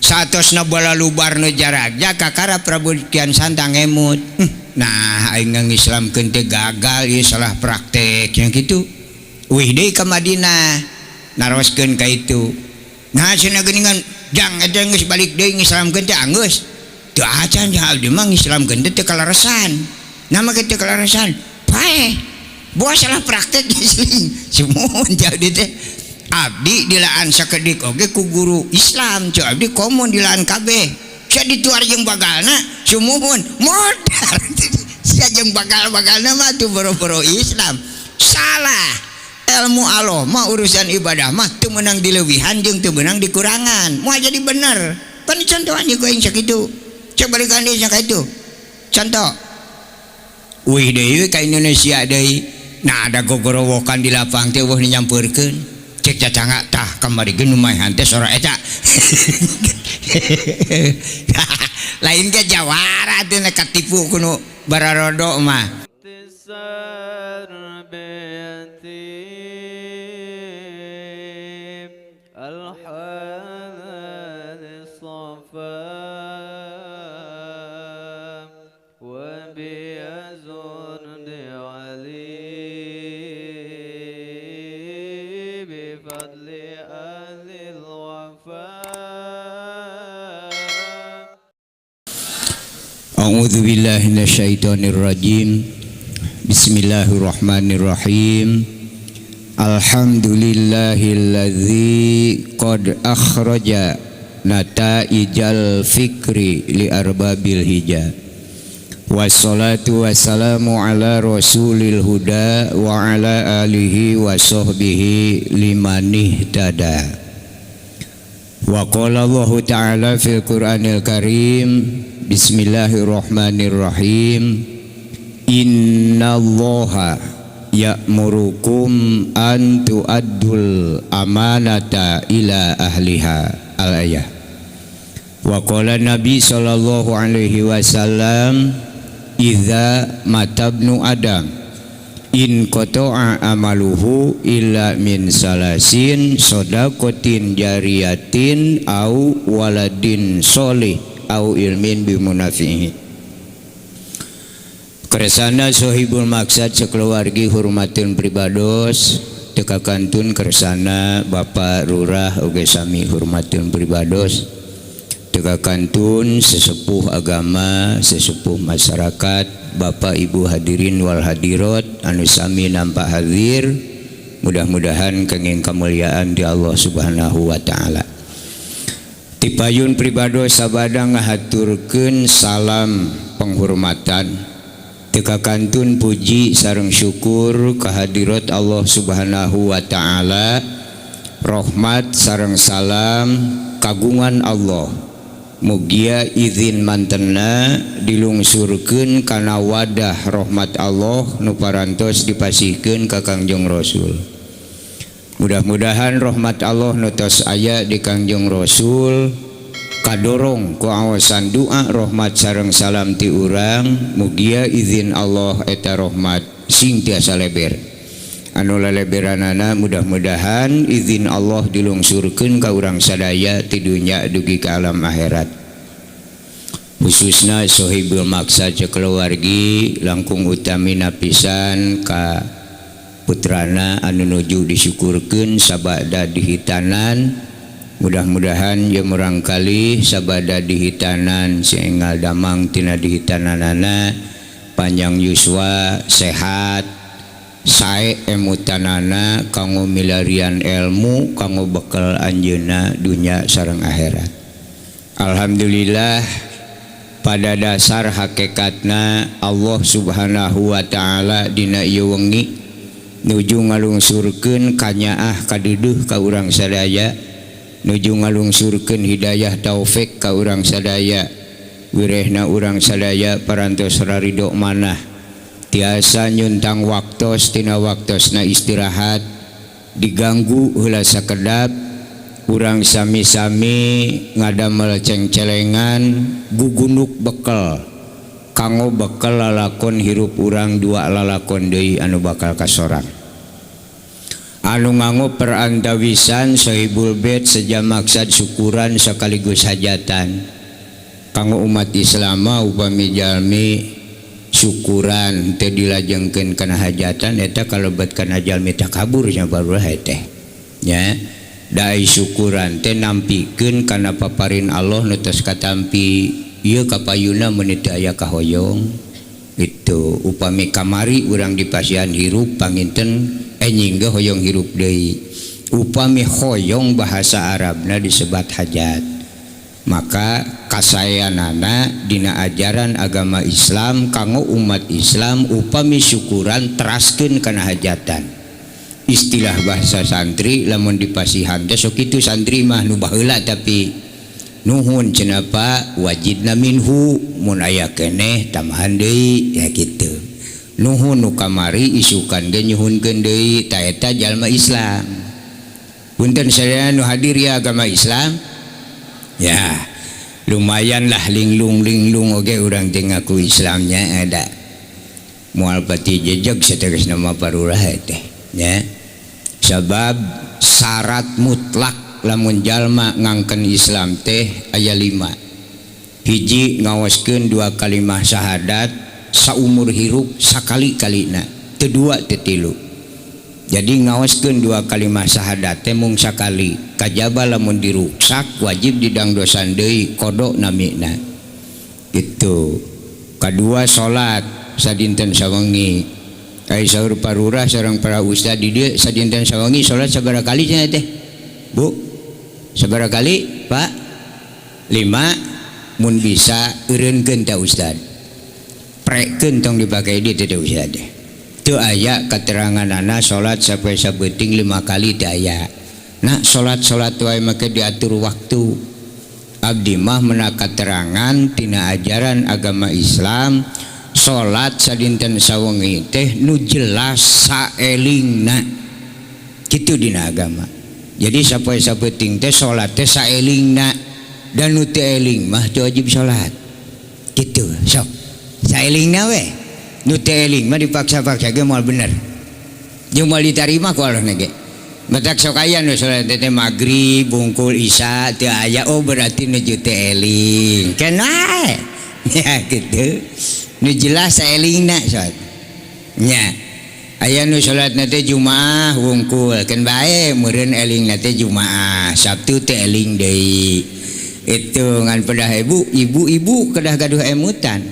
satosna bola lubar nu jaraja kakara Prabu Kian Santang ngemut. Nah aing ngislamkeun teh gagal ieu salah prakteknya kitu. Wih deui ka Madinah naroskeun ka itu. Nah cenah geuningan jang eta geus balik deui ngislamkeun teh anggeus. Teu acan ja abdi mah ngislamkeun teh teu kalarasan. Nama kitu kalarasan. Paeh. Boa salah praktek isling. Sumuhun jadi teh. Abdi dilaan sakedik oge ku guru Islam cu abdi komun dilaan kabeh sia dituar jeung bagalna sumuhun modal sia jeung bagal-bagalna mah tu boro-boro Islam salah ilmu Allah mah urusan ibadah mah teu meunang dileuwihan jeung teu meunang dikurangan moal jadi bener pan contohan ieu aing sakitu coba balikan deui sakitu contoh wih deui ka Indonesia deui nah ada gogorowokan di lapang teh weuh nyampeurkeun cek cacanga tah kamari geun lumayan teh sora eta lain ke jawara teh katipu kuno bararodo mah A'udzu billahi minasyaitonir rajim. Bismillahirrahmanirrahim. Alhamdulillahilladzi qad akhraja nataijal fikri li arbabil hija. Wassalatu wassalamu ala rasulil huda wa ala alihi wa sahbihi liman ihtada. Wa qala Allah ta'ala fil Qur'anil Karim. Bismillahirrahmanirrahim. Innallaha ya'murukum an tu'addul amanata ila ahliha. Al-ayah. Wa qala Nabi sallallahu alaihi wasallam idza matabnu adam in qata'a amaluhu illa min salasin shadaqatin jariyatin au waladin sholih au ilmin bimunafihi. Kersana sohibul maksad sekeluargi hormatin pribados tekakantun kersana Bapak Lurah oge sami hormatin pribados tekakantun sesepuh agama sesepuh masyarakat Bapak Ibu hadirin wal hadirat anu sami nampak hadir mudah-mudahan kenging kemuliaan di Allah Subhanahu wa taala. Tipayun pribados sabada ngahaturkeun salam penghormatan tekakantun puji sareng syukur kehadirat Allah Subhanahu wa taala rahmat sareng salam kagungan Allah mugia izin mantenna dilungsurkeun kana wadah rahmat Allah nu parantos dipasihkeun ka Kangjeng Rasul. Mudah-mudahan rahmat Allah nutos aya di Kangjeng Rasul kadorong ku awasan doa rahmat sareng salam ti urang mugia izin Allah eta rahmat sing tiasa leber anu laleberanana mudah-mudahan izin Allah dilungsurkeun ka urang sadaya ti dunya dugi ka alam akhirat khususna sohibul maksad keluargi langkung utami napisan ka putrana anu nuju disyukurkeun sabada dihitanan mudah-mudahan ye murangkali sabada dihitanan sehingga damang tina dihitananana panjang yuswa sehat sae emutanana kanggo milarian ilmu kanggo bekal anjeunna dunya sareng akhirat. Alhamdulillah pada dasar hakikatna Allah Subhanahu wa taala dina ieu wengi nuju ngalungsurkeun kanyaah kaduduh ka urang sadaya nuju ngalungsurkeun hidayah taufik ka urang sadaya wirehna urang sadaya parantos raridho manah tiasa nyuntang waktos tina waktosna istirahat diganggu heula sakedap urang sami-sami ngadamel cengcelengan gugunuk bekal kanggo bekal lalakon hirup urang dua lalakon deui anu bakal kasorang. anu nganggo perantawisan sahibul bait saja maksud syukuran sekaligus hajatan kanggo umat Islam upami jalmi syukuran teu dilajengkeun kana hajatan eta kalebet kana jalmi takabur nya baru teh nya dai syukuran teh nampikeun kana paparin Allah nu tos katampi ieu kapayuna mun teu aya kahoyong itu upami kamari urang dipasihan hirup panginten nyingga hoyong hirup deui upami hoyong bahasa Arabna disebat hajat maka kasayanana dina ajaran agama Islam kanggo umat Islam upami syukuran teraskeun kana hajatan istilah bahasa santri lamun dipasihan teh sok kitu santri mah nu baheula tapi nuhun cenah Pak wajidna minhu mun aya keneh tambahan deui ya kitu nuhun nu kamari isukan ge nyuhunkeun deui ta eta jalma Islam punten sadaya nu hadir ya agama Islam ya lumayan lah linglung oge urang teh ngaku Islamnya ada moal pati jejeg sategasna mah parurah teh nya sabab syarat mutlak lamun jalma ngangken Islam teh aya 5 hiji ngawaskeun 2 kalimah syahadat saumur hirup sakali-kalina teu 2 teu 3 jadi ngawaskeun 2 kalimah syahadat teh mung sakali kajaba lamun diruksak wajib didangdosan deui kodok namina gitu kadua salat sadinten sawengi ai saur parurah sareng para ustad di dieu sadinten sawengi salat sabaraha kali nya teh Bu sabaraha kali Pak 5 mun bisa eureunkeun ta ustad prekeun tong dipakai di teh ustad teu aya kateranganana salat sampai sabeuting 5 kali teu aya nah salat wae make diatur waktu abdi mah meunang katerangan tina ajaran agama Islam salat sadinten sawengi teh nu jelas saelingna kitu dina agama jadi sapoe sapeuting teh salat teh saelingna dan nu teu eling mah teu wajib salat kitu sok saelingna we nu teu eling mah dipaksa-paksa ge moal bener jeung moal ditarima ku Allah ge batak sok aya nu salat teh magrib bungkul isya teu aya oh berarti nuju teu eling kenal ya gitu nu jelas saelingna salat nya aya nu salatna teh Jumaah wungkul kan bae meureun elingna teh Jumaah Sabtu teh eling deui itu ngan pedah ibu kedah gaduh emutan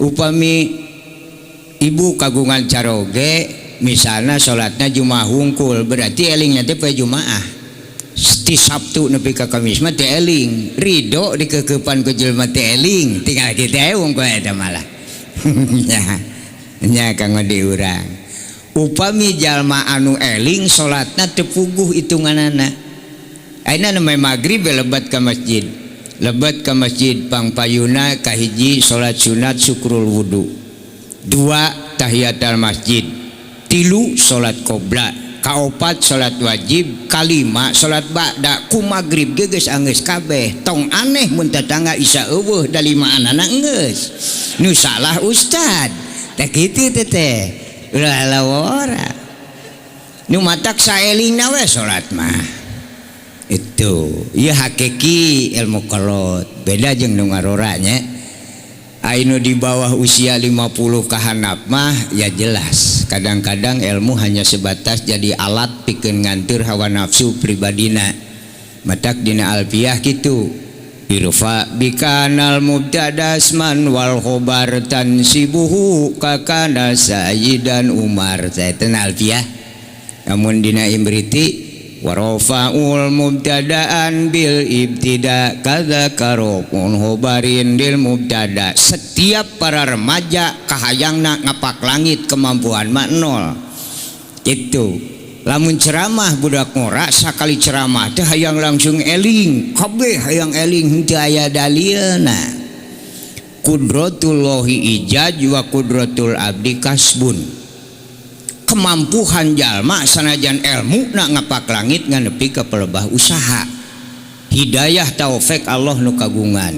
upami ibu kagungan caroge misalna salatna Jumaah wungkul berarti elingna teh poe Jumaah ti Sabtu nepi ka Kamis mah teh eling ridho dikeukepan ku jelema teh eling tinggal kitu wungkul eta malah nya kanggo diurang upami jalma anu eling salatna teu puguh hitunganana ayeuna namanya magrib lebat ka masjid pangpayuna kahiji salat sunat syukrul wudu 2 tahiyatul masjid 3 salat qobla kaopat salat wajib kalima salat ba'da ku magrib ge geus anggeus kabeh tong aneh mun tetangga isya eueuh da 5 anana geus nu salah ustad teh kitu teh ulah lawora nu matak saelingna we salat mah itu ieu hakiki ilmu kolot beda jeung nu ngarora nya anu di bawah usia 50 kahanap mah ya jelas kadang-kadang ilmu hanya sebatas jadi alat pikeun nganteur hawa nafsu pribadina matak dina alfiyah kitu irfa bikanal mubtadasman wal khobar tansibuhu kakana sayyidan Umar saya alfiyah namun dina imriti warofa'ul mubtada'an bil ibtida kadza karokun hobarin bil mubtada setiap para remaja kahayangna ngapak langit kemampuan mak nol itu lamun ceramah budak ngora sakali ceramah teh hayang langsung eling kabeh hayang eling henteu aya dalilna qudratullahi ijaj wa qudratul abdi kasbun kemampuan jalma sanajan ilmu nak ngapak langit nganepi ka pelebah usaha hidayah taufik Allah nu kagungan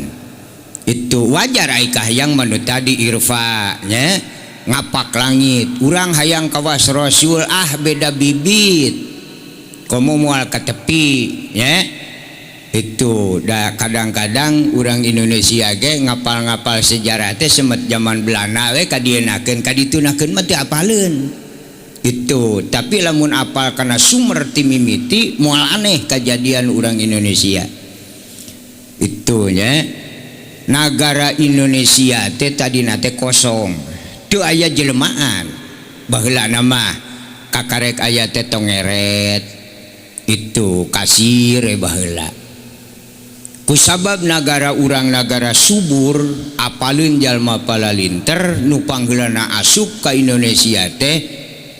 itu wajar ai kahayang manu tadi irfa nya ngapak langit urang hayang kawas rasul beda bibit komo moal ka tepi ya. Itu da kadang-kadang orang Indonesia ge ngapal-ngapal sejarah teh semet zaman Belanda we kadienakeun kaditunakeun mah teu apaleun. Itu tapi lamun apal kana sumber ti mimiti moal aneh kejadian orang Indonesia. Itu nya nagara Indonesia teh tadina teh kosong. Teu aya jelmaan. Baheula nama kakarek aya teh tongeret. Itu kasir baheula. Kusabab negara urang negara subur apalun jalma palalinter nu pangheulana asup ka Indonesia teh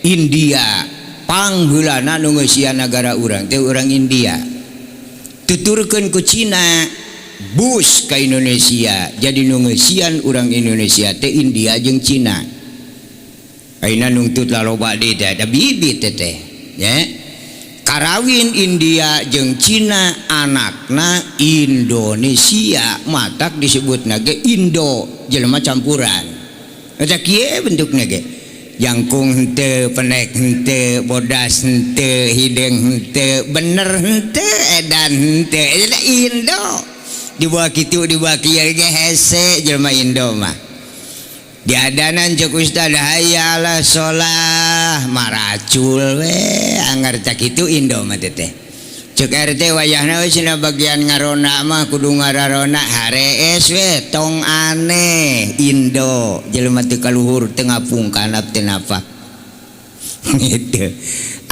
India pangheulana nu ngeusian negara urang teh urang India tuturkeun ku Cina bus ka Indonesia jadi nu ngeusian urang Indonesia teh India jeung Cina ayeuna nungtut laloba deui teh da bibit teh nya karawin India jeung Cina anakna Indonesia matak disebut nage Indo jelema campuran eta kieu bentukna ge jangkung henteu penek henteu bodas henteu hideng henteu bener henteu edan henteu eta Indo dibawa kitu dibawa kieu ge hese jelema Indo mah diadanan cek ustad hayalah sholah maracul we anggar cak itu Indo mah teh cek RT wayahna we cenah bagian ngarona mah kudu ngararona harees we tong aneh Indo jelema teu kaluhur teu ngapungkanap teu napa gitu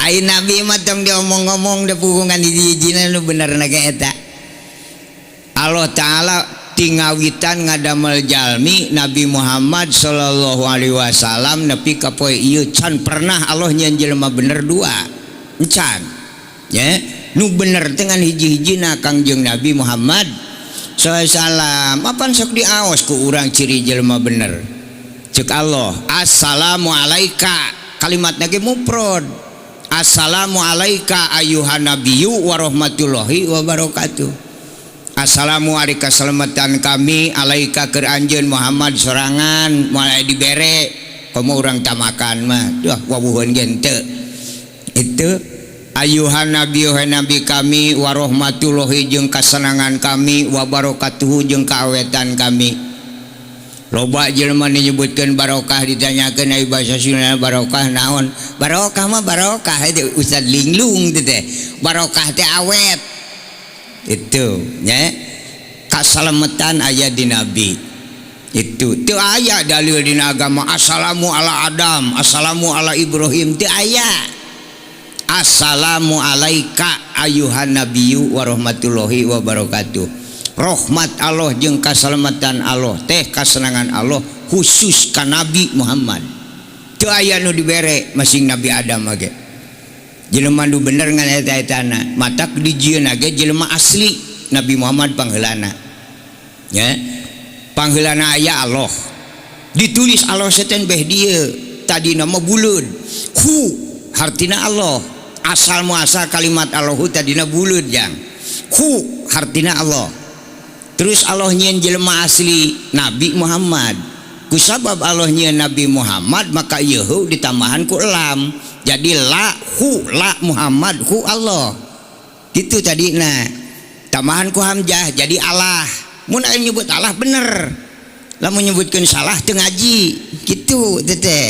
ai nabi mah tong diomong-omong da pukungan hiji-hijina nu benerna ge eta Allah taala tingawitan ngadamel jalmi Nabi Muhammad sallallahu alaihi wasallam nepi ka poe ieu can pernah Allah nyeun jelema bener dua encan ya nu bener dengan hiji-hijina Kangjeng Nabi Muhammad sallallahu alaihi wasallam apan sok diaos ku urang ciri jelema bener ceuk Allah assalamu alaika kalimatna ge mufrad assalamu alaika ayuhan nabiyyu wa rahmatullahi wa barakatuh. Assalamu alaika salamatan kami alaika keur anjeun Muhammad sorangan mulai dibere komo urang tamakan mah duh wawuheun ge teu itu ayuhan nabi nabi kami wa rahmatullahi jeung kasenangan kami wa barakatuh jeung kaawetan kami loba jelema nyebutkeun barokah ditanyakeun ai basa Sunda barokah naon barokah mah barokah itu Ustad linglung teh barokah teh awet itu nya kasalamatan aya di nabi itu teu aya dalil dina agama assalamu ala Adam assalamu ala Ibrahim teu aya assalamu alaika ayuhan nabiyyu wa rahmatullahi wa barakatuh rahmat Allah jeung kasalamatan Allah teh kasenangan Allah khusus ka Nabi Muhammad teu aya nu dibere masing Nabi Adam ge jelema nu bener ngan eta-etana matak dijieun ge jelema asli Nabi Muhammad pangheulana ya pangheulana aya Allah ditulis Allah seten beh dieu tadina mah buleud hu hartina Allah asal muasal kalimat Allahu tadina buleud jang hu hartina Allah terus Allah nyieun jelema asli Nabi Muhammad kusabab Allah nyieun Nabi Muhammad maka ieu ditambahan ku lam jadi la hu la Muhammad hu Allah itu tadi nah tambahan ku hamzah jadi Allah mun aya nyebut Allah bener lamun nyebutkeun salah teu ngaji kitu teh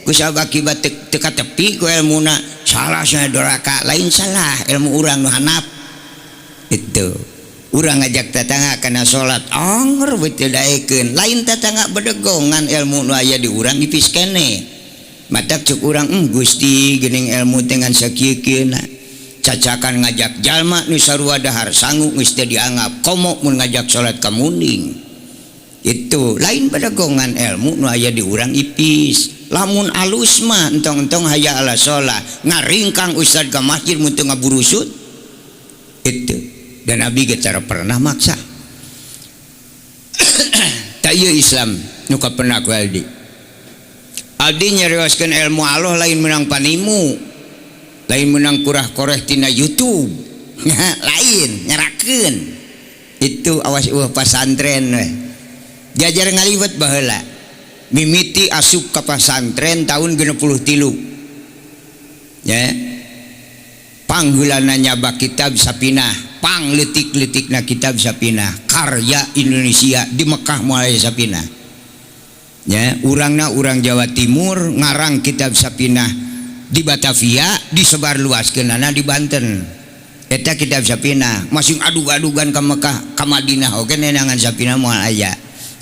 kusabab akibat teu katepi ku ilmuna salah sana doraka lain salah ilmu urang nu hanap itu urang ngajak tatangga kana salat anger betul daekeun lain tatangga bedegongan ilmu nu aya di urang ipis keneh matak cuk urang Gusti geuning ilmu dengan sakieuna cacakan ngajak jalma nu sarua dahar sangu geus teu dianggap komo mun ngajak salat ka muning itu lain bedegongan ilmu nu aya di urang ipis lamun alus mah entong-entong haya ala sholat ngaringkang ustad ka masjid mun teu ngaburusut itu dan Nabi ge cara pernah maksa tak ieu Islam nu kapendak waldi Aldi nyarioskeun ilmu Allah lain menang panimu lain menang kurah-koreh tina YouTube lain nyarakeun itu awas pasantren we jajar ngaliwat baheula mimiti asup ka pasantren tahun 63 ya panggeulana nyaba kitab Sapinah, pangletik-letikna kitab Sapinah, karya Indonesia di Mekah mulai Sapinah. Ya, urangna urang Jawa Timur ngarang kitab Sapinah di Batavia, disebar luaskeunana di Banten. Eta kitab Sapinah masing adug-adugan ka Mekah ka Madinah oge neangan Sapinah moal aya.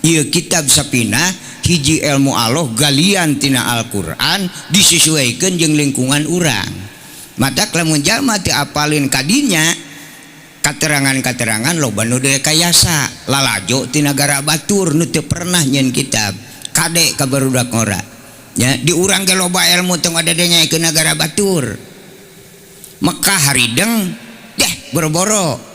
Ieu kitab Sapinah hiji ilmu Allah galian tina Al-Qur'an disesuaikeun jeung lingkungan urang. Mata lamun jalma teu apalin kadinya katerangan-katerangan loba nu direkayasa lalajo ti nagara batur nu teu pernah nyeun kitab kade ka barudak ngora ya di urang ge loba ilmu teu ngadadenya ke nagara batur. Mekah harideng deh boro-boro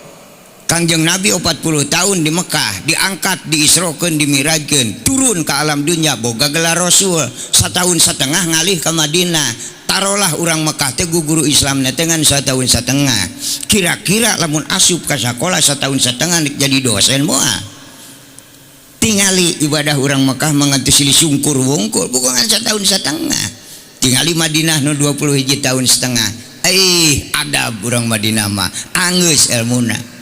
Kangjeng Nabi 40 tahun di Mekah diangkat diisrokeun dimirajkeun turun ke alam dunya boga gelar rasul 1 tahun setengah ngalih ke Madinah. Tarolah orang Mekah teh guru Islam dengan 1 tahun setengah. Kira-kira lamun asup ke sekolah 1 tahun setengah jadi dosen moal. Tingali ibadah orang Mekah mengantus sungkur wungkul bukan 1 tahun setengah. Tingali Madinah nu 21 tahun setengah. Adab orang Madinah mah anggeus ilmuna.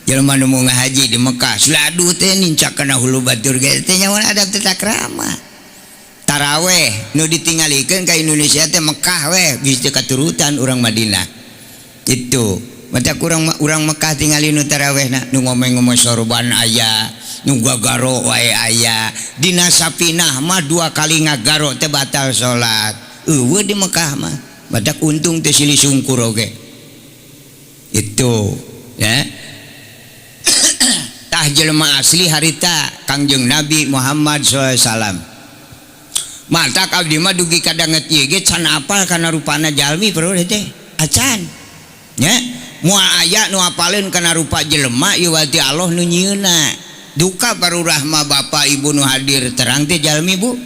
Jelema nu mau ngahaji di Mekah suladu teh nincak kana hulu batur ge teh nyawan adab tata krama. Taraweh nu ditinggalikeun ka Indonesia teh Mekah we geus teu katurutan urang Madinah. Itu mata urang Mekah tingali nu tarawehna nu ngomong-ngomong sorban aya, nu gagaro wae aya. Dina Sapinah mah 2 kali ngagaro teh batal salat. Eueuh di Mekah mah. Badak untung teh silih sungkur oge. Itu ya. Tah jelema asli harita Kangjeng Nabi Muhammad SAW. Mata abdi mah dugi kadanget ieu ge can apal kana rupana jalmi perlu teh acan nya moal aya nu apaleun kana rupa jelema ieu wati Allah nu nyieunna duka parurah mah bapak ibu nu hadir terang teh jalmi bu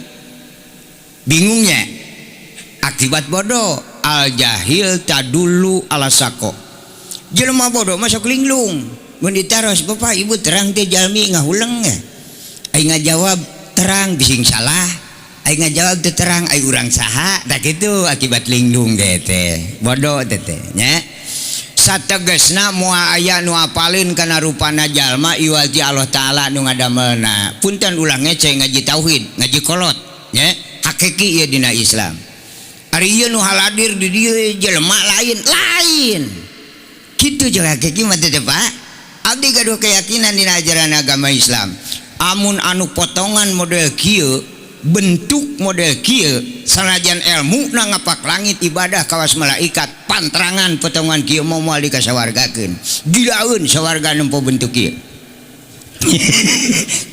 bingungnya akibat bodoh al jahil tadulu ala sako jelema bodoh masuk linglung mun ditaros bapak ibu terang teh jalmi ngahuleng aing ngajawab terang bising salah. Aing ngajawab teu terang ai urang saha da kitu akibat linglung ge teh bodoh teh nya sategesna moal aya nu apalin kana rupana jalma iwati Allah taala nu ngadamelna punten ulang ngece ngaji tauhid ngaji kolot nya hakiki ieu dina Islam ari ieu nu haladir di dieu jelema lain kitu jeung hakiki mah teh Pak abdi gaduh keyakinan dina ajaran agama Islam amun anu potongan model kieu bentuk model kieu sanajan ilmu na ngapak langit ibadah kawas malaikat pantrangan potongan kieu moal dikasawargakeun didaeun sawarga nempo bentuk kieu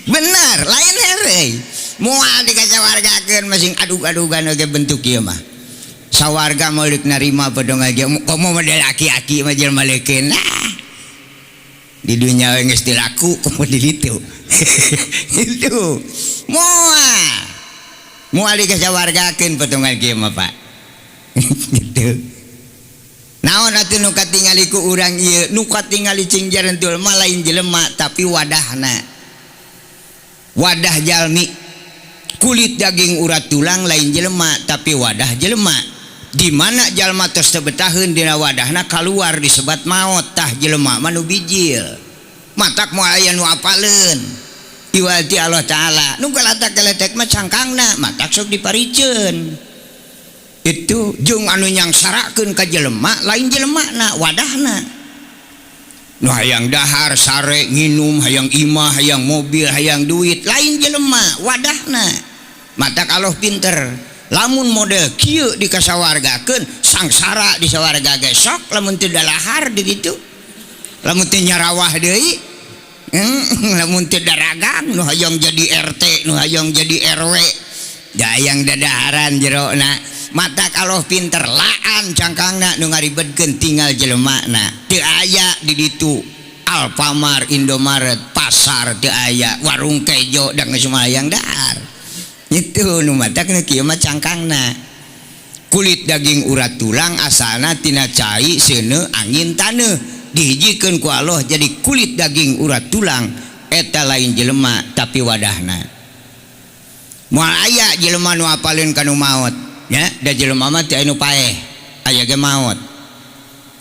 benar lain heureuy moal dikasawargakeun masing adug-adugan oge bentuk kieu mah sawarga meulik narima potongan kieu komo model aki-aki mah jelema leukeun di dunia we geus dilaku komo di ditu itu moal dikasawargakeun potongan kieu mah Pak gitu. Naon atuh nu katingali ku urang ieu nu katingali cing jarentul mah lain jelema tapi wadahna wadah jalmi kulit daging urat tulang lain jelema tapi wadah jelema di mana jalma tos teu betaheun dina wadahna kaluar disebat maot tah jelema mah nu bijil matak moal aya nu apaleun iwati Allah taala nu galatak-galatak mah cangkangna matak sok diparikeun itu jeung anu nyangsarakeun ka jelema lain jelemana wadahna nu hayang dahar sare nginum hayang imah hayang mobil hayang duit lain jelema wadahna matak Allah pinter lamun model kieu dikasawargakeun sangsara disawarga ge sok lamun teu dalahar di ditu lamun teu nyarawah deui lamun teu daragang nu hayang jadi RT nu hayang jadi RW dayang dadaharan jerona mata kalau pinter laan cangkangna nu ngaribetkeun tinggal jelemana teu aya di ditu Alfamart Indomaret pasar teu aya warung kejo da geus hayang dahar itu nu matak kieu mah cangkangna kulit daging urat tulang asalna tina cai seuneu angin taneuh dihijikeun ku Allah jadi kulit daging urat tulang eta lain jelema tapi wadahna moal aya jelema nu apaleun kanu maot nya da jelema mah teu anu paeh aya ge maot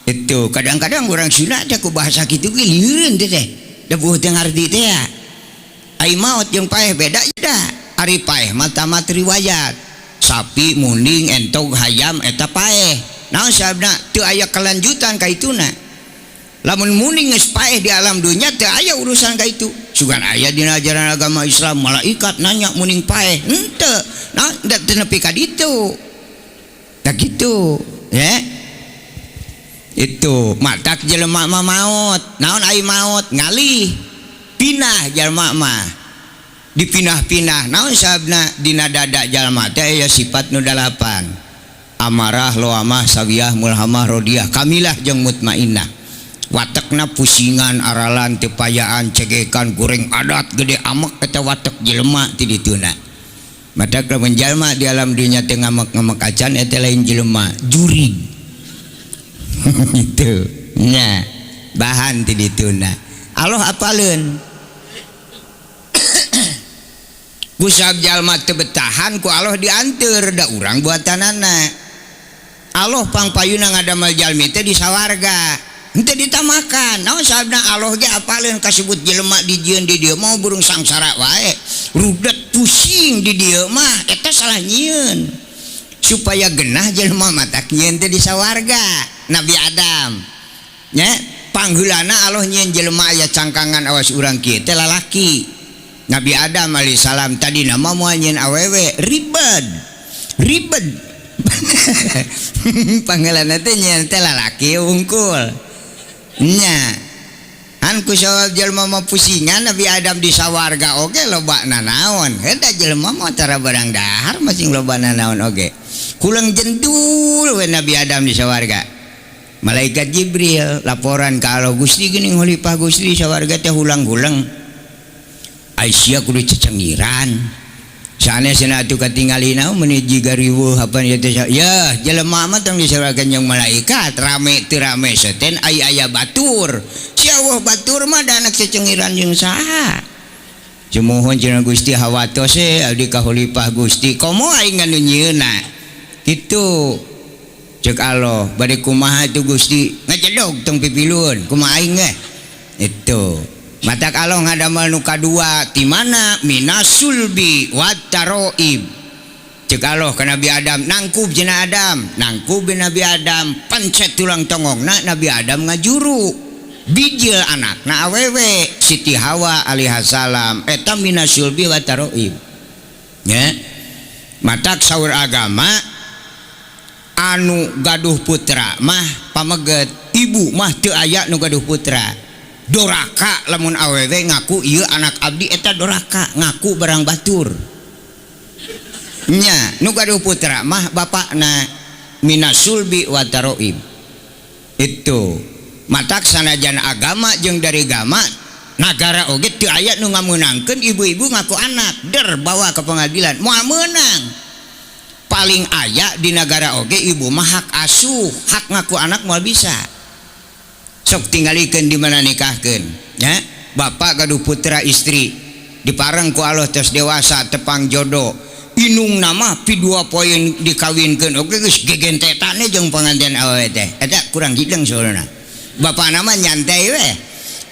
Itu kadang-kadang orang Sunda teh ku bahasa kitu ge lieureun teh da bueuh teu ngarti teh ya. Ai maot jeung paeh beda da. Ari paeh mah tamat riwayat. Sapi munding entog hayam eta paeh. Naon sababna teu aya kelanjutan ka ituna. Lamun munding geus paeh di alam dunya teu aya urusan ka itu. Sugan aya dina ajaran agama Islam malaikat nanya munding paeh. Henteu. Nah, da teu nepi ka ditu. Da kitu, ya. Itu matak jelema mah maot. Naon ai maot ngalih pinah jelema mah dipinah-pinah. Naon sababna dina dada jalma teh aya sifat nu 8, amarah, loamah, sawiyah, mulhamah, rodiyah, kamilah jeung mutmainnah. Watekna pusingan, aralan, tepayaan, cegekan, goreng adat gede amek eta watek jelema ti dituna. Matak lamun jalma di alam dunya teh ngamek-ngamek acan eta lain jelema jurig. Itu nya bahan ti dituna. Allah apaleun kusab jalma teu betahan ku Allah dianteur da urang buatanana. Allah pangpayuna ngadamel jalmi teh di sawarga henteu ditamakan. Naon sababna Allah ge apaleun kasebut jelema dijieun di dieu mau burung sangsara wae rudet pusing di dieu mah eta salah nyieun supaya genah jelema matak nyieun teh di sawarga. Nabi Adam nya pangheulana Allah nyieun jelema aya cangkangan awas urang kieu teh lalaki. Nabi Adam alaihissalam tadi nama moal nyieun awewe ribet pangheulana teh nyieun teh lalaki unggul nya an ku sawab jelema mah pusingan Nabi Adam di sawarga oge lobana naon eta jelema mah tara barang dahar masing lobana naon oge kulang jendul we Nabi Adam di sawarga. Malaikat Jibril laporan ka Allah, Gusti geuning khalifah Gusti sawarga teh hulang-hulang. Aisyah kudu cecengiran. Sanesna atuh katingalina meuni jiga riweuh apa ieu teh ya jelema mah tong disawarga jeung malaikat rame teu rame seten aya batur. Si Allah batur mah da anak cecengiran jeung saha? Cemohon cenah Gusti hawatos abdi ka khalifah Gusti. Komo aing anu nyieunna. Kitu cek Allah bade kumaha tu Gusti ngajadog tong pipilun kumaha aing itu matak Allah ngadamel nu kadua ti mana minasulbi wat taroib cek Allah ka Nabi Adam nangkub cenah Adam nangkub Nabi Adam pancet tulang tongongna Nabi Adam ngajuru bijil anakna awewe Siti Hawa alaihissalam eta minasulbi wat taroib ya matak saur agama anu gaduh putra mah pameget ibu mah teu aya nu gaduh putra doraka lamun awewe ngaku ieu anak abdi eta doraka ngaku barang batur nya nu gaduh putra mah bapakna minasulbi wa taroib itu matak sanajan agama jeung dari agama nagara oge teu aya nu ngameunangkeun ibu-ibu ngaku anak der bawa ke pengadilan moal meunang. Paling aya di negara oge ibu mah hak asuh hak ngaku anak moal bisa sok tinggalikeun di mana nikahkeun ya bapak gaduh putra istri dipareng ku Allah tos dewasa tepang jodoh inung nama pi 2 poin dikawinkeun oge geus gegentetane jeung panganten awewe teh eta kurang hideng soalna bapak nama nyantai we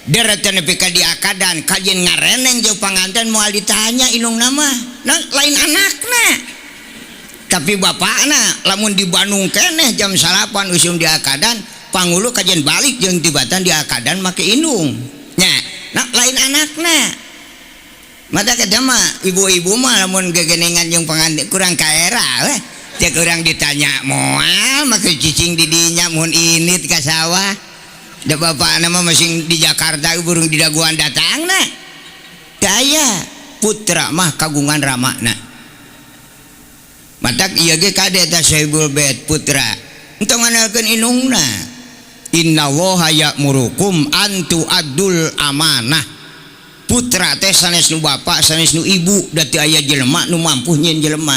dereten nepi ka diakadan kajen ngareneng jeung panganten moal ditanya inung nama lain anakna. Tapi bapakna lamun di Bandung keneh jam 8 usum di akadan pangulu kajian balik jeung tibatan di akadan make indung nya nah lain anakna mata kita mah ibu-ibu mah lamun gegenengan jeung pengantin kurang kaera weh cek urang ditanya moal make cicing di dinya mun init ka sawah da bapakna mah masing di Jakarta burung di daguan datangna daya putra mah kagungan ramakna. Matak iya ge kade ta Syaibul Bait putra entong nganalkeun inungna inna waha ya'murukum antu adul amanah putra teh sanes nu bapak sanes nu ibu da teu aya jelema nu mampu nyieun jelema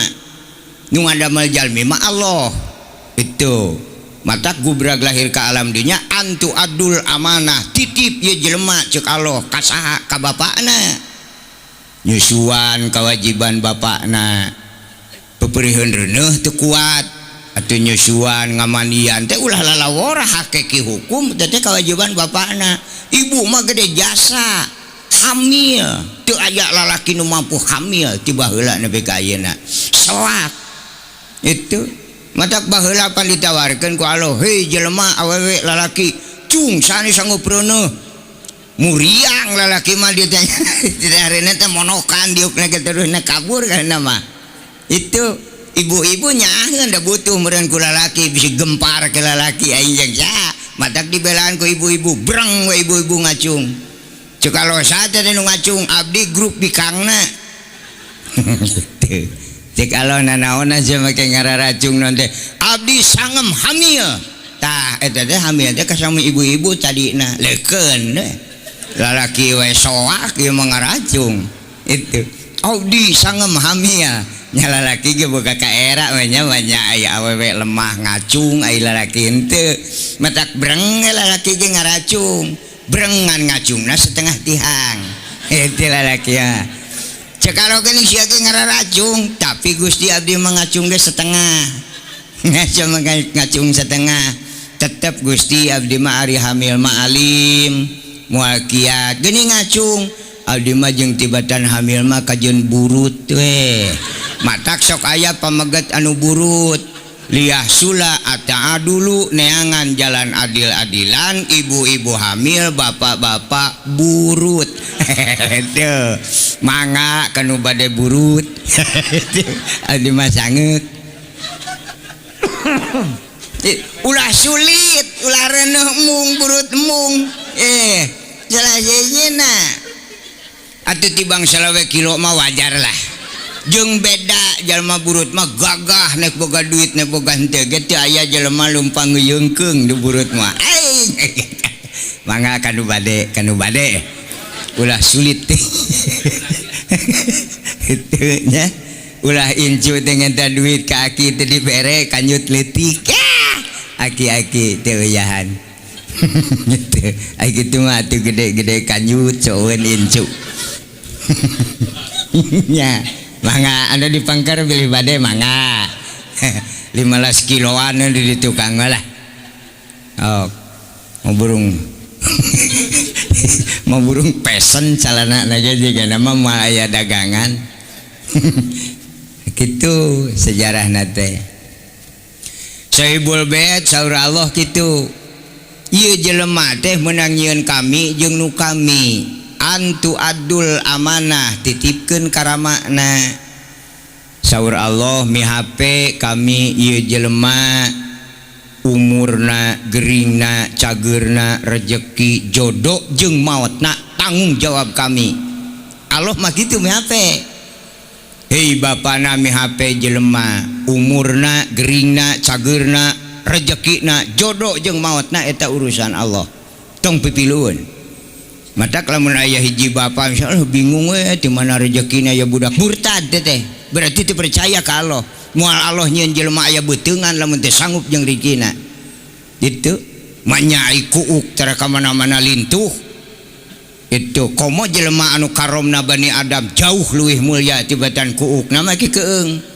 nu ngadamel jalmi mah Allah itu matak gubrag lahir ka alam dunya antu adul amanah titip ye jelema ceuk Allah ka saha ka bapakna nyusuan kewajiban bapakna peperihun reneuh teu kuat atuh nyusuan ngamandian teh ulah lalawara hakiki hukum teh kewajiban bapakna. Ibu mah gede jasa hamil teu aya lalaki nu mampu hamil ti baheula nepi ka ayeuna selak itu matak baheula pan ditawarkeun ku Allah hei jelema awewe lalaki cung sani sanggup reuneuh muriang lalaki mah dia tanya diarena teh monokan diukna terusna kabur kana mah itu ibu-ibu nyaheun da butuh meureun ku lalaki bisa gempar ke lalaki aing jeung saha matak dibelaan ku ibu-ibu breng we ibu-ibu ngacung cek kalau saat ada nu ngacung abdi grup bikangna cek kalau nanaon aja make ngararacung nanti abdi sangem hamil tah eta teh hamil teh kasami ibu-ibu tadina leukeun deh lalaki we soak ieu mangaracung itu abdi sangem hamil nya lalaki ge boga kaera we nya banyak aya awewe lemah ngacung aya lalaki henteu matak breng lalaki ge ngaracung brengan ngacungna setengah tihang itu lalaki ya cek kalau geuning sia ge ngararacung tapi Gusti abdi mangacung ge setengah ngacung setengah tetep Gusti abdi mah ari hamil mah alim moal kiat geuning ngacung abdi mah jeung tibatan hamil mah kajeun burut we matak sok aya pameget anu burut liah sula ata dulu neangan jalan adil-adilan ibu-ibu hamil bapak-bapak burut itu mangga kanu bade burut abdi mah sangeut ulah sulit ulah reuneuh mung burut mung jelasnya atuh tibang salawe kilo mah wajar lah jeung beda jalma burut mah gagah nek boga duit nek boga henteu ge teu aya jelema lumpang ngeyeungkeung di burut mah mangga kanu bade ulah sulit teh itu nya ulah incu teh ngenta duit ka aki teh dibere kanyut leutik aki-aki teu yahan gitu aki teh mah atuh gede-gede kanyut coeun incu nya mangga anda di pangkar pilih bade mangga 15 kiloan di tukang lah oh mau burung mau burung pesen calana aja juga nama aya dagangan gitu sejarah nate Sahibul Bait saur Allah gitu ieu jelema teh meunang nyieun kami jeung nu kami antu adul amanah titipkeun karamakna saur Allah mihape kami ieu jelema umurna geringna cageurna rejeki jodoh jeung maotna tanggung jawab kami Allah mah kitu mihape hei bapana mihape jelema umurna geringna cageurna rejekina jodoh jeung maotna eta urusan Allah tong pipilueun matak lamun aya hiji bapa insyaallah bingung we di mana rezekina ya budak murtad teh berarti teu percaya ka Allah moal Allah nyieun jelema aya beuteungan lamun teu sanggup jeung rezekina itu manyai kuuk tara ka mana-mana lintuh itu komo jelema anu karomna Bani Adam jauh leuwih mulia tibatan kuuk nama ki keung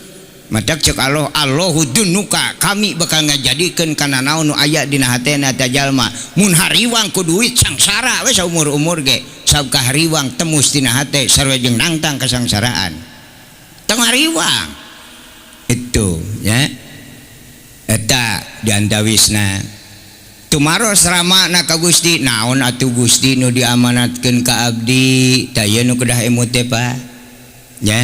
matak cek Allah Allahu dunuka kami bakal ngajadikeun kana naon nu aya dina hatena ta jalma mun hariwang ku duit sangsara we saumur-umur ge sabka hariwang temus dina hate sarua jeung nangtang kasangsaraan tong hariwang itu ya eta diantawisna tumaros ramana ka Gusti naon atuh Gusti nu diamanatkeun ka abdi taya nu kedah emut teh Pak ya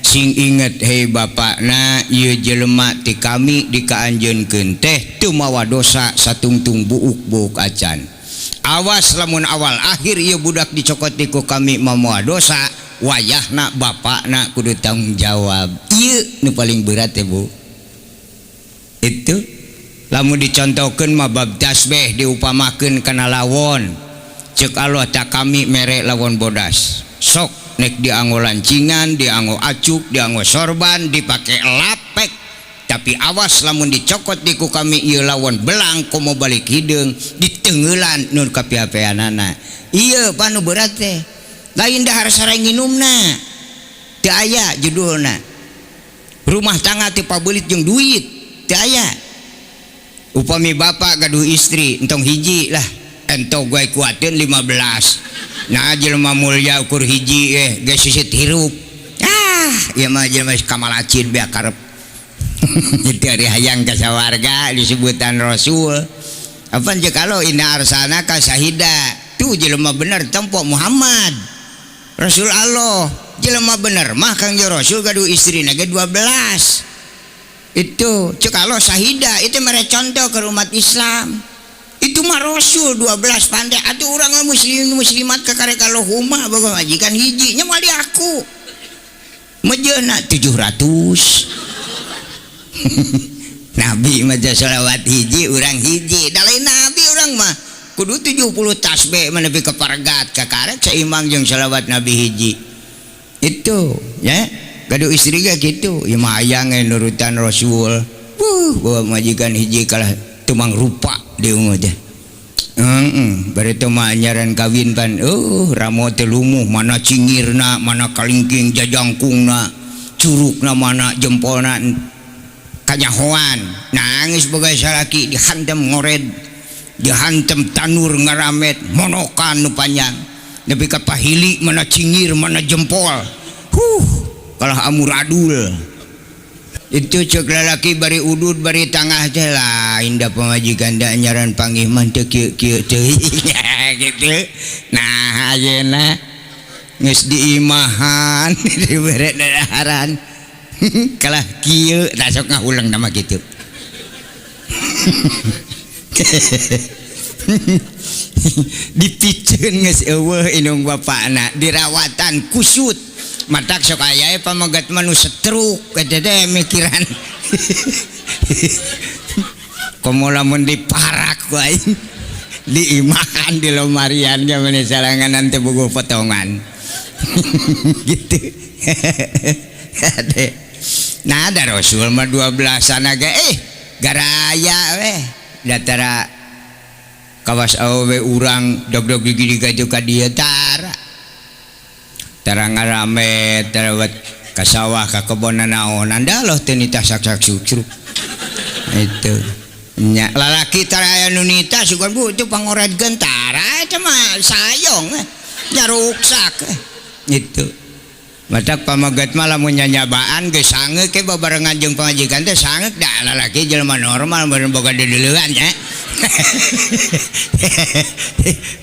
sing inget hei bapakna ieu jelema ti kami dikaanjeunkeun teh teu mawa dosa satungtung buuk-buuk acan awas lamun awal akhir ieu budak dicokoti ku kami mawa dosa wayahna bapakna kudu tanggung jawab ieu nu paling berat teh Bu itu lamun dicontohkeun mah bab tasbih diupamakeun kana lawon ceuk Allah tak kami mere lawon bodas sok nek dianggo lancingan, dianggo acuk, dianggo sorban, dipake lapek tapi awas lamun dicokot di ku kami ieu lawan belang komo balik hideung ditenggeulan nur kapiapeanana ieu panu berat teh lain dahar sareng nginumna teu aya judulna rumah tangga teu pabelit jeung duit teu aya. Upami bapak gaduh istri entong hiji lah, entong gue kuatin 15. Nah jelema mulia ukur hiji geus sisit hirup. Ieu mah jelema kamalacin bea karep. Itu hari hayang ka sawarga disebutan Rasul. Apa je kalau inna arsana ka sahida. Tuh jelema bener tempo Muhammad. Rasul Allah. Jelema bener mah Kang Rasul gaduh istrina ge 12. Itu cek Allah sahida itu mere contoh ke umat Islam. Itu mah Rasul 12 pandai atuh urang muslim muslimat ka karek Allahumma bagus majikan hiji nya moal di aku. Mejeuna 700. Nabi mah shalawat hiji urang hiji. Da lain nabi urang mah kudu 70 tasbih menepi ka pargat ka karek seimbang jeung shalawat nabi hiji. Itu ya. Gaduh istri gak gitu ya mayang nurutan Rasul bawa majikan hiji kalah tumang rupa dia teh bari teu mah anyaran kawin pan ramo teh lumuh mana cingirna mana kalingking jajangkungna curugna mana jempolna kanyahoan nangis boga salaki dihantem ngored dihantem tanur ngaramet monokan nu panjang nepi ka pahili mana cingir mana jempol kalah amuradul itu cek lalaki bari udud bari tangah teh lain da pamajikan da nyaran panggih man teu kieu teuing gitu. Nah ayeuna geus diimahan dibere dadaharan kalah kieu da sok ngahulang nama kitu. Dipiceun geus eueuh inung bapana dirawatan kusut matak sok aya pamagat manu setruk eta teh mikiran komo lamun diparak ku aing diimahan di lomarian ge meni salanganan teh bogoh potongan gitu. Nah ada Rasul mah 12an ge garaya we datara kawas awewe urang dog-dog gigi digaju ka dieu tara tarang rame tarawat ka sawah ka kebon naonan da loh teu nita sak-sak sucruk itu nya lalaki tara aya nu nita sugan bu itu pangoredkeun tara eta mah sayong nya ruksak itu matak pamagat mah lamun nyanyabaan geus sangeuk ke babarengan jeung pamajikan teh sangeuk da lalaki jelema normal meureun boga deuleuan nya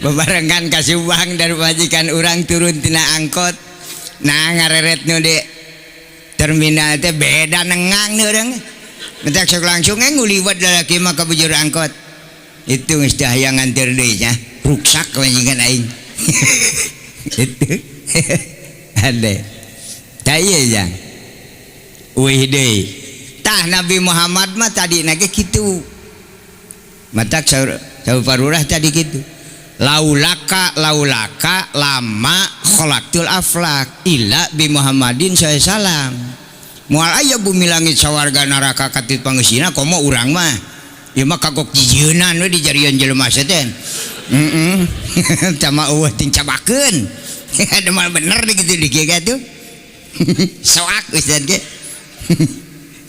babarengan kasubang dari majikan urang turun tina angkot nah ngareret nu di terminal teh beda nengang nu urang mentak sok langsung nguliwat lalaki mah ka bujur angkot itu geus teh hayang nganter deui nya ruksak majikan aing itu ade taya jang wih deui tah Nabi Muhammad mah tadi nage kitu matak saparurah tadi gitu laulaka lama khalaqtul aflak illa bi Muhammadin sallallahu moal aya bumi langit sawarga neraka katit pangeusina komo urang mah ieu mah kagok jijieunnan we di jarian jelema teh tama eueuh ting cabakeun ada mal bener gitu dikieu tuh soak ustad ge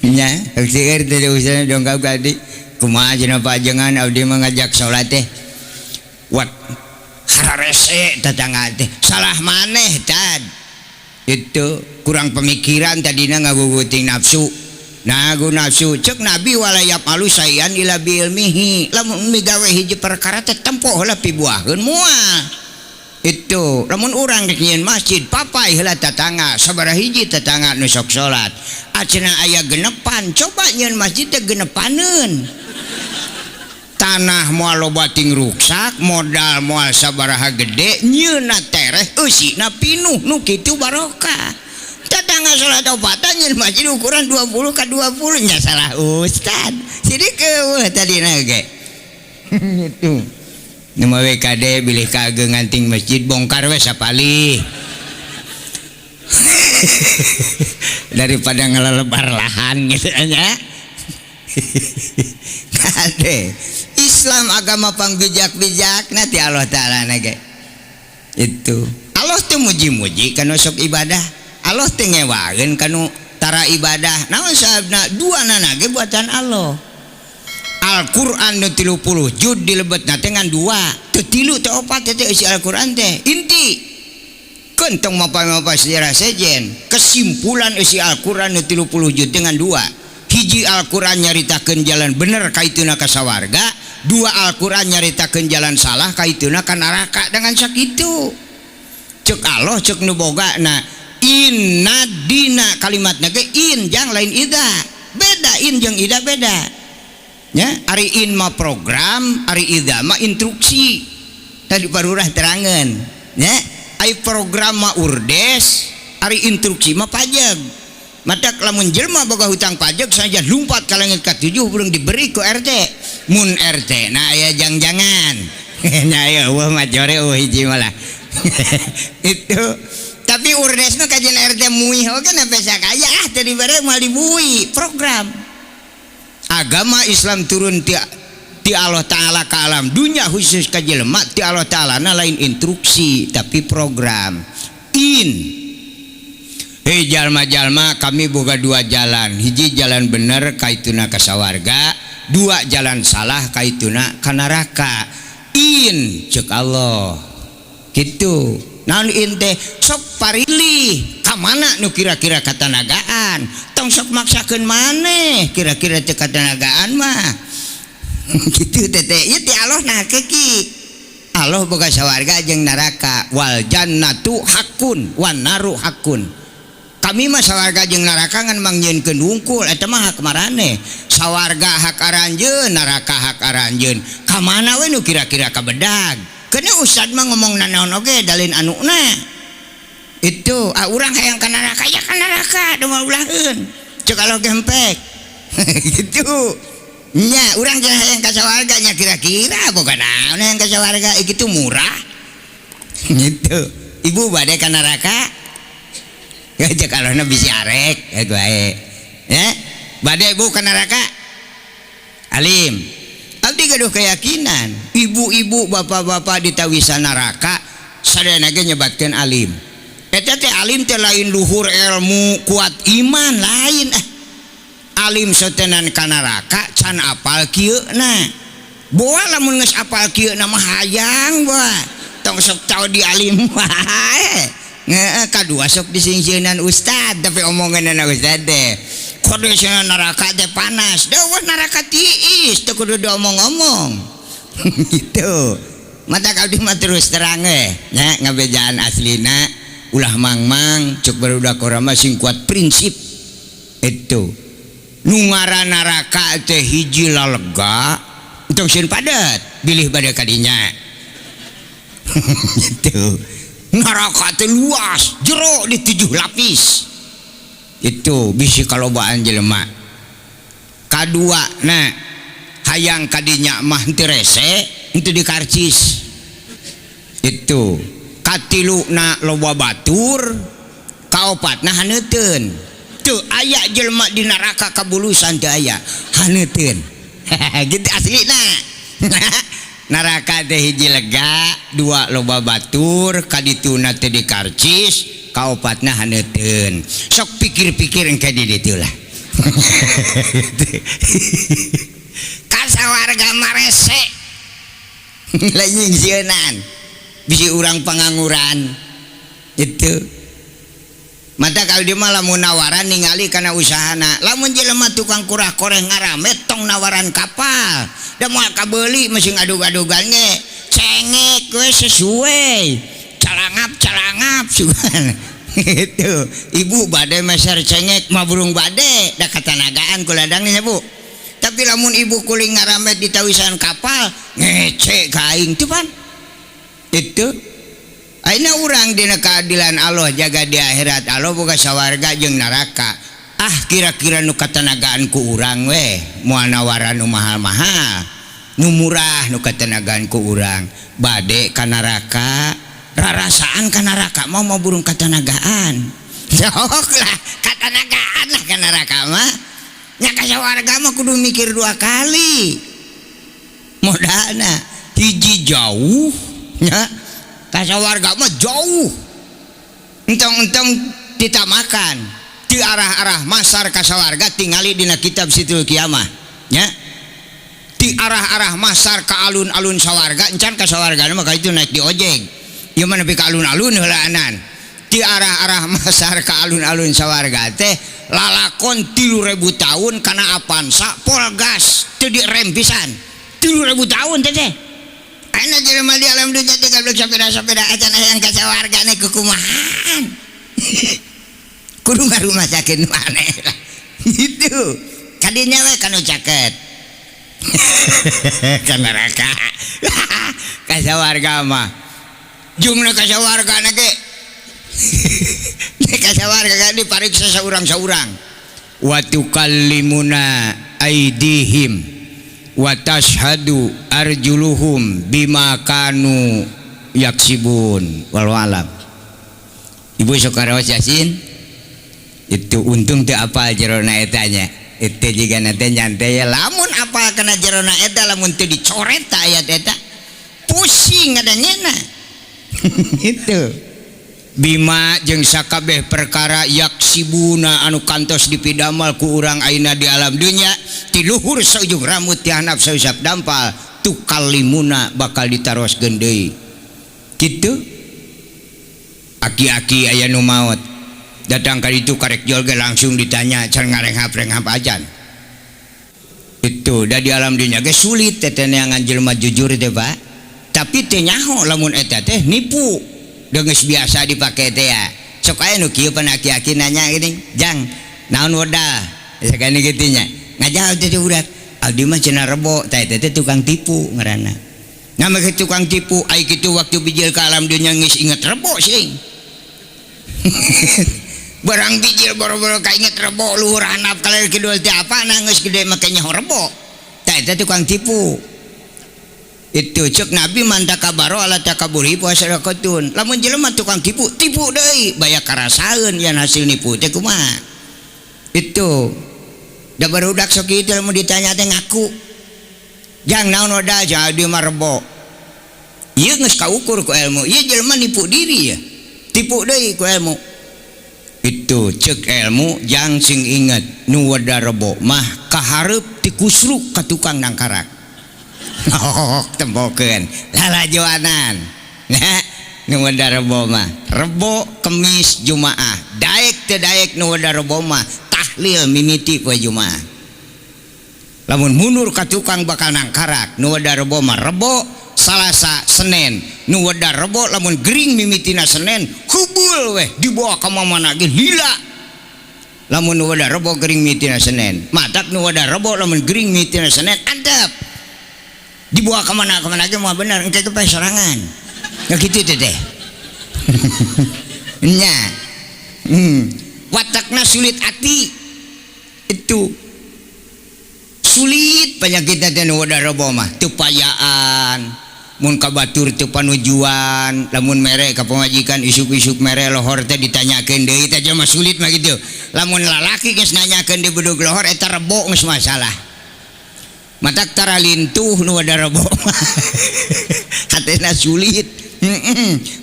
nya eueuh teh ustad dongkap gadi kumaha cenah pajengan abdi mengajak salat teh wat hararese tetangga teh salah maneh tad itu kurang pemikiran tadina ngaguguting nafsu nagu nafsu cek Nabi walayap alu sayan ila biilmihi lamun migawe hiji perkara teh tempoh heula pibuaheun moal itu lamun urang di nyieun masjid papai heula tetangga sabaraha hiji tetangga nu sok salat acenah aya genepan coba nyieun masjid teh genepaneun tanah moal loba ting ruksak modal moal sabaraha gede nyieunna tereh eusina pinuh nu kitu barokah tetangga salat opatan nyieun masjid ukuran 20 ka 20 nya salah ustad sidik eueuh tadina ge itu nu mah WKD bilih kageu nganting masjid bongkar we sapalih daripada ngelelebar lahan gitu nya kade Islam agama pangbijak-bijak nanti Allah Ta'ala nage itu Allah tuh muji-muji kanu sok ibadah Allah teu ngewageun kanu cara ibadah naon sabna dua nage buatan Allah. Al-Quran nu 30 juz dilebetna teh ngan dua teu tilu teu opat teh isi Al-Quran teh inti kentong mapa sejarah sejen kesimpulan isi Al-Quran nu 30 juz dengan dua hiji Al-Quran nyaritakeun jalan bener kaituna ka sawarga dua Al-Quran nyaritakeun jalan salah kaituna ka neraka dengan sakitu cek Allah cek nu boga na inna dina kalimatna ge in jang lain ida beda in jeung ida beda ya ari in mah program ari ida mah instruksi tadi parurah terangan ya ai program mah urdes ari instruksi mah pajak mata lamun jelema boga hutang pajak saja lumpat ka langit ka-7 burung diberi ku RT mun RT nah aya jangan nya aya wah majore hiji malah itu tapi urdes mah kajian RT muih oge na pesa kaya teu dibere mal dibuih program agama Islam turun ti Allah Ta'ala ke alam dunia khusus ka jelema ti Allah Ta'ala na lain instruksi tapi program in hei jalma-jalma kami boga dua jalan hiji jalan bener kaituna ka sawarga dua jalan salah kaituna ka neraka in cek Allah gitu naon in teh sok parilih ka mana nu kira-kira katanagaan tong sok maksakeun maneh kira-kira teh katanagaan mah gitu teh ieu ti Allah nah keki Allah boga sawarga jeung neraka wal jannatu hakun wan naru hakun kami mah sawarga jeung neraka ngan mangnyeunkeun wungkul eta mah hak marane sawarga hak aranjeun neraka hak aranjeun ka mana we nu kira-kira kabedag kena ustad mah ngomong naon oge dalin anuna itu urang hayang ka neraka ya ka neraka da maulaheun cek Allah gempek gitu nya urang jangan hayang ka sawarga nya kira-kira boga naon hayang ka sawarga kitu murah gitu ibu bade ka neraka ya cek Allah na bisi arek ya bae ya bade ibu ka neraka alim abdi gaduh keyakinan ibu-ibu bapak-bapak di tawisan neraka sadayana ge nyebatkeun alim eta teh alim teh lain luhur ilmu kuat iman lain alim sotenan ka neraka can apal kieu na boa lamun geus apal kieu na mah hayang boa tong sok tau di alim wae kadua sok disingsieunan ustad tapi omonganna ustad teh kondisinya neraka teh panas dawah neraka tiis teu kudu diomong-omong gitu mata kau mah terus terang nya ngabejaan aslina ulah mangmang cuk barudak urang mah sing kuat prinsip itu nu ngaran neraka teh hiji lalega entong sieun padet bilih bade kadinya gitu neraka teh luas jero di 7 lapis itu bisi kalobaan jelema kadua nah hayang kadinya mah teu rese itu dikarcis itu katiluna loba batur kaopatna haneuteun teu aya jelema di neraka kabulusan teu aya haneuteun gitu aslina neraka teh hiji lega dua loba batur kadituna teh dikarcis kaopatna haneuteun sok pikir-pikir engke di ditu lah kasawarga marese lain sieunan bisi urang pangangguran itu mata kalau dia malah mau nawaran ningali kana usahana lamun jelema tukang kurah koreh ngaramet tong nawaran kapal da moal kabeuli masih ngadug-adugan ge cengek we sesuai calangap sugan itu ibu bade masyar cengek mah burung bade da katanagaan ku ladangnya bu tapi lamun ibu kuling ngaramet di tawisan kapal ngece ka aing teu pan itu aina urang dina keadilan Allah jaga di akhirat Allah boga sawarga jeung neraka kira-kira nu katanagaan ku urang we moal nawaran nu mahal-mahal nu murah nu katanagaan ku urang bade ka neraka rarasaan ka neraka mau burung katanagaan sok lah katanagaan lah ka neraka mah nya ka sawarga mah kudu mikir 2 kali modalna hiji jauh nya ka sawarga mah jauh entong-entong ditamakan ti arah-arah masar ka sawarga tingali dina kitab Situl Qiyamah nya ti arah-arah masar ka alun-alun sawarga encan ka sawarga mah ka itu naik di ojek ieu mah nepi ka alun-alun heulaanan ti arah-arah masar ka alun-alun sawarga teh lalakon 3.000 tahun kana Avanza polgas teu direm pisan 3.000 tahun teh ana jelema di alam dunya teh goblok sapeda-sapeda acan hayang ka sawargane kukumahan kudu ngarumah sakit maneh gitu kadinya we kanu caket ka neraka ka sawarga mah jumna ka sawargana ge ka sawarga kan dipariksa saurang-saurang wa tukallimuna aidihim wa tashhadu arjuluhum bima kanu yaksibun wallahu alam. Ibu Sokarawas Yasin itu untung teu apal jerona etanya itu juga nanti nyantai lamun apal kena jerona eta lamun teu dicoret ayat eta pusing adanyana itu bima jeung sakabeh perkara yaksibuna anu kantos dipidamal ku urang ayeuna di alam dunya ti luhur saujung rambut ti handap sausap dampal tukallimuna bakal ditaroskeun deui kitu. Aki-aki aya nu maot datang kali itu karek jual ge langsung ditanya can ngarenghap-renghap ajan itu da di alam dunia ge sulit teh neangan jelema jujur teh Pak tapi teh nyaho lamun eta teh nipu da geus biasa dipake teh ya sok aya nu kieu pan aki-aki nanya geuning jang naon wedal sakane kitu nya ngajal teh urat abdi mah cenah rebo tah eta teh tukang tipu ngaranna nama ke tukang tipu ai kitu waktu bijil ka alam dunia geus inget rebo sing barang bijil boro-boro kainget rebo luhur handap kaler kidul teh apa nangis gede makanya rebo tah eta tukang tipu itu cek Nabi manta kabaro ala takaburi puasa rakatun lamun jelema tukang tipu deui baya karasaeun yan hasil nipu teh kumaha itu da barudak sok kitu lamun ditanya teh ngaku jang naon wadah jadi mah rebo ieu geus kaukur ku ilmu ieu jelema nipu diri ya tipu deui ku ilmu itu cek ilmu jang sing inget nu wada rebo mah kahareup ti kusruk ka tukang nangkarak oh tembokeun lalajoanan nah nu wada rebo mah rebo kemis jumaah daek teu daek nu wada rebo mah tahlil mimiti poe jumaah lamun mundur ka tukang bakal nangkarak nu wada rebo mah rebo Salasa Senin nu wada rebo lamun gering mimitina Senin hubul weh dibawa ka mamana ge lila lamun nu wada rebo gering mimitina Senin matak nu wada rebo lamun gering mimitina Senin adab dibawa ka mana ge moal bener engke ke serangan ya kitu teh nya watakna sulit ati itu sulit penyakitna teh nu wada rebo mah teu payaan mun kabatur teu panujuan lamun mere ka pamajikan isuk-isuk mere lohor teh ditanyakeun deui teh mah sulit mah kitu lamun lalaki geus nanyakeun di budug lohor eta rebo geus masalah matak tara lintuh nu wada rebo hatena sulit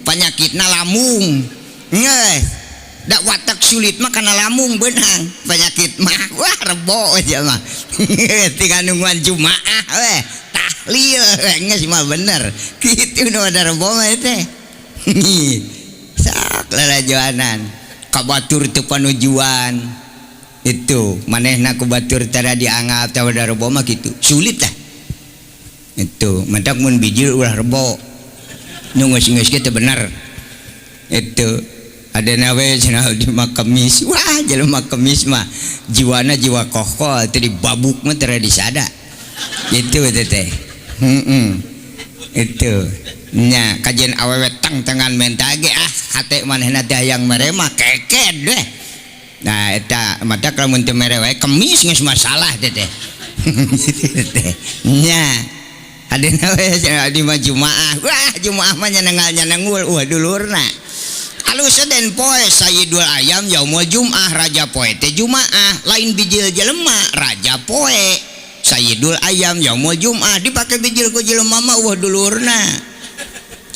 penyakitna lamung ngeus da watak sulit mah kana lamung beunang penyakit mah wah rebo aja mah tinggal nungguan jumaah weh tahlil geus mah bener kitu nu ada rebo mah teh sak lalajoanan kabatur teu panujuan itu manehna ku batur tara dianggap teh ada rebo mah kitu sulit tah itu matak mun bijil ulah rebo nu geus kitu bener itu ada nawe cenah di makamis wah jelema kemis mah jiwana jiwa kokoh teh dibabuk mah teu disada itu teh itu nya kajian awewe tang-tangan mentage hate manehna teh hayang mere mah keked deh nah eta matak lamun teu mere wae kemis geus masalah teh nya ada nawe cenah di jumaah wah jumaah mah nyanangul wah dulurna alus den poe Sayyidul Ayam yaumul Jum'ah raja poe teh Jumaah lain bijil jelema raja poe Sayyidul Ayam yaumul Jum'ah dipake bijil ku jelema mah wah dulurna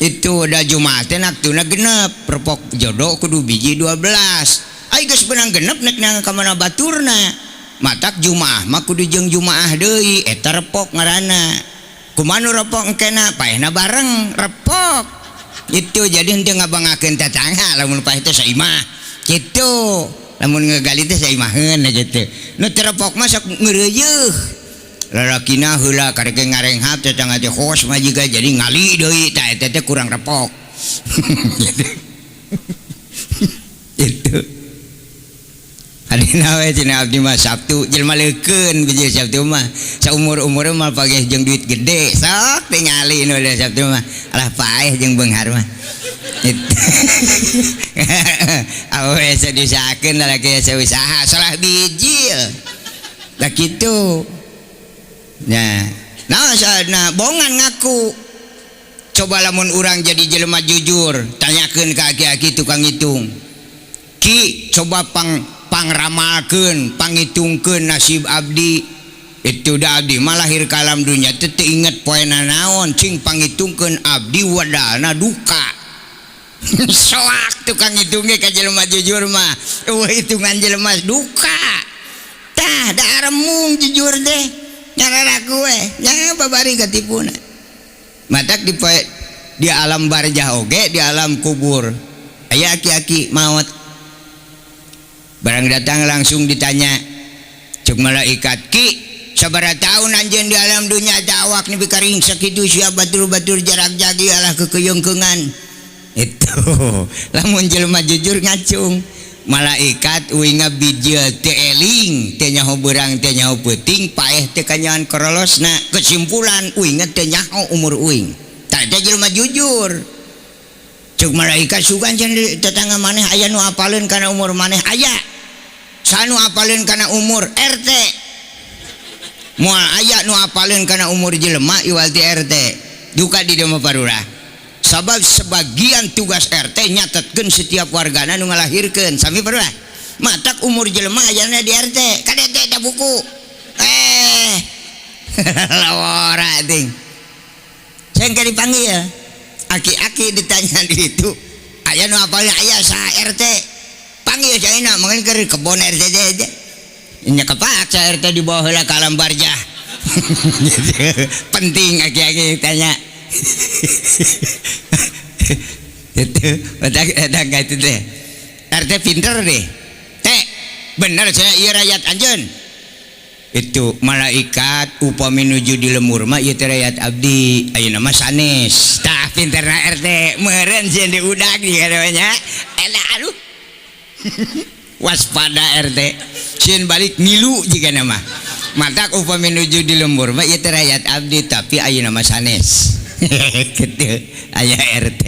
itu da Jumaah teh naktuna genep perpok jodoh kudu biji 12 ai geus benang genep nek nang ka mana baturna matak jumaah mah kudu jeung jumaah deui eta repok ngaranna kumaha nu repok engkena paehna bareng repok itu jadi henteu ngabangakeun tatangga lamun paeh teh saimah kitu lamun ngegali teh saimaheun gitu nu teu repok mah sok ngeureuyeuh lalakina heula karek ngarenghap tetangga teh hos mah jiga jadi ngali deui tah eta teh kurang repok itu hadina we cenah abdi mah Sabtu jelema leukeun biji Sabtu mah saumur-umur mah pageh jeung duit gede sok tingali nu Sabtu mah alah paeh jeung beunghar mah awe sadisakeun lalaki usaha salah biji lah kitu nah naon bongan ngaku coba lamun urang jadi jelema jujur tanyakeun ka aki-aki tukang hitung ki coba pangramalkeun pangitungkeun nasib abdi itu da abdi mah lahir ka alam dunya teu inget poena naon cing pangitungkeun abdi wadana duka soak tukang hitungnya ka jelema jujur mah hitungan jelema duka tah da aremung jujur deh nyararaku we nya babari katipuna matak di alam barzah oge di alam kubur aya aki-aki maot barang datang langsung ditanya cek malaikat ki sabaraha taun anjeun di alam dunya awak nepi ka ringsek kitu sia batur-batur jarak jagi alah kekeyeungkeungan itu lamun jelema jujur ngacung malaikat uing ngabijil teu eling teu nyaho beurang teu nyaho peuting paeh teu kanyahan korolosna kesimpulan uing teu nyaho umur uing tah eta jelema jujur cek malaikat sugan cenah tetangga maneh aya nu apaleun kana umur maneh aya sanu apaleun kana umur RT moal aya nu apaleun kana umur jelema iwal ti RT duka di dieu parurah sabab sebagian tugas RT nyatetkeun setiap wargana nu ngalahirkeun sami parurah matak umur jelema ayana di RT kada teh buku lawara ting sing ka dipanggil aki-aki ditanya di itu aya nu apaleun aya sa RT panggil caina mangin keur kebon RT aja nya kepaksa RT di bawah heula ka alam barzah penting aki-aki tanya itu datang itu teh RT pinter deh teh bener saya iya rakyat anjeun itu malaikat upami nuju di lemur mah ieu teh rakyat abdi ayeuna mah sanes tah pinterna RT meureun sieun diudag di kadeunya elah aduh waspada RT sieun balik nilu jika nama matak upami nuju di lembur mah ieu teh rakyat abdi tapi ayeuna mah sanes kitu aya RT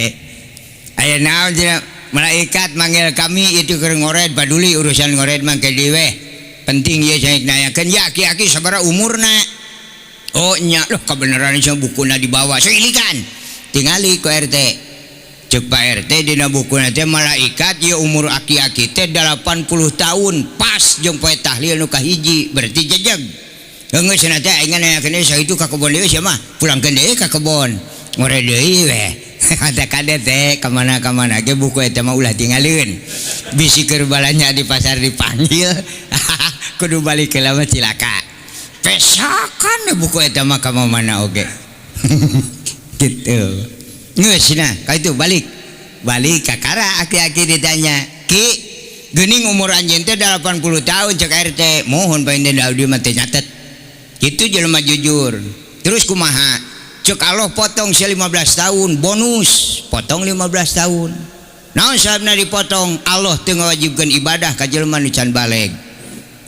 aya naon cenah malaikat manggil kami itu keur ngored paduli urusan ngored mah ke dieu penting ieu saek nanyakeun ya aki-aki sabaraha umurna oh nya loh kabeneran sia bukuna dibawa sailikan tingali ku RT cek Pak RT dina bukuna teh malaikat ieu umur aki-aki teh 80 tahun pas jeung poe tahlil nu kahiji berarti jejeg geus cenah teh aing nanyakeun sakitu ka kebon deui sia mah pulangkeun deui ka kebon ngore deui we ada kade teh ka mana ge buku eta mah ulah tinggalieun bisi keur balanya di pasar dipanggil kudu balik ke lama cilaka pesakan buku eta mah ka mana oge gitu geus cenah ka itu balik ka kara aki-aki ditanya ki geuning umur anjeun teh 80 tahun cek RT mohon paen Daudi mah teh nyatet kitu jelema jujur terus kumaha cek Allah potong sia 15 tahun bonus potong 15 tahun naon sababna dipotong Allah teu ngawajibkeun ibadah ka jelema nu can baleg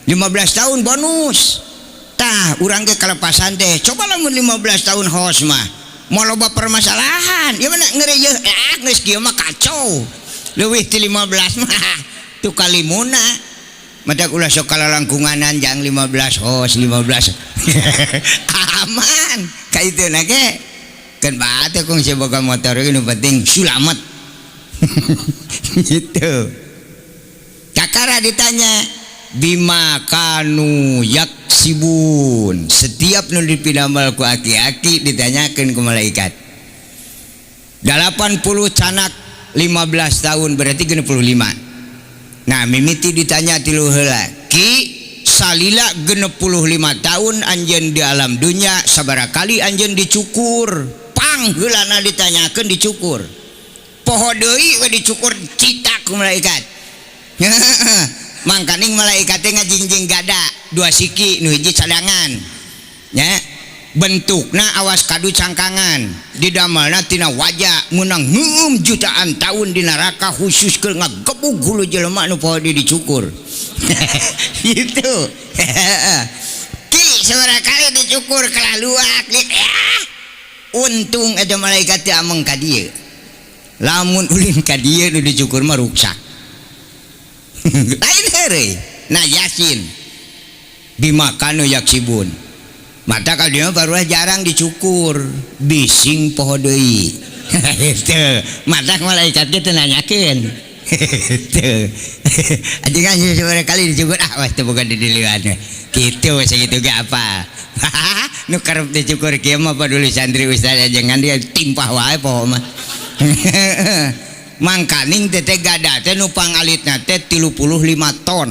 15 tahun bonus tah urang ge kalepasan teh coba lamun 15 tahun hos mah mau loba permasalahan ya mana ngeureuh geus kieu mah kacau leuwih ti 15 mah tu kalimuna madak ulah sok kalalangkunganan jang 15 hos 15 aman ka itu na ge kan bate kong sia boga motor ge nu penting sulamet gitu kakara ditanya bima kanu yaksibun setiap nu dipidamel ku aki-aki ditanyakeun ku malaikat 80 canak 15 tahun berarti 65 Nah mimiti ditanya tilu heula, Ki salila 65 tahun anjeun di alam dunia sabaraha kali anjeun dicukur? Pang heulana ditanyakeun dicukur. Poho deui we dicukur citak ku malaikat. Mangkaning malaikat teh ngajingjing gada dua siki nu hiji cadangan. Nya bentukna awas kadu cangkangan didamelna tina wajah menang jutaan tahun di neraka khusus ke ngagebug hulu jelema nu poho dicukur. Gitu. Ki sabaraha kali dicukur kalaluak ya. Untung ada malaikat teh ameng ka dieu. Lamun ulin ka dieu nu dicukur mah ruksak. Lain heureuy. Nah Yasin bimakanu yaksibun. Mata kalau dia baru jarang dicukur, bising poho deui. Itu mata malaikatnya teu nanyakeun. Itu aja kan seberapa kali dicukur was teu bukan di diliwan. Kitu sakitu ge apa? Nu karep dicukur kieu mah paduli santri ustaz jangan dia timpah wae poho mah. Mangkaning teh gada teh nu pangalitna teh 35 ton.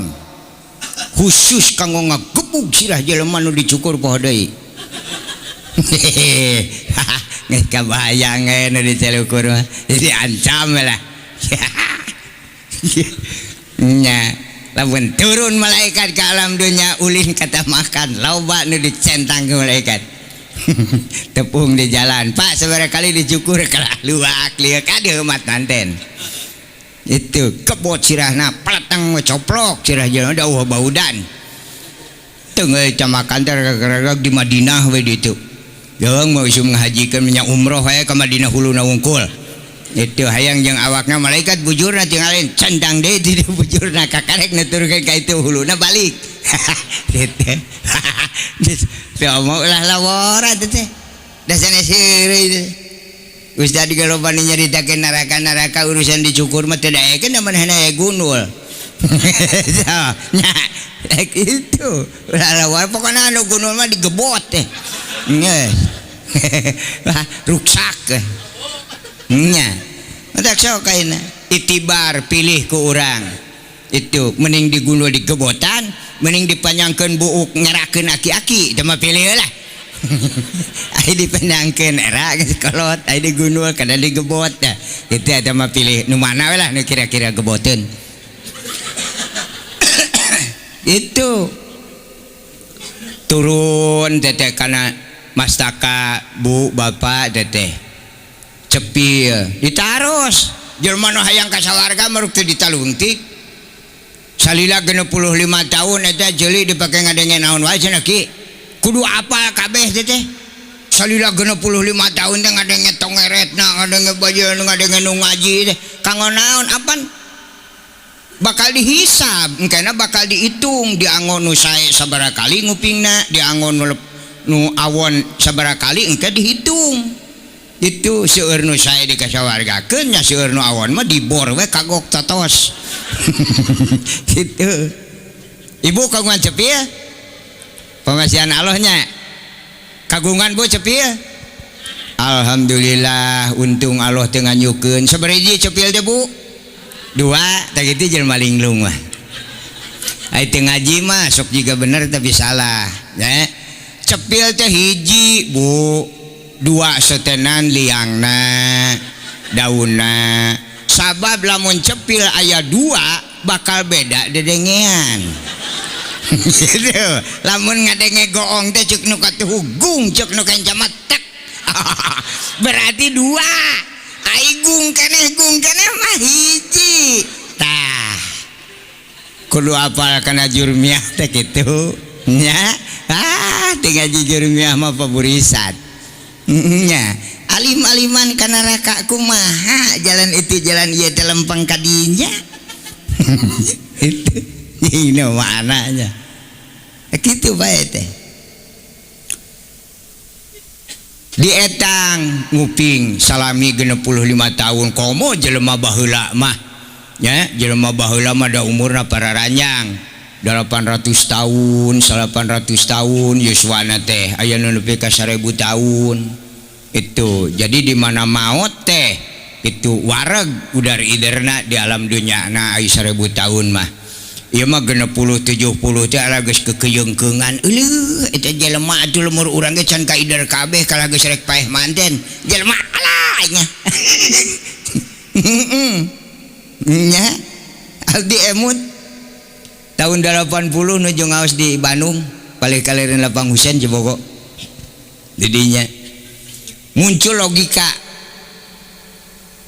Khusus kanggo ngagebug sirah jelema nu dicukur poho deui. Geus kabayang nu dicukur mah diancam lah. Nya lamun turun malaikat ke alam dunia ulin kata makan loba nu dicentang ke malaikat. Tepung di jalan Pak sabaraha kali dicukur kalah luak lieu kadeu umat nanten. Itu kebot sirahna peleteng coplok sirah jelema dawuh baudan. Teungeuy camakan teh ragag di Madinah we ditu. Jeung mau isum ngahajikeun nya umroh we ka Madinah huluna wungkul. Itu hayang jeung awakna malaikat bujurna tinggalin centang deui di bujurna kakarek nuturkeun ka itu huluna balik. Gitu. Mau ulah lawora teh. Da sanes heureuy. Ustaz digalobani nyaritakeun neraka-neraka urusan dicukur mah teu daekeun manehna gunul. Nya gitu. Ulah lawora pokona anu gunul mah digebot teh. Nges. Ruksak. Nya. Matak sok kaina. Itibar pilih ku urang. Itu mending digunul digebotan, mending dipanjangkeun buuk ngerakeun aki-aki, mah pilih lah. Ai dipandangkeun era geus kolot, ai digunul kada digebot dah. Kitu eta mah pilih nu mana we lah nu kira-kira geboteun. Itu turun teteh kana mastaka bu bapak teteh cepil ditaros jelema nu hayang ka sawarga maruk teu ditalungtik salila 65 tahun eta jeuli dipake ngadenge naon wae cenah ki kudu apal kabeh teteh salila 65 tahun teh ngadenge tongeretna ngadenge bajeun ngadenge nu ngaji teh kanggo naon apan bakal dihisab engkana bakal dihitung diangon nu sae sabaraha kali ngupingna diangon nu awon sabaraha kali engke dihitung itu seueur nu sae dikasawargakeun nya seueur nu awon mah dibor we kagok totos. Gitu. Ibu kagungan cepil pengasihan Allahnya kagungan bu cepil alhamdulillah untung Allah teu nganyukeun sabaraha cepil teh bu 2 tak gitu jelema linglung mah ai teu ngaji mah sok juga bener tapi salah ya cepil teh hiji bu 2 setenan liangna daunna sabab lamun cepil aya 2 bakal beda dedengean. Gitu lamun ngadenge goong teh ceuk nu katuhugung ceuk nu kancamat tek. Berarti 2 ai gung keneh mah hiji tah kudu apal kana jurmiah teh kitu nya tinggal jurmiah mah paburisan nya alim-aliman kana neraka kumaha jalan itu jalan ieu teh lempeng ka dinya. Itu ini maknanya kitu bae teh di etang nguping salami 65 tahun komo jelema baheula mah ya jelema baheula mah da umurna pararanjang 800 tahun 800 tahun yuswana teh aya nu nepi ka 1000 tahun itu jadi di mana maot teh itu wareg udar iderna di alam dunia na ai 1000 tahun mah ieu mah 60 70 teh ala geus kekeyeungkeungan eueuh eta jelema atuh lemur urang ge can ka ider kabeh kala geus rek paeh manten jelema alah nya nya abdi emut tahun 80 nuju ngaos di Bandung paling kalirin lapang Husein Cibogo didinya muncul logika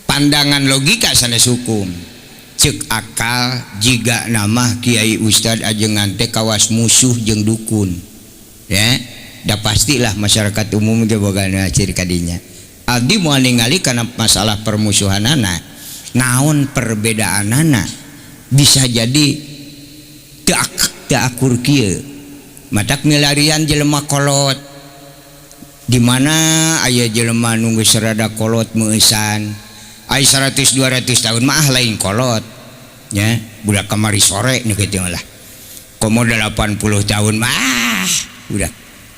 pandangan logika sanes hukum cek akal jika nama Kiai Ustad ajengan teh kawas musuh jeung dukun ya da pastilah masyarakat umum ge bogana ciri kadinya abdi moal ningali kana masalah permusuhanana naon perbedaanana bisa jadi teu akur kieu matak milarian jelema kolot di mana aya jelema nu geus rada kolot meusan ai 100-200 tahun mah lain kolot ya budak kamari sore nih kitu lah komo 80 tahun mah budak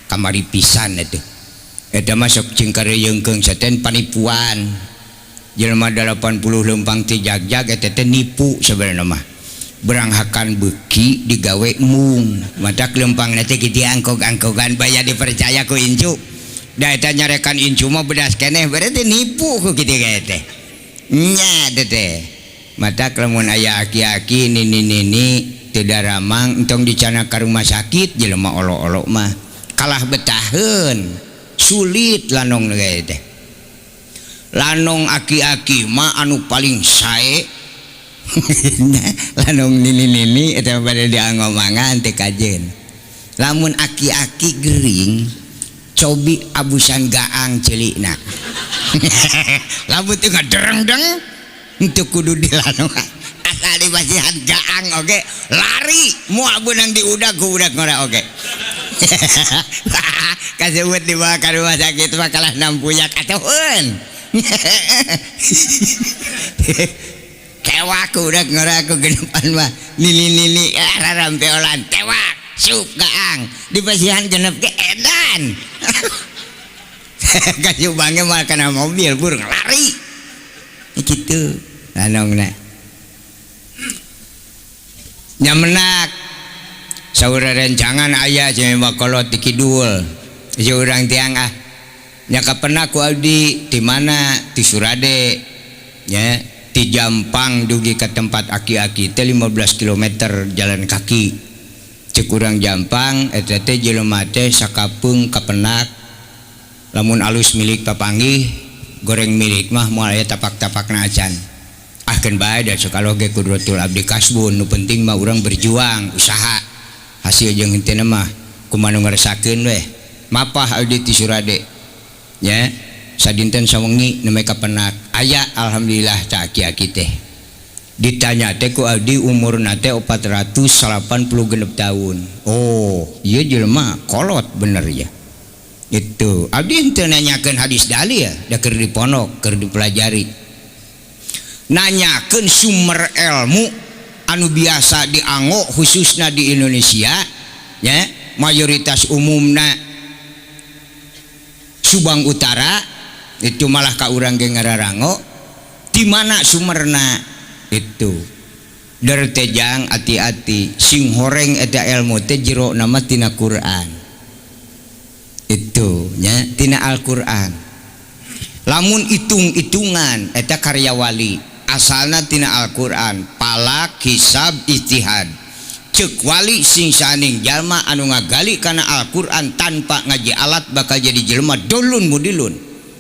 kamari pisan eta masuk cingkareyeungkeung saten panipuan jelema 80 lempang ti jagjag eta teh nipu sabenerna mah beranghakan beki digawe mung matak lempangna teh kitu angkog-angkogan baya dipercaya ku incu da eta nyarekan incu mah bedas keneh berarti nipu ku kitu teh nya teh matak lamun aya aki-aki nini teu daramang entong dicana ka rumah sakit jelema olo-olo mah kalah betaheun sulit lanong teh lanong aki-aki mah anu paling sae lanong nini eta bade diangomangan teh kajen lamun aki-aki gering cobi abusan gaang celikna lamun teu ngadereng-deng teu kudu dilanong asal dibasihan gaang oge lari moal beunang diudag ku budak ngora oge kasebut dibawa ka rumah sakit mah kalah nampuyak atuhun kewak budak ngora ku genepan mah nili rarampeolan tewak sup gaang dibasihan genep ke edan kasih bangnya malah kena mobil burung lari gitu lanongna nyamenak saura rencangan ayah cuma kolot di kidul seorang tiang nya kapenah ku abdi di mana di Surade ya di Jampang dugi ke tempat aki-aki teh 15 km jalan kaki cek urang Jampang eta teh jelema teh sakapeung kapenak lamun alus milik papanggih goreng milik mah moal aya tapak-tapakna acan ahkeun bae da sakalo ge kudratul abdi kasbun nu penting mah urang berjuang usaha hasil jeung henteu mah kumaha nu ngarasakeun we mapah abdi ti Surade ya sadinten sawengi nembe kapenak aya alhamdulillah cak aki-aki teh ditanya teh ku abdi umurna teh 486 tahun oh ieu jelema kolot bener ya itu abdi henteu nanyakeun hadis dalil ya da keur dipondok keur dipelajari nanyakeun sumber ilmu anu biasa dianggo khususna di Indonesia ya mayoritas umumna Subang Utara itu malah ka urang ge ngararango di mana sumberna itu dertejang hati-hati sing horeng eta ilmu teh jero nama tina Quran itu nya tina Al-Quran lamun hitung-hitungan eta karya wali asalna tina Al-Quran palak hisab ijtihad cek wali sing saning jalma anu ngagali kana Al-Quran tanpa ngaji alat bakal jadi jelema dolun mudilun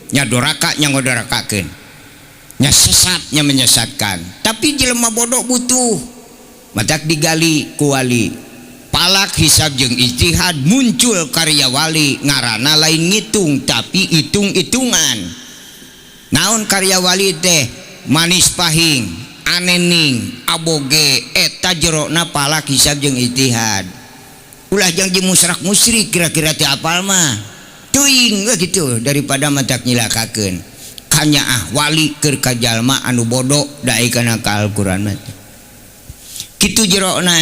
nya doraka nya ngodorakakeun nya sesat nya menyesatkan tapi jelema bodoh butuh matak digali ku wali palak hisab jeung ijtihad muncul karya wali ngaranna lain ngitung tapi hitung-hitungan naon karya wali teh manis pahing anening aboge eta jerona palak hisab jeung ijtihad ulah janji musrak musyrik kira-kira teh apal mah teuing gitu daripada matak nyilakakeun kanya wali keur ka jalma anu bodoh dae kana ka Al-Qur'an mah kitu jerona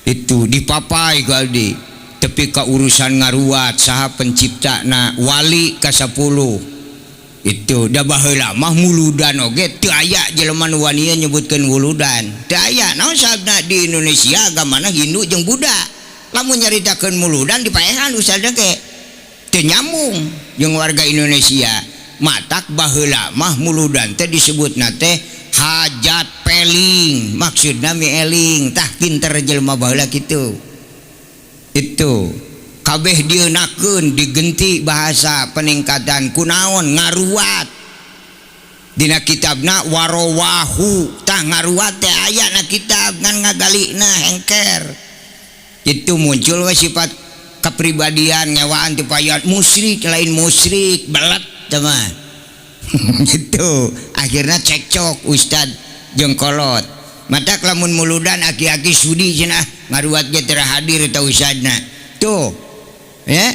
itu dipapai galdi tapi ka urusan ngaruat saha penciptana wali ka 10 Itu dah baheula mah muludan oge teu aya jelema nu wani nyebutkeun wuludan teu aya naon sababna di Indonesia agamana Hindu jeung Buddha lamun nyaritakeun muludan dipaehan usadna ge teu nyambung jeung warga Indonesia matak baheula mah muludan teh disebutna teh hajat peling maksudna mieling tah pinter jelema baheula kitu itu kabeh dieunakeun digenti bahasa peningkatan kunaon ngaruat dina kitabna warawahu tah ngaruat teh aya na kitab ngan ngagalina hengker itu muncul we sifat kepribadian nyawaan ti payat musyrik lain musyrik belet teman gitu akhirnya cekcok ustad jeung kolot matak lamun muludan aki-aki sudi cenah ngaruat ge teu hadir eta ustadna tuh ya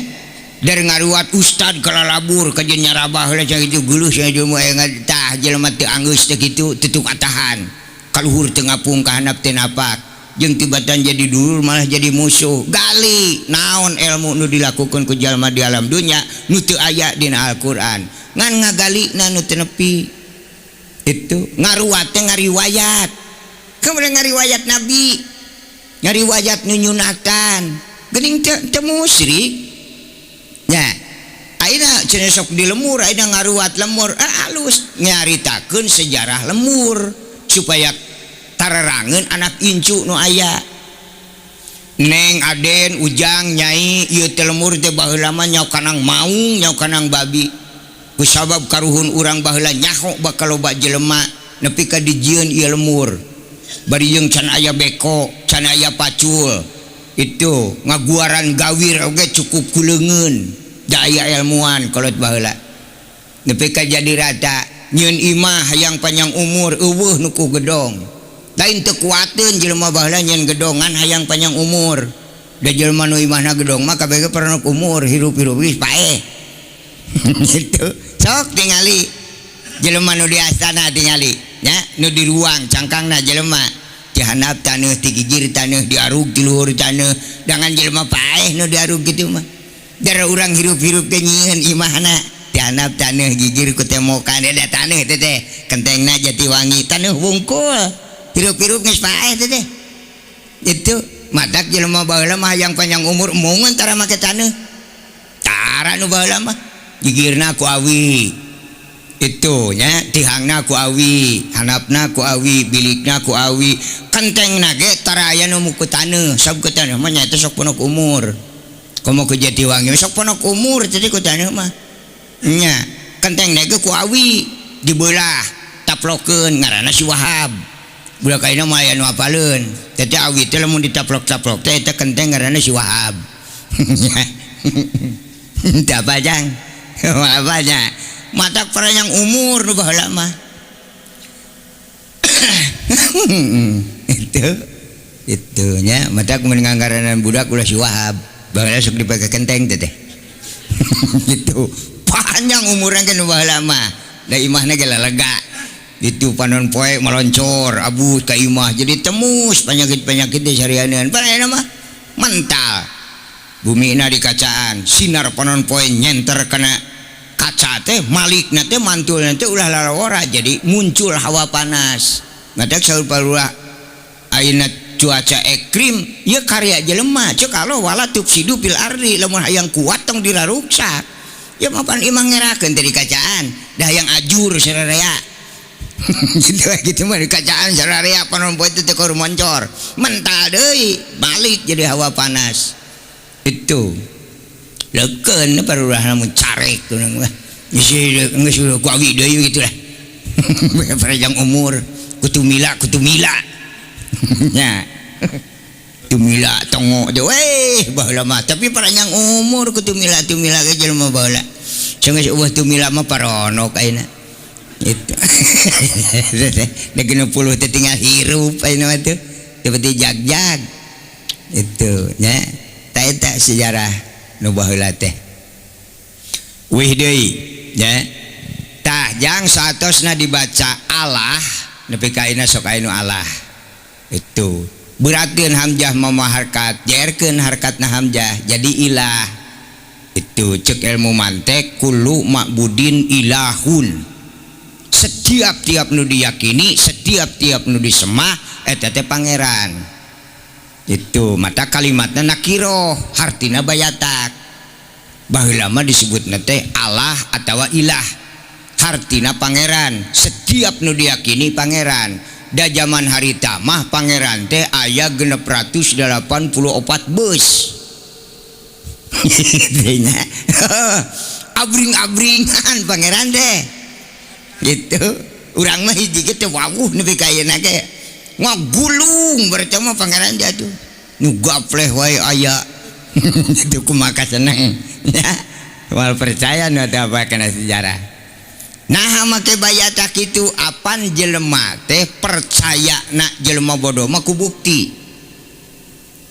dari ngaruat ustad kalalabur kajian nyarabah lah cak itu gulus ya jelema tah jelema teu anggeus teh kitu teu katahan kaluhur teu ngapung ka handap teh napak jeung tibatan jadi dulur malah jadi musuh gali naon ilmu nu dilakukeun ku jalma di alam dunya nu teu aya dina Al-Qur'an ngan ngagalina nu teu nepi itu ngaruat teh ngariwayat kemudian ngariwayat nabi ngariwayat nu nyunatan geuning teu musyrik nya ayeuna cenah sok di lemur ayeuna ngaruat lemur alus nyaritakeun sejarah lemur supaya tararangeun anak incu nu aya Neng Aden Ujang Nyai ieu teh lemur teh baheula mah nyaho kanang maung nyaho kanang babi kusabab karuhun urang baheula nyaho bakal loba jelema nepi ka dijieun ieu lemur bari jeung can aya beko can aya pacul itu ngaguaran gawir oge cukup kuleungeun da aya ilmuwan kolot baheula nepi ka jadi rata nyieun imah hayang panjang umur eueuh nu ku gedong lain teu kuateun jelema baheula nyieun gedongan hayang panjang umur da jelema nu imahna gedong mah kabeh ge paranok umur hirup-hirup geus paeh gitu sok tingali jelema nu di astana tingali nya nu di ruang cangkangna jelema di handap taneuh di gigir taneuh diarug di luhur taneuh dengan jelema paeh nu diarug kitu mah dara urang hirup-hirup teh nyieun imahna di handap taneuh gigir ku temokan da taneuh teh teh kentengna Jatiwangi taneuh wungkul hirup-hirup geus paeh teh teh itu matak jelema baheula mah hayang panjang umur moungan tara make taneuh tara nu baheula mah gigirna ku awi itu nya tihangna ku awi handapna ku awi bilikna ku awi kentengna ge tara aya nu muku taneuh sabab ku taneuh mah nyaeta sok ponok umur komo ke Jatiwangi sok ponok umur tadi ku taneuh mah nya kentengna ge ku awi dibeulah taplokeun ngaranna si Wahab budak ayeuna mah aya nu apaleun teh awi teh lamun ditaplok-taplok teh eta kenteng ngaranna si Wahab teu apa jang apa nya matak paranyang umur nu baheula mah itu nya matak mun ngangaranan budak ulah si Wahab baheula sok dipake kenteng teh teh gitu panjang umuran kan nu baheula mah da imahna ge lega itu panon poe meloncor abu ka imah jadi temus penyakit-penyakit teh sarianeun paraeuna mah mental bumina di kacaan sinar panon poe nyenter kana kaca teh malikna teh mantulna teh ulah lalawara jadi muncul hawa panas ngadak saur palura ayeuna cuaca ekstrim ieu karya jelema ceuk alo wala tufsidu fil ardi lamun hayang kuat tong diraruksak ya mapan imah ngerakeun teh di kacaan da hayang ajur sararea gitu mah di kacaan sararea panon poe teh keur moncor mental deui balik jadi hawa panas itu leukeun parurah lamun carek tunang mah geus ku awi deui kitu lah panjang umur kutu mila nya tumila tongo teh weh baheula mah tapi panjang umur kutu mila ge jelema baheula cenah eueuh tumila mah paronok ayeuna itu da 60 teh tinggal hirup ayeuna mah teh seperti jag-jag itu nya ta eta sejarah nu baheula teh wih deui nya tah jang saatosna dibaca Allah nepi ka ayeuna sok aya nu Allah itu beratkeun hamzah mama harkat jaerkeun harkatna hamzah jadi ilah itu itu cek ilmu mantek kullu ma'budin ilahun. Setiap tiap nu diyakini, setiap tiap nu disembah eta teh pangeran. Itu mata kalimatna nakiro, hartina bayatak. Baheula mah disebutna teh Allah atawa ilah. Hartina pangeran, setiap nu diyakini pangeran. Da zaman harita mah pangeran teh aya 684 bus. Abring-abringan pangeran deh gitu. Urang mah hiji ge teh wawuh nepi ka ayeuna ge ngagulung berarti mah pangeran dia tuh nu gapleh wae aya itu kumaha seneng ya wal percaya nu teh apa kana sejarah. Nah make bayata kitu apan jelema teh percaya na jelema bodoh mah ku bukti.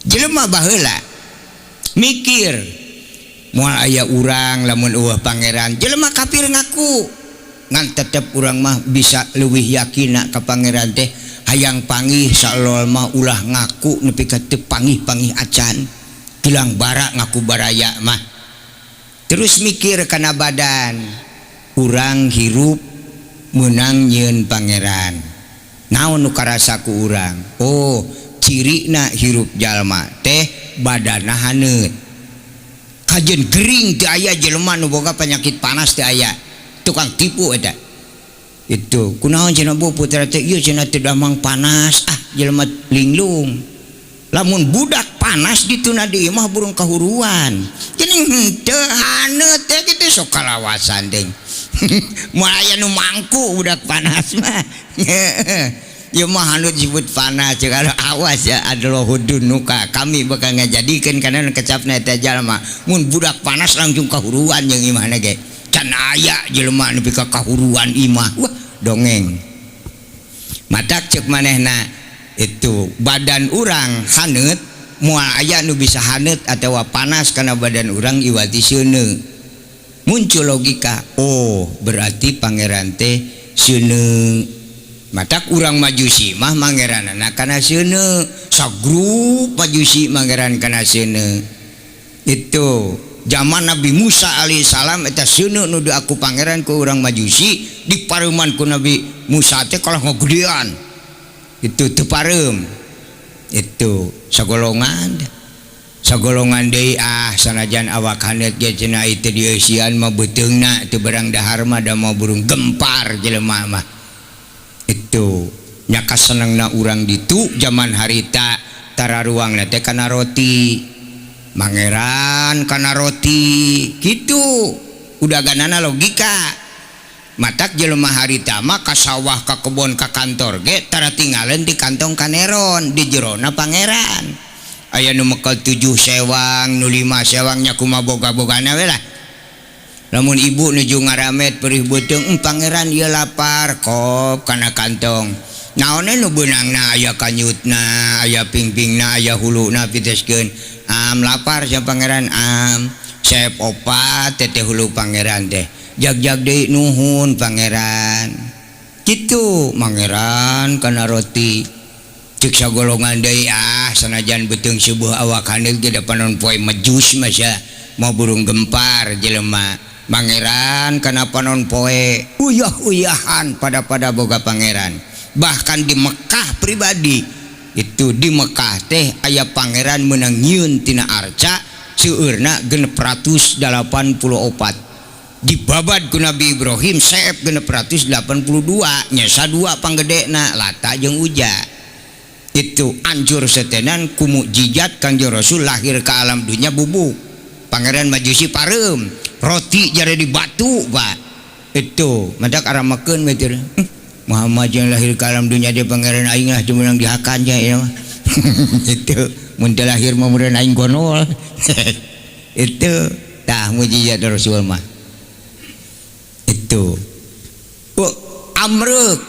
Jelema baheula mikir moal aya urang lamun eueuh pangeran jelema kafir ngaku ngan tetep urang mah bisa leuwih yakina ka pangeran teh hayang panggih salol mah ulah ngaku nepi ka teu panggih-panggih acan kilang bara ngaku baraya mah terus mikir kana badan urang hirup meunang nyieun pangeran naon nu karasa ku urang oh cirina hirup jalma teh badanna haneut kajen gering teu aya jelema nu boga penyakit panas teu aya tukang tipu eta itu kunaon cenah bu putra teh ieu cenah teu damang panas jelema linglung lamun budak panas dituna di imah burung kahuruan geuning henteu haneut teh kitu sok kalawasan deng moal aya nu mangku budak panas mah ya mah anu disebut panas cek awas ya adalah hudun nuka kami bakal ngajadikeun kana kecapna eta jalma mun budak panas langsung kahuruan jeung imahna ge can aya jelema nepi ka kahuruan imah wah dongeng matak cek manehna itu badan urang haneut moal aya nu bisa haneut atawa panas kana badan urang iwati seuneu muncul logika oh berarti pangeran teh seuneu matak urang majusi mah mangeranana kana seuneu sagrup majusi mangeran kana seuneu itu zaman Nabi Musa alaihissalam eta seuneu nu aku pangeran ku urang majusi dipareuman ku Nabi Musa teh kalah ngagedean itu teu pareum itu sagolongan deui sanajan awak haneut ge cenah itu di eusian mah beuteungna teu barang dahar mah da mah burung gempar jelema mah itu nyaka senengna urang ditu zaman harita tara ruangna teh kana roti mangeran kana roti gitu udah ganana logika matak jelema harita mah ka sawah ka kebon ka kantor ge tara tinggalin di kantong kaneron di jerona pangeran aya nu mekel 7 sewang nu 5 sewangnya kumaha boga-bogana we lah lamun ibu nuju ngaramet perih beuteung pangeran ieu lapar kop kana kantong naonnya nu beunangna aya kanyutna aya pingpingna aya huluna piteskeun lapar sia pangeran sep opat teteh hulu pangeran teh jag-jag deui nuhun pangeran kitu mangeran kana roti cek sagolongan deui sanajan beuteung subuh awak haneut ge da panon poe majus mah sia mau burung gempar jelema pangeran kana panon poe uyah-uyahan pada boga pangeran bahkan di Mekah pribadi itu di Mekah teh aya pangeran meunang nyieun tina arca seueurna 684 dibabad ku Nabi Ibrahim seep 682 nya sadua panggedena Lata jeung Uja itu anjur setenan ku mukjizat Kangjeng Rasul lahir ke alam dunia bubuk pangeran majusi pareum roti jare di batu pak itu madak aramakeun betul Muhammad yang lahir ke alam dunia dia pangeran aing lah cuma yang dihakannya ya itu mun teu lahir mah mureun aing gonol itu tah mujizat Rasul mah itu amruk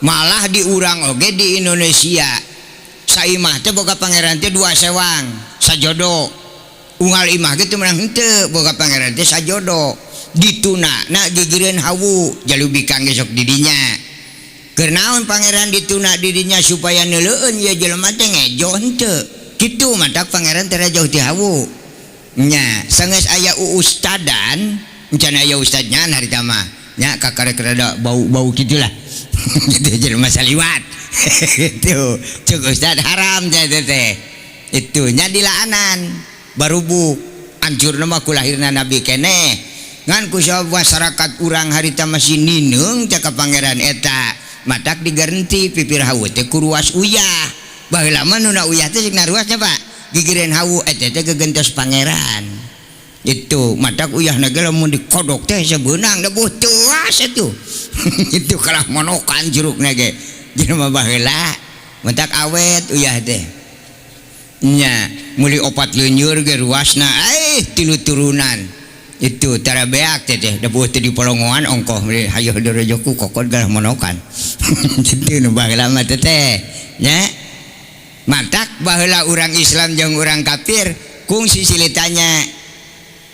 malah diurang oge di Indonesia saimah teh boga pangeran teh 2 sewang sajodo unggal imah gitu menang henteu boga pangeran teh sajodo ditunana gegereun hawu jalubi kangge sok didinya keur naon pangeran dituna didinya supaya neuleueun ya jelema teh ngejo henteu kitu matak pangeran teh jauh ti hawu nya sanges aya ustadan encana aya ustadnya harita mah nya kakarek rada bau-bau gitulah gitu jelema saliwat itu cuk ustad haram teh itu nya dilaanan barubuk anjurna mah ku lahirna nabi keneh ngan ku masyarakat urang harita masih nineung cak pangeran eta matak diganti pipir hawu teh ku ruas uyah baheula mah nu na uyah teh sing ruasnya Pak gigireun hawu eta teh gegentos pangeran itu matak uyah na ge lamun dikodok teh sebeunang da butuh atuh itu kalah monokan jerukna ge jelema baheula matak awet uyah teh nya meuli opat leunyeur ge ruasna tilu turunan itu tara beak teh da bueuh teh di polongoan ongkoh hayo dorojoku kokot galah monokan kitu nu baheula mah teh nya matak baheula urang Islam jeung urang kafir kungsi silitanya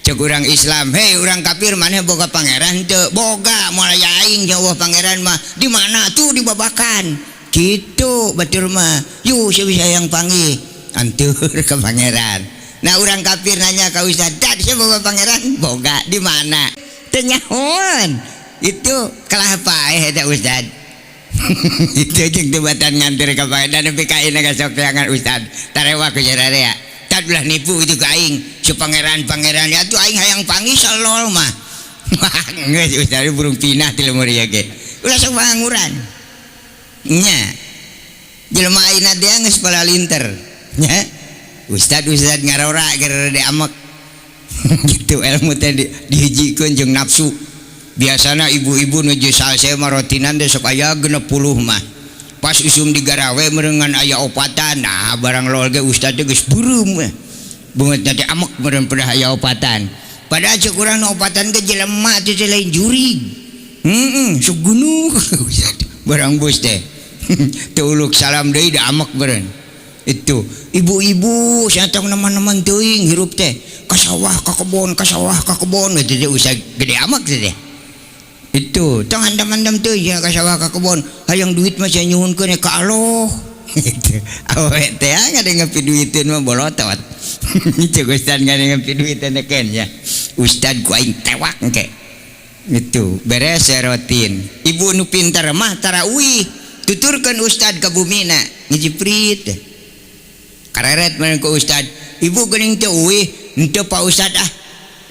cek urang Islam hei urang kafir maneh boga pangeran teu boga moal aing jauh pangeran mah di mana tuh di babakan kitu batur mah yu bisa yang panggih antur ke pangeran nah urang kafir nanya ka ustad tadi saya boga pangeran boga di mana teu nyahoan itu kalah paeh eta ustad itu jeung debatan nganter ka pangeran nepi ka ayeuna gasok teangan ustad tarewa ku jararea tad ulah nipu itu ka aing si pangeran ya tuh aing hayang panggih salol mah geus ustad burung pinah ti lemur ieu ge ulah sok banguran nya jelema ayeuna teh geus palalinter nya ustad ngarora gara de amek gitu ilmu teh dihijikeun jeung nafsu biasana ibu-ibu nuju salse marotinan teh sok aya 60 mah pas usum digarawe merengan aya opatan nah barang lol ge ustad teh geus beureum beungeut teh amek meureun pada aya opatan padahal cek urang nu opatan ge jelema teh lain jurig sok gunung barang bos teh teu uluk salam deui da amek meureun itu ibu-ibu santong neman-neman teuing hirup teh ka sawah ka kebon itu teh usah gede amek teh itu tong handam-handam teh ya ka sawah ka kebon hayang duit mah sia nyuhunkeun ka Allah itu awe teh ngade ngapi duiteun mah bolotot cek ustad ngade ngapi duiteun ken ya ustad ku aing tewak engke itu beres serotin ibu nu pinter mah tarawih tuturkeun ustad ka bumina ngijiprit kareret meureun ku ustad ibu geuning teh eueuh henteu Pak Ustad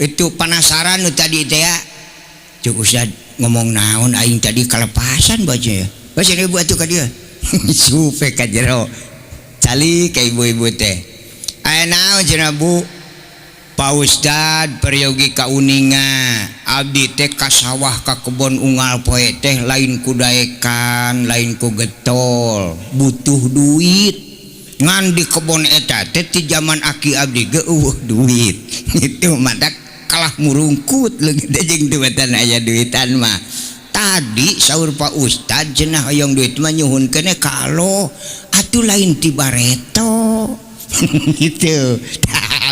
itu penasaran nu tadi teh ya cuk ustad ngomong naon aing tadi kalepasan baca ya baca ibu atuh ka dieu supe ka jero cali ka ibu-ibu teh aya naon cenah Bu Pak Ustad peryogi ka uninga abdi teh ka sawah ka kebon unggal poe teh lain ku daekan lain ku getol butuh duit ngan di kebon eta teh ti zaman aki abdi ge duit itu madak kalah murungkut leungit jeung duitan aya duitan mah tadi saur Pak Ustad cenah hoyong duit mah nyuhunkeun ka Allah atuh lain ti bareto gitu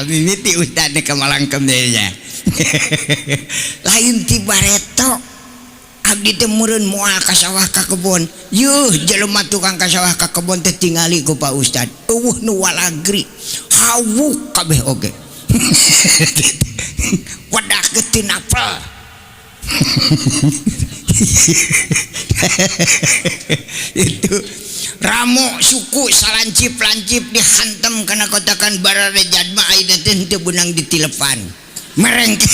mimiti ustad ka malangkem deui nya lain ti bareto abdi teh meureun moal ka sawah ka kebon yuh jelema tukang ka sawah ka kebon teh tingali ku Pak Ustad eueuh nu walagri hawuk kabeh oge wadah geutin apel itu ramo suku salancip-lancip dihantam kana kotakan bararejad mah ayeuna teh teu beunang ditilepan merengke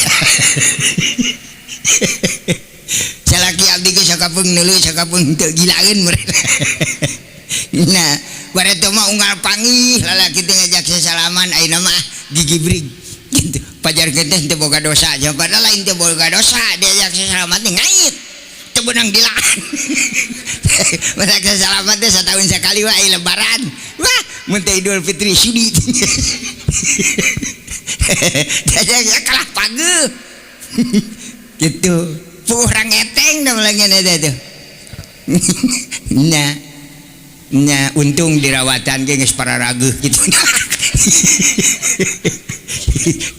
salaki abdi ge sakapeung neuleuh sakapeung teu gilaeun meureun nah bareto mah unggal panggih lalaki teh ngajak sasalaman ayeuna mah gigibrig gitu pajar teh teu boga dosa nya padahal lain teu boga dosa diajak sasalaman teh ngait teu beunang dilaan masa sasalaman teh satahun sakali wae lebaran wah mun teh Idul Fitri sudi jadi kalah pageuh gitu purang eteng da meulangnya eta tuh nya untung dirawatan ge geus pararageus gitu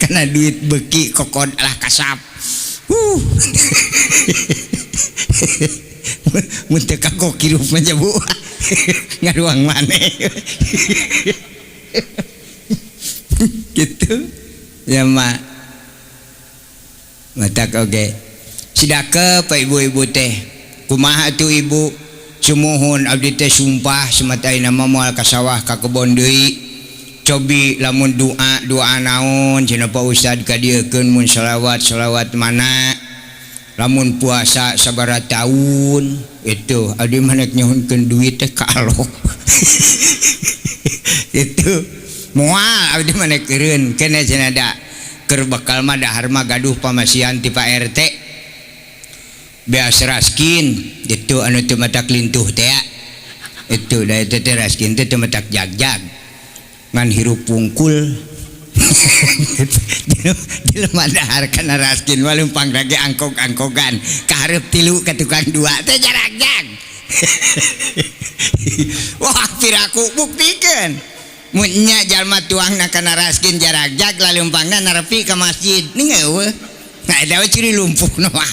karena duit beki kokod alah kasap mun teu kagok hirup mah Bu ngaruang maneh gitu Ya mak matak oge sidake Pak ibu-ibu teh kumaha tuh ibu sumuhun abdi teh sumpah semataina moal ka sawah ka kebon deui cobi lamun doa naon cenah Pak Ustad kadiekeun mun selawat mana lamun puasa sabaraha taun itu abdi manek nyohonkeun duit teh ka Allah itu moal abdi manek keureun keneh cenah da keur bakal mah dahar mah gaduh pamasian ti Pak RT beas raskin itu anu teu matak lintuh teh itu da itu teh raskin teh teu matak jagjag ngan hirup pungkul jelema dahar kana raskin walumpang lagi angkog-angkogan kaharep tilu ka tukang dua teh jaragjag wah piraku buktikeun mun nya jalma tuangna kana raskin jaragjag lalumpangna narepi ka masjid ningeueuh nah eta ciri lumpuhna mah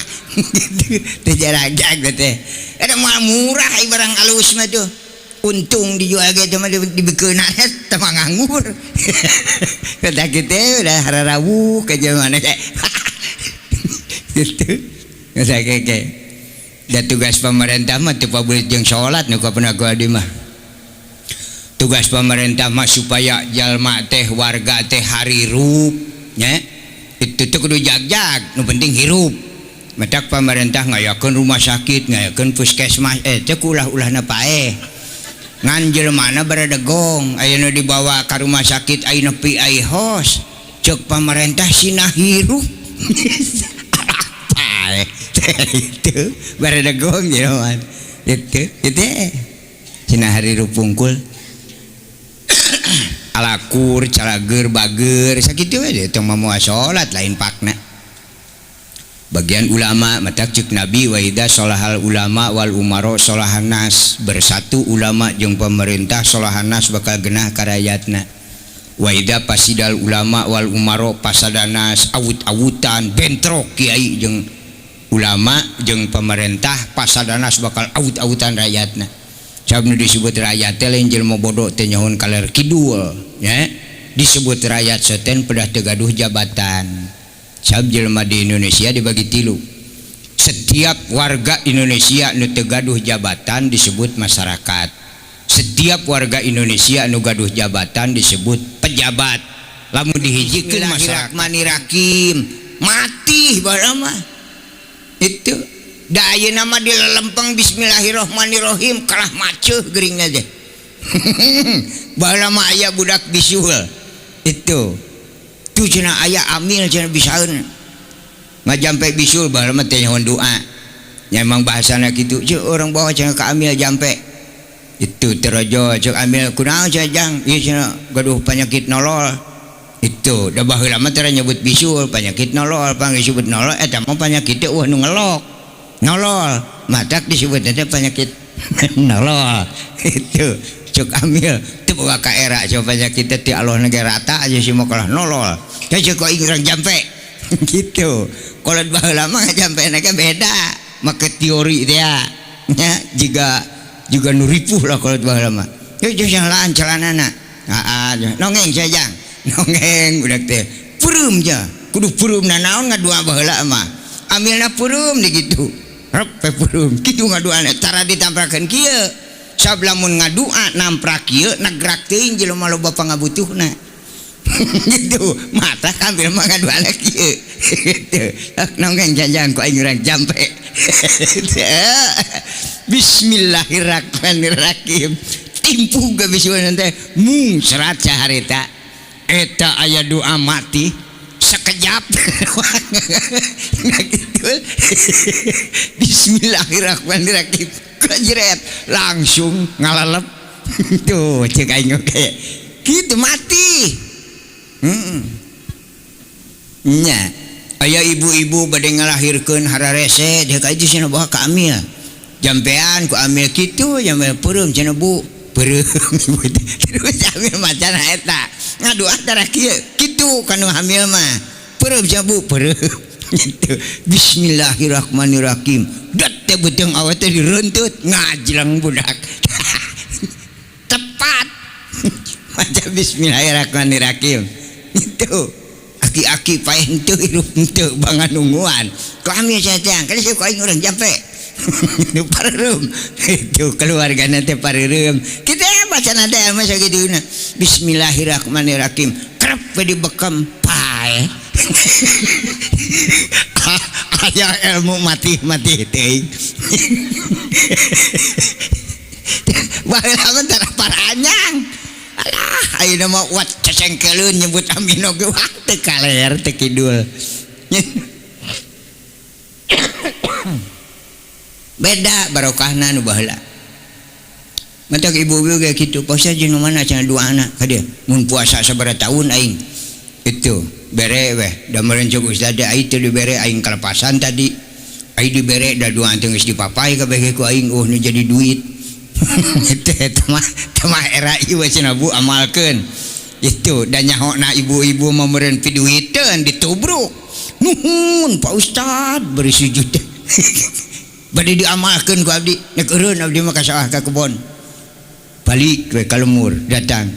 teh jaragjag teh eta mah murah barang alus mah tuh untung dijual ge teh mah dibeukeunna teh mah nganggur kata kitu udah hararawuh ka jamana gitu ngasa keke da tugas pemerintah mah teu pabelit jeung salat nu kapeuna ku adi mah tugas pemerintah mah supaya jalma teh warga teh harirup nya itu teh kudu jagjag nu penting hirup matak pemerintah ngayakeun rumah sakit ngayakeun puskesmas teh ulah-ulahna paeh ngan jelmana barada gong ayeuna dibawa ka rumah sakit ayeuna pi ai hos ceuk pemerintah sina hirup apa itu barada gong jelema itu sina hirup pungkul alakur calager bager sakitu we tong mamoal salat lain pakna bagian ulama matak cek Nabi wa idza sholahal ulama wal umaro sholahan nas bersatu ulama jeung pemerintah sholahan nas bakal genah ka rakyatna wa idza pasidal ulama wal umaro pasadanas awut-awutan bentrok kiai jeung ulama jeung pemerintah pasadanas bakal awut-awutan rakyatna sabab nu disebut rakyat teh lain jelema bodoh teh nyahoon kaler kidul nya disebut rakyat seten pedah teu gaduh jabatan. Sabab jelema di Indonesia dibagi tilu. Setiap warga Indonesia nu teu gaduh jabatan disebut masyarakat. Setiap warga Indonesia nu gaduh jabatan disebut pejabat. Lamun dihijikeun masyarakat Rahim mati baheula mah. Itu da ayeuna mah dilelempeng bismillahirrahmanirrahim kalah maceuh geuringna teh. Baheula mah aya budak bisul. Itu tu cenah aya amil cenah bisaeun ngajampe bisul baheula mah teh nyahoon doa nya emang bahasana kitu ceuk urang bawa cenah ka amil jampe itu terojo ceuk amil kunaon cenah jang ieu cenah gaduh panyakit nolol itu da baheula mah teh nyebut bisul panyakit nolol pang disebut nolol eta mah panyakit teh nu ngelok nolol matak disebut teh panyakit nolol itu cuk amil teu boga ka era coba penyakit teh ti Allah negara rata aja sih mau kalah nolol teh cuk kok ingurang jampe gitu kolot baheula mah jampena ge beda make teori teh nya juga nu ripuh lah kolot baheula mah teh jeung laan calanana nongeng sajang nongeng budak teh pureum ja kudu pureumna naon ngadua baheula mah amilna pureum dikitu rep pureum kitu ngaduana cara ditamprakeun kieu sabab lamun ngadua namprak kieu nagrak teuing jelema loba pangabutuhna gitu mata kambil mah ngaduana kieu gitu nongeng janjan ku aing urang jampe bismillahirrahmanirrahim timpu ge bisueun teh mung serat saharita eta aya doa mati sekejap gitu bismillahirrahmanirrahim kejeret langsung ngalalep tuh cek aing oge gitu mati nya aya ibu-ibu bade ngalahirkeun hararese deuk aja cenah bawa ka amil jampean ku amil kitu jampe peureum cenah bu peureum terus amil macan eta ngadu antara kieu kitu kanu hamil mah peureum cenah bu peureum gitu bismillahirrahmanirrahim dat teh beuteng awet teh direunteut ngajlang budak tepat macam bismillahirrahmanirrahim itu aki-aki paeh henteu hirup henteu bangan nungguan kami saja kan saya aing urang jampe nu parereum itu keluarga teh parereum kita baca nada masa kideuna bismillahirrahmanirrahim krep dibekam paeh aya ilmu mati teh baheula bentar paranyang alah ayeuna mah wat cecengkeulun nyebut amino ge wah teu kaler teu kidul beda barokahna nu baheula mantak ibu-ibu ge kitu puasa jeung nu mana cenah dua anak ka dieu mun puasa sabaraha tahun aing itu bere weh da merencuk ustad aing teu dibere aing kalepasan tadi aing dibere da dua teu geus dipapai kabeh ku aing nu jadi duit temah era ieu cenah Bu amalkeun itu dan nyahona ibu-ibu memeureun piduiteun ditubruk nuhun Pak Ustad beri sujud bade diamalkeun ku abdi nek eureun abdi mah kasaah ka kebon balik we ka lemur datang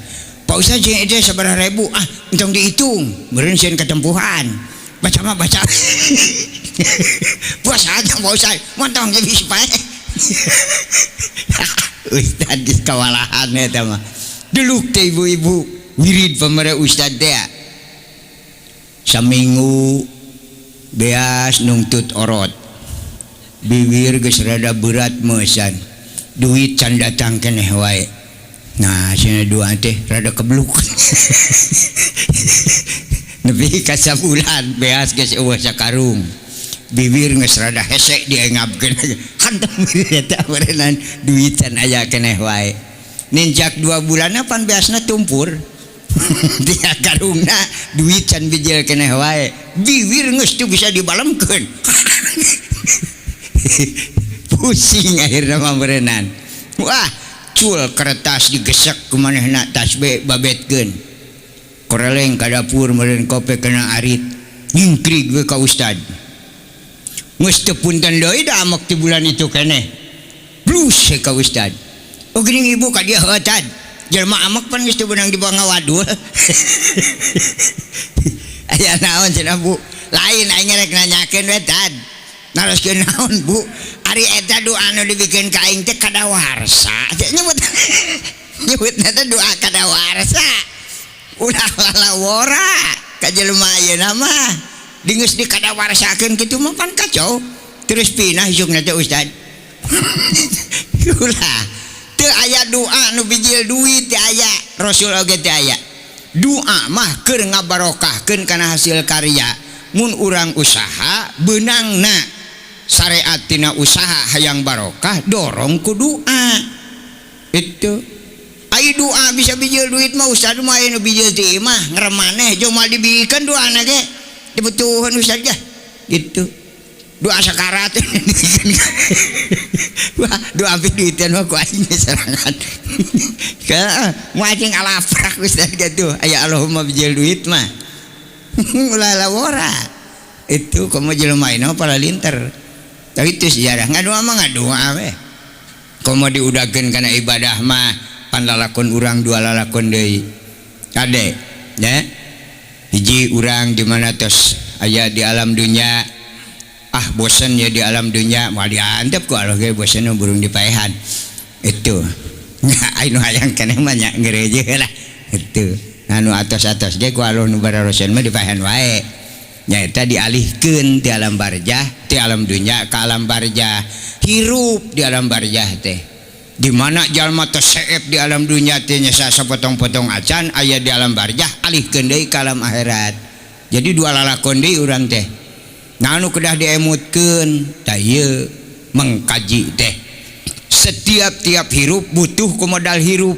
Pak Ustad jeung ede sabaraha ribu entong dihitung meureun sieun katempuhan baca mah baca puasa aja Pak Ustad montong jadi sipae Ustad di kawalahan eta mah duluk teh ibu-ibu wirid pamere ustad teh saminggu beas nungtut orot bibir geus rada berat meusan duit can datang keneh wae nah cenah dua teh rada kebluk nepi ka sabulan beas geus eueuh sakarung bibir geus rada hese diengapkeun hantam eta berenang duit can aya keneh wae ninjak 2 bulan pan beasna tumpur dia karungna duit can bijil keneh wae bibir geus teu bisa dibalemkeun pusing akhirna mah berenang wah cul kertas digesek ku manehna tasbih babetkeun koreleng ka dapur meureun kope kena arit ngingkrig we ka ustad geus teu punten deui da amek ti bulan itu keneh blus ka ustad oh geuning ibu ka dieu heutan jelema amek pan geus teu beunang dibawa ngawadul aya naon cenah Bu lain aing rek nanyakeun we tad naroskeun naon Bu ari eta doa anu dibikeun ka aing teh kadawarsa nyebutna teh doa kadawarsa ulah lalawora ka jelema ayeuna mah dingeus dikadawarsakeun kitu mah pan kacau terus pinah hisupna teh ustad ulah teu aya doa nu bijil duit teh aya rasul oge teh aya doa mah keur ngabarokahkeun kana hasil karya mun urang usaha beunangna syariat tina usaha hayang barokah dorong ku doa itu ai doa bisa bijil duit mah ustad mah anu bijil teh mah ngremaneh jeung mal dibikeun doana ge dibutuhan ustad gah gitu doa sakarat wah doa piduitan mah ku aing serangan ka moal cing alafrak ustad gitu aya Allahumma bijil duit mah ulah lawora itu komo jelema ina pala linter tapi itu sejarah ngadoa mah ngadoa we komo diudageun kana ibadah mah pan lalakon urang dua lalakon deui kade nya hiji urang di mana tos aya di alam dunia bosan ya di alam dunia mau diantep ku Allah ge bosan burung dipaehan itu anu hayang keneh mah nya gereje lah itu anu atos-atos ge ku Allah nu bararosan mah dipaehan wae nyaeta dialihkeun ti alam barzah ti alam dunia ka alam barzah hirup di alam barzah teh di mana jalma teh seep di alam dunia teh nya sapotong-potong acan aya di alam barzah alihkeun deui ka alam akhirat jadi dua lalakon deui urang teh nah anu kedah diemutkeun tah ieu mengkaji teh setiap hirup butuh ku modal hirup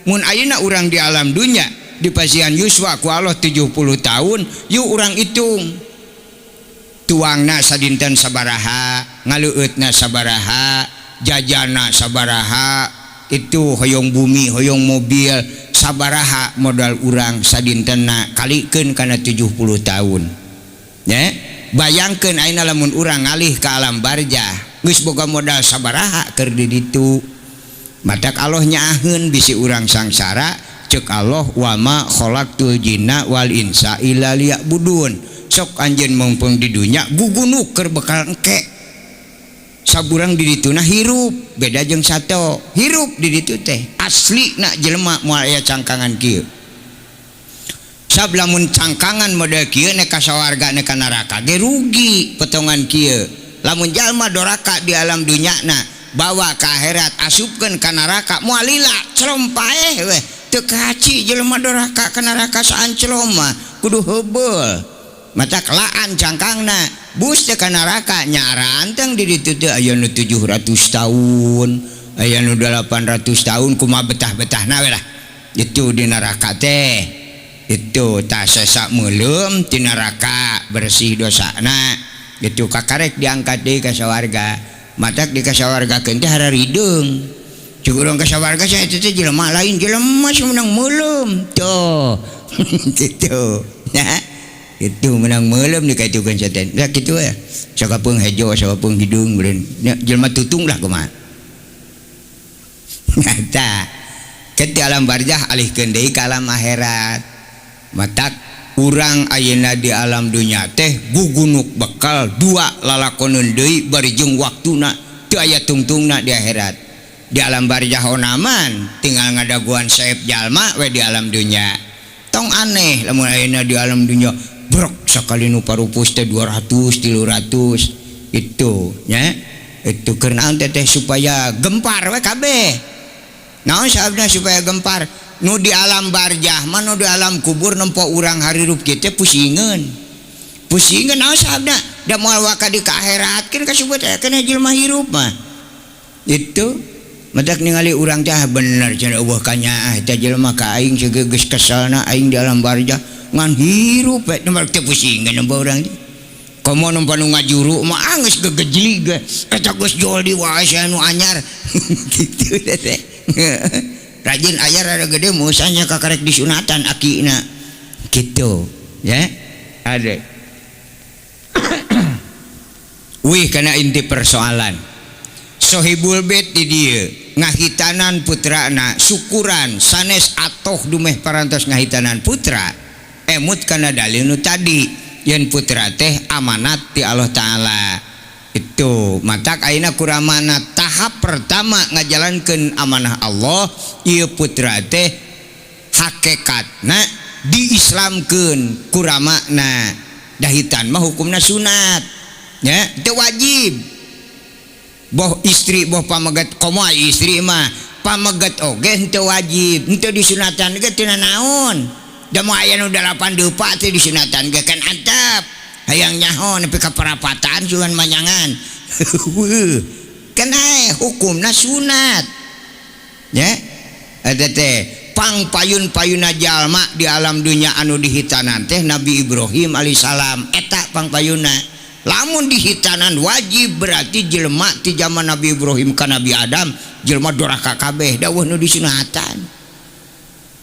mun ayeuna urang di alam dunia di pasian yuswa ku Allah 70 tahun yuk urang hitung tuangna sadinten sabaraha ngaleueutna sabaraha jajana sabaraha itu hoyong bumi hoyong mobil sabaraha modal urang sadintenna kalikeun kana 70 tahun ya bayangkeun ayeuna lamun urang ngalih ka alam barzah geus boga modal sabaraha keur di ditu matak Allah nyaaheun bisi urang sangsara cek Allah wa ma khalaqtul jinna wal insa illa liya'budun. Sok anjeun mumpung di dunya gugunuk keur bekal engke saburang di dituna hirup beda jeung sato hirup di ditu teh asli na jelema moal aya cangkangan kieu sab lamun cangkangan model kieu neka sawarga neka neraka ge rugi potongan kieu lamun jalma doraka di alam dunyana bawa ka akhirat asupkeun ka neraka moal lila celompaeh weh teu kaci jelema doraka ka neraka saanclom mah kudu heubeul mata kelaan cangkangna bus teh ka neraka nyaranteng di ditu teh aya nu 700 tahun aya nu 800 tahun kumaha betah-betahna we lah itu di neraka teh itu tak sesak meulem di neraka bersih dosana itu kakarek diangkat deui ka sawarga matak di ka sawargakeun teh hararideung cuk urang ka sawarga sia eta teh jelema lain jelema menang meulem tuh gitu ya itu menang meulem dikaitukeun saten da kitu ya sakapeung hejo sakapeung hidung beureun jelema tutung lah kumaha nyata ke alam barzah alihkeun deui ka alam akhirat matak urang ayeuna di alam dunya teh gugunuk bekal dua lalakoneun deui bari jeung waktuna teu aya tungtungna di akhirat di alam barzah onaman tinggal ngadaguan saeb jalma we di alam dunya tong aneh lamun ayeuna di alam dunya brok sakali nu parupus teh 200 300 itu nya itu keur naon teh supaya gempar we kabeh naon sababna supaya gempar nu di alam barzah mah nu di alam kubur nempo urang harirup kieu teh pusingeun naon sababna da moal waka di ka akhirat kan kasebut aya kana jelema hirup mah itu madak ningali urang teh bener cenah eueuh kanyaah eta jelema ka aing geus kesalna aing di alam barzah ngan hirup nomor teu pusingeun nemba urang komo nu panu ngajuru mah geus gegejlig eta geus joli wae anu anyar kitu teh rajin ayar ada gede musanya kakarek disunatan akina gitu ya ada wih kana inti persoalan sohibul bait di dieu ngahitanan putrana syukuran sanes atoh dumeh parantos ngahitanan putra emut kana dalil nu tadi yen putra teh amanat ti Allah taala itu matak ayeuna kuramana tahap pertama ngajalankeun amanah Allah ieu putra teh hakikatna diislamkeun kuramana dahitan mah hukumna sunat nya teu wajib boh istri boh pamegat komo istri mah pamegat oge teu wajib teu disunatan ge teu naon da moal aya nu 8 deupa teh disunatan ge kan antep hayang nyaho nepi ka perapatan cuman manyangan kan hukumna sunat ya ada teh pangpayun-payunna jalma di alam dunya anu dihitanan teh Nabi Ibrahim alaihissalam eta pangpayunna lamun dihitanan wajib berarti jelema ti zaman Nabi Ibrahim ka Nabi Adam jelema doraka kabeh dawuh nu disunatan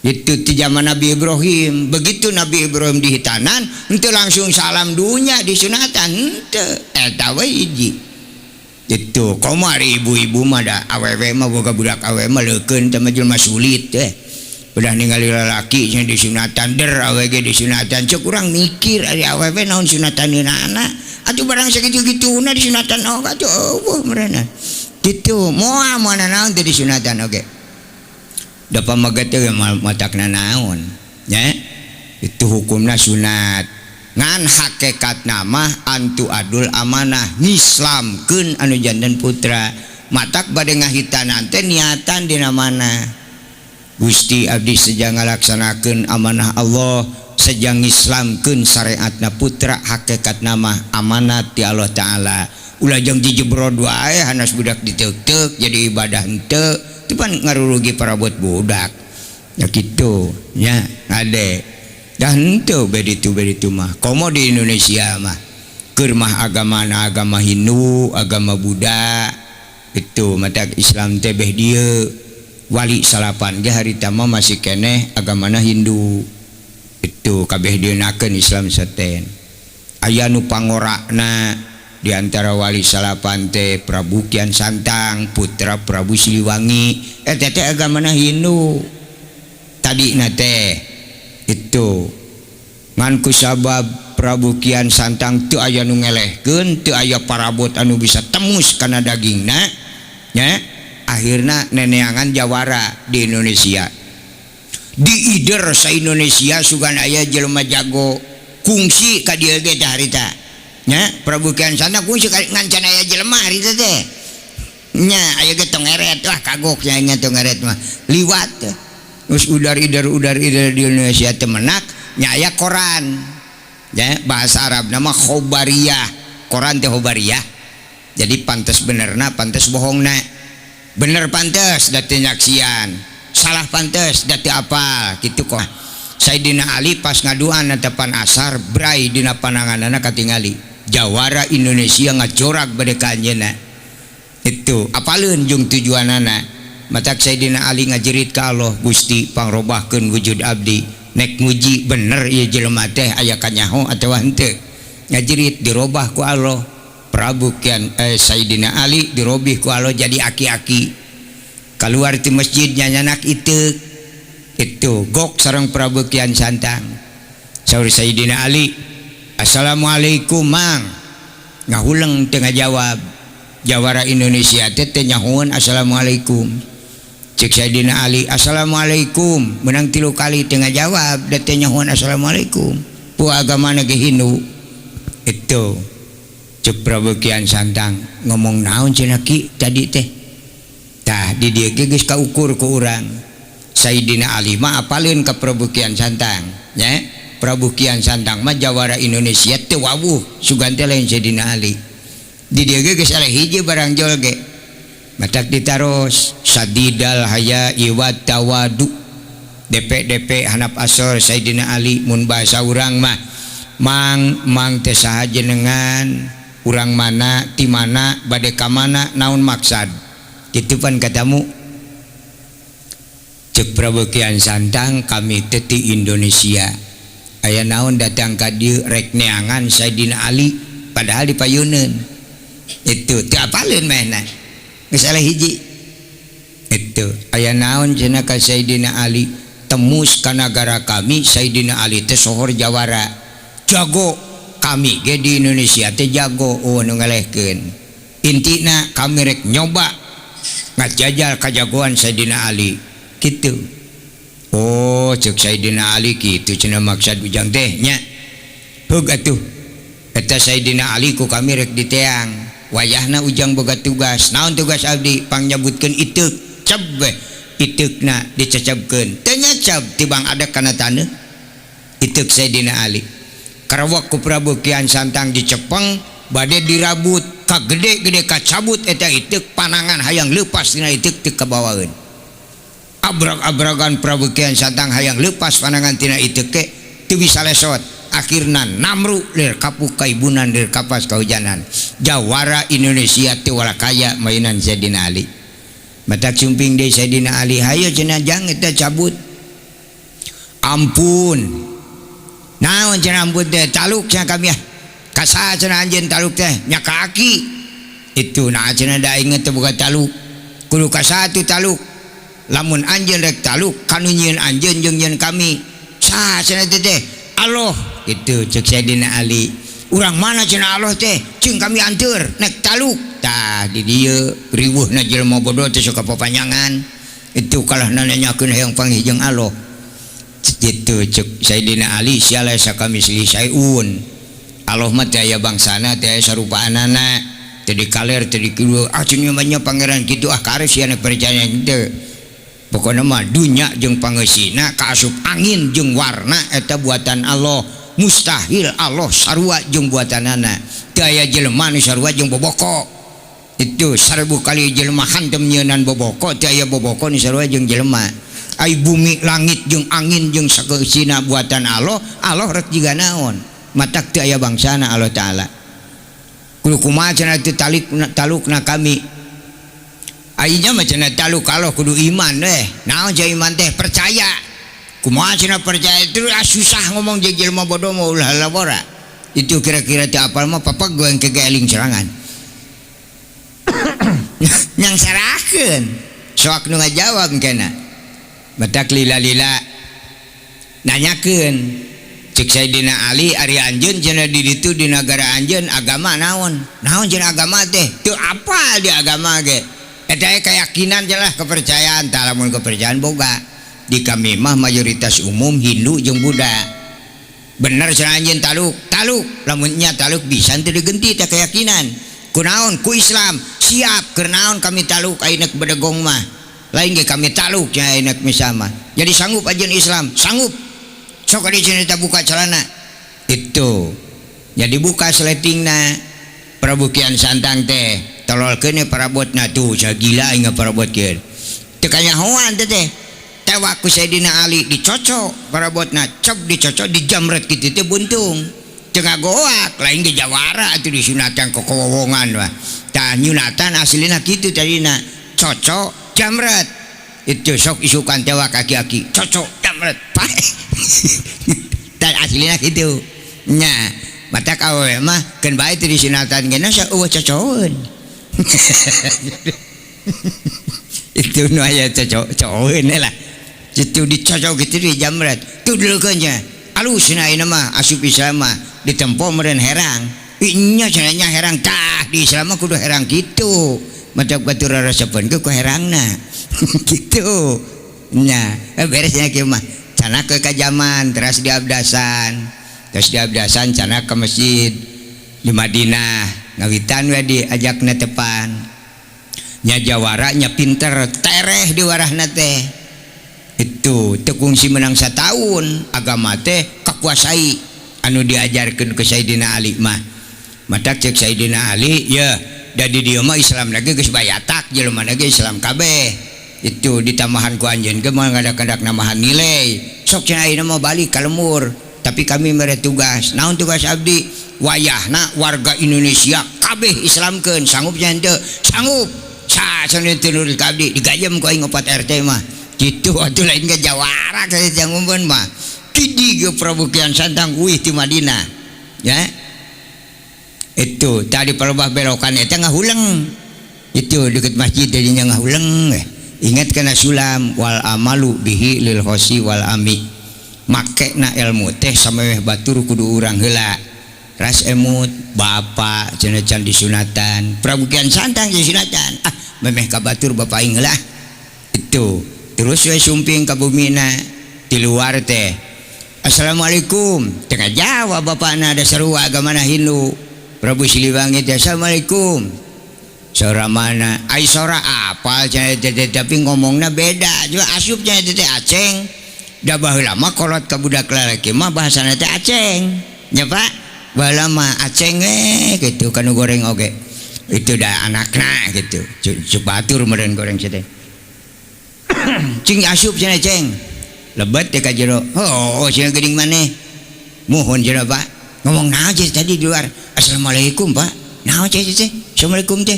itu di zaman Nabi Ibrahim begitu Nabi Ibrahim dihitanan ente langsung salam dunya disunatan ente eta we hiji itu komari ibu-ibu mah da awewe mah boga budak awewe mah leukeun teh mah jelema sulit teh udah ningali lalaki nya disunatan der awewe ge disunatan cek urang mikir ari awewe naon sunataneun anak atuh barang sakitu-kituna disunatan oge atuh meureunan kitu moal mana naon teh disunatan oge da pamagat teh matakna naon nya itu hukumna sunat ngan hakikatna mah antu adul amanah ngislamkeun anu janten putra matak bade ngahitanan teh niatan dina mana Gusti abdi sejang ngalaksanakeun amanah Allah sejang ngislamkeun syariatna putra hakikatna mah amanat ti Allah taala ulah jeung dijebrod wae hanas budak diteuk-teuk jadi ibadah henteu itu kan ngarurugi para buat budak ya gitu ya ngade dah henteu beditu mah komo di Indonesia mah keur mah agamana agama Hindu agama Buddha itu mata Islam teh beh dieu wali salapan ge harita mah masih keneh agamana Hindu itu kabeh dieunakeun Islam saten aya nu pangorakna di antara wali salapan teh Prabu Kian Santang putra Prabu Siliwangi eta teh agamana Hindu tadi nate itu ngan kusabab Prabu Kian Santang teu aya nu ngelehkeun, teu aya parabot anu bisa tembus kana dagingna nya, akhirna neneangan jawara di Indonesia. Di ider sa Indonesia sugan aya jelema jago kungsi ka dieu ge teh harita nya. Prabu Kian Santang kungsi ngancan aya jelema harita teh nya, aya ge tongeret, wah kagok nya tongeret mah liwat terus udar ider di Indonesia teh menak nya aya koran ya, bahasa Arab nama khobariyah, koran teh khobariyah. Jadi pantes benerna pantes bohongna, bener pantes dati nyaksian, salah pantes dati apal gitu kok. Sayyidina Ali pas ngaduan tepan asar brai dina pananganana katingali jawara Indonesia ngajorak bade ka anjeunna. Itu apaleun jeung tujuanana. Matak Sayyidina Ali ngajerit ka Allah, Gusti pangrobahkeun wujud abdi. Nek muji bener ieu jelema teh aya kanyaho atawa henteu. Ngajerit dirobah ku Allah. Prabu Kian Sayyidina Ali dirobih ku Allah jadi aki-aki. Keluar ti masjid nyanyanak itu gok sareng Prabu Kian Santang. Saur Sayyidina Ali, "Assalamualaikum Mang." Ngahuleng teu ngajawab. Jawara Indonesia teh nyahoeun assalamualaikum. Cek Sayyidina Ali, "Assalamualaikum." Menang 3 kali tengah jawab da teh nyahoan assalamualaikum. Pu agama ge Hindu. Itu cek Prabu Kian Santang ngomong naon cenah Ki tadi teh. Tah di dieu ge geus kaukur ku urang. Sayyidina Ali mah apaleun ka Prabu Kian Santang nya. Prabu Kian Santang mah jawara Indonesia teu wawuh sugan teh lain Sayyidina Ali. Di dieu ge geus aya hiji barang jol ge. Matak ditaros sadidal haya iwat tawadu DP hanap asor Sayyidina Ali mun bahasa urang mah mang teh saha jenengan urang mana ti mana bade ka mana naon maksad kitu pan katamu. Cek Prabu Kian Santang kami teh ti Indonesia aya naon datang ka dieu rek neangan Sayyidina Ali padahal dipayeuneun itu teu apaleun mehna. Misalnya hiji itu aya naon cenah ka Sayyidina Ali temus ka negara kami. Sayyidina Ali teh sohor jawara jago kami ge di Indonesia teh jago nu ngalehkeun. Intina kami rek nyoba ngajajal kajagoan Sayyidina Ali kitu. Oh cek Sayyidina Ali kitu cenah maksud ujang teh nya. Heug atuh eta Sayyidina Ali ku kami rek diteang. Wayahna ujang boga tugas. Naon tugas abdi? Pangyabutkeun iteuk. Cab we iteukna dicacabkeun. Teu nyacab tibang ada kana taneuh. Iteuk Sayyidina Ali. Karawak ku Prabu Kian Santang dicepeng bade dirabut ka gede-gede kacabut eta iteuk panangan hayang leupas dina iteuk teu kabawaeun. Abrag-abragan Prabu Kian Santang hayang leupas panangan tina iteuk ke teu bisa lesot. Akhirna namru lir kapuk kaibunan lir kapas kahujanan. Jawara Indonesia teu walakaya mainan Sayyidina Ali. Matak sumping deui Sayyidina Ali, hayo cenah jang eta cabut. Ampun. Naon cenah ampun teh taluk cenah kami ya. Kasaha cenah anjeun taluk teh nya kaki. Itu nah cenah da inget teh boga taluk. Kudu kasaha tu taluk. Lamun anjeun rek taluk kanu nyieun anjeun jeung nyieun kami. Saha cenah teh? Allah itu cek Sayyidina Ali. Urang mana cenah Allah teh? Cing kami anteur nek taluk. Tah di dieu riweuhna jelema bodoh teh sok papanjangan. Itu kalah nanyakeun hayang panggih jeung Allah. Itu cek Sayyidina Ali siala sakami silih sayun. Allah mah teh aya bangsana teh aya sarupaanana. Teu dikaler teu dikieu cenah mah pangeran kitu karep sia nek percaya teu. Pokoknya mah dunya jeung pangeusina kaasup angin jeung warna eta buatan Allah. Mustahil Allah sarua jeung buatanana. Teu aya jelema nu sarua jeung boboko. Itu 1000 kali jelema hantem nyeunan boboko teu aya boboko nu sarua jeung jelema. Ai bumi langit jeung angin jeung sakeusina buatan Allah. Allah rek jiga naon? Matak teu aya bangsana Allah taala. Kudu kumaha cenah teu talukna kami. Ayeuna mah cenah taluk kalau kudu iman deh. Naon jeung iman teh? Percaya. Kumaha cenah percaya itu susah ngomong jeung jelema bodoh mah ulah labora. Itu kira-kira teh apal mah papa gue yang kegeling serangan. Yang sarahkeun. Soak nu ngajawab kenna. Matak lila-lila nanyakeun cek Sayyidina Ali ari anjeun cenah di ditu di negara anjeun agama naon cenah agama teh teu apa di agama ge eta keyakinan jelas kepercayaan tah lamun kepercayaan boga di kami mah mayoritas umum Hindu jeung Buddha bener cenah anjeun taluk lamun nya taluk bisa teu digenti teh keyakinan kunaon ku Islam siap keur naon kami taluk ayeuna bedegong mah lain ge kami taluk cenah ayeuna misama jadi sanggup anjeun Islam sanggup sok di sini kita buka celana itu jadi buka seletingna Prabu Kian Santang teh tololkeun parabotna tuh gila ingat parabotkeun teu kanyahoan teh tewak ku Sayyidina Ali dicocok parabotna cop dicocok dijamret kitu teh buntung teu ngagoak lain ge jawara atuh disunatan ku kowowongan wah tah nyunatan aslina kitu tadina cocok jamret itu sok isukan tewak aki-aki cocok jamret dan aslinya gitu nya mata kawe mah kan baik di sunatan gana sa cocokeun itu nu aya cocokeun lah itu dicocok gitu di jamret tu dulukeun nya alusna ieu mah asup Islam mah ditempo meureun herang nya cenanya herang tah di Islam mah kudu herang kitu mata batur rasapeun ku herangna gitu nya beresnya kieu mah cana ke kajaman terus diabdasan cana ke masjid di Madinah ngawitan we diajak netepan nya jawara nya pinter tereh di warahna teh itu teu kungsi menang sataun agama teh kakuasai anu diajarkeun ke Sayyidina Ali mah matak cek Sayyidina Ali ya dari dieu mah Islam lagi geus bayatak jelema lagi Islam kabeh itu ditamahan ku anjeun ke moal ngadak-ngadak namahan nilai sok cenah ayeuna mah balik ka lembur tapi kami mere tugas naon tugas abdi wayahna warga Indonesia kabeh islamkeun sanggup nya henteu sanggup sacenah teu nurut ka abdi digayem ku aing 4 RT mah kitu atuh lain ge jawara ka jangumbun mah kidi ge Prabu Kian Santang uih ti Madinah ya itu tadi pelobah belokan eta ngahuleng itu deket masjid jadinya ngahuleng ingat kana sulam wal amalu bihi lil khosi wal ami make na ilmu teh sameweh batur kudu urang heula ras emut bapak cenah can disunatan Prabu Kian Santang disunatan memeh ka batur bapak aing heula itu terus we sumping ka bumina di luar teh assalamualaikum tengah jawab bapakna ada sarua agamana Hindu Prabu Siliwangi teh assalamualaikum sora mana ai sora apal tapi ngomongna beda juga asupnya teh aceng da baheula mah kolot ka budak lalaki mah bahasana teh aceng nya Pak baheula mah aceng gitu kanu goreng oge itu da anakna gitu cuk batur meureun goreng teh cing asup cenah ceng lebet teh ka jero oh cenah geuning maneh mohon cenah Pak ngomong naon tadi di luar assalamualaikum Pak naon teh assalamualaikum teh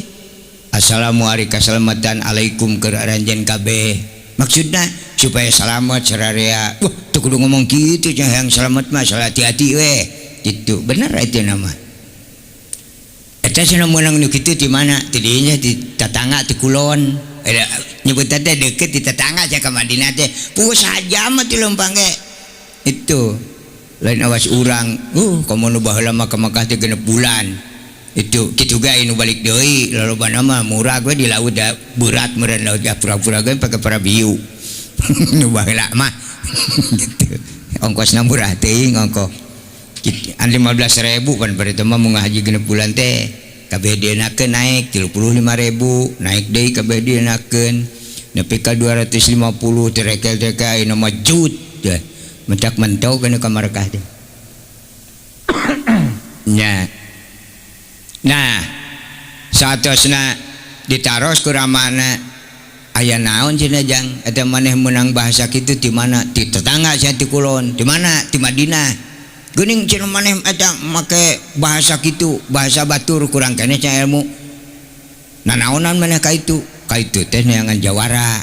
assalamualaikum keselamatan alaikum ke aranjen kabeh maksudna supaya selamat sararea tuh kudu ngomong gitu yang selamat mah salah hati-hati we gitu bener itu nama eta cenah meunang nu kitu di mana di dinya di tetangga di kulon nyebut teh deket di tetangga ca ka Madinah teh puguh sajam mah ti leumpang ge itu lain awas urang komo nu baheula mah ka Makkah teh 6 bulan itu kitu gae nu balik deui lolobana mah murah gue di laut da berat meureun laut da pura-pura gue pake para biu nu baheula mah gitu ongkosna murah teuing ongkos an 15.000 pan bari teh mah mun ngahaji 6 bulan teh kabeh dienakeun naik 35.000 naik deui kabeh dienakeun nepi ka 250 terekel teh ka ayeuna mah jut teh mentak mentau kana ka markah teh nya nah saatosna ditaros ku ramana aya naon cenah jang eta maneh menang bahasa kitu di mana di tetangga sia ti kulon di mana di Madinah geuning cenah maneh eta make bahasa kitu bahasa batur kurang keneh cenah ilmu nanaonan maneh ka itu teh neangan jawara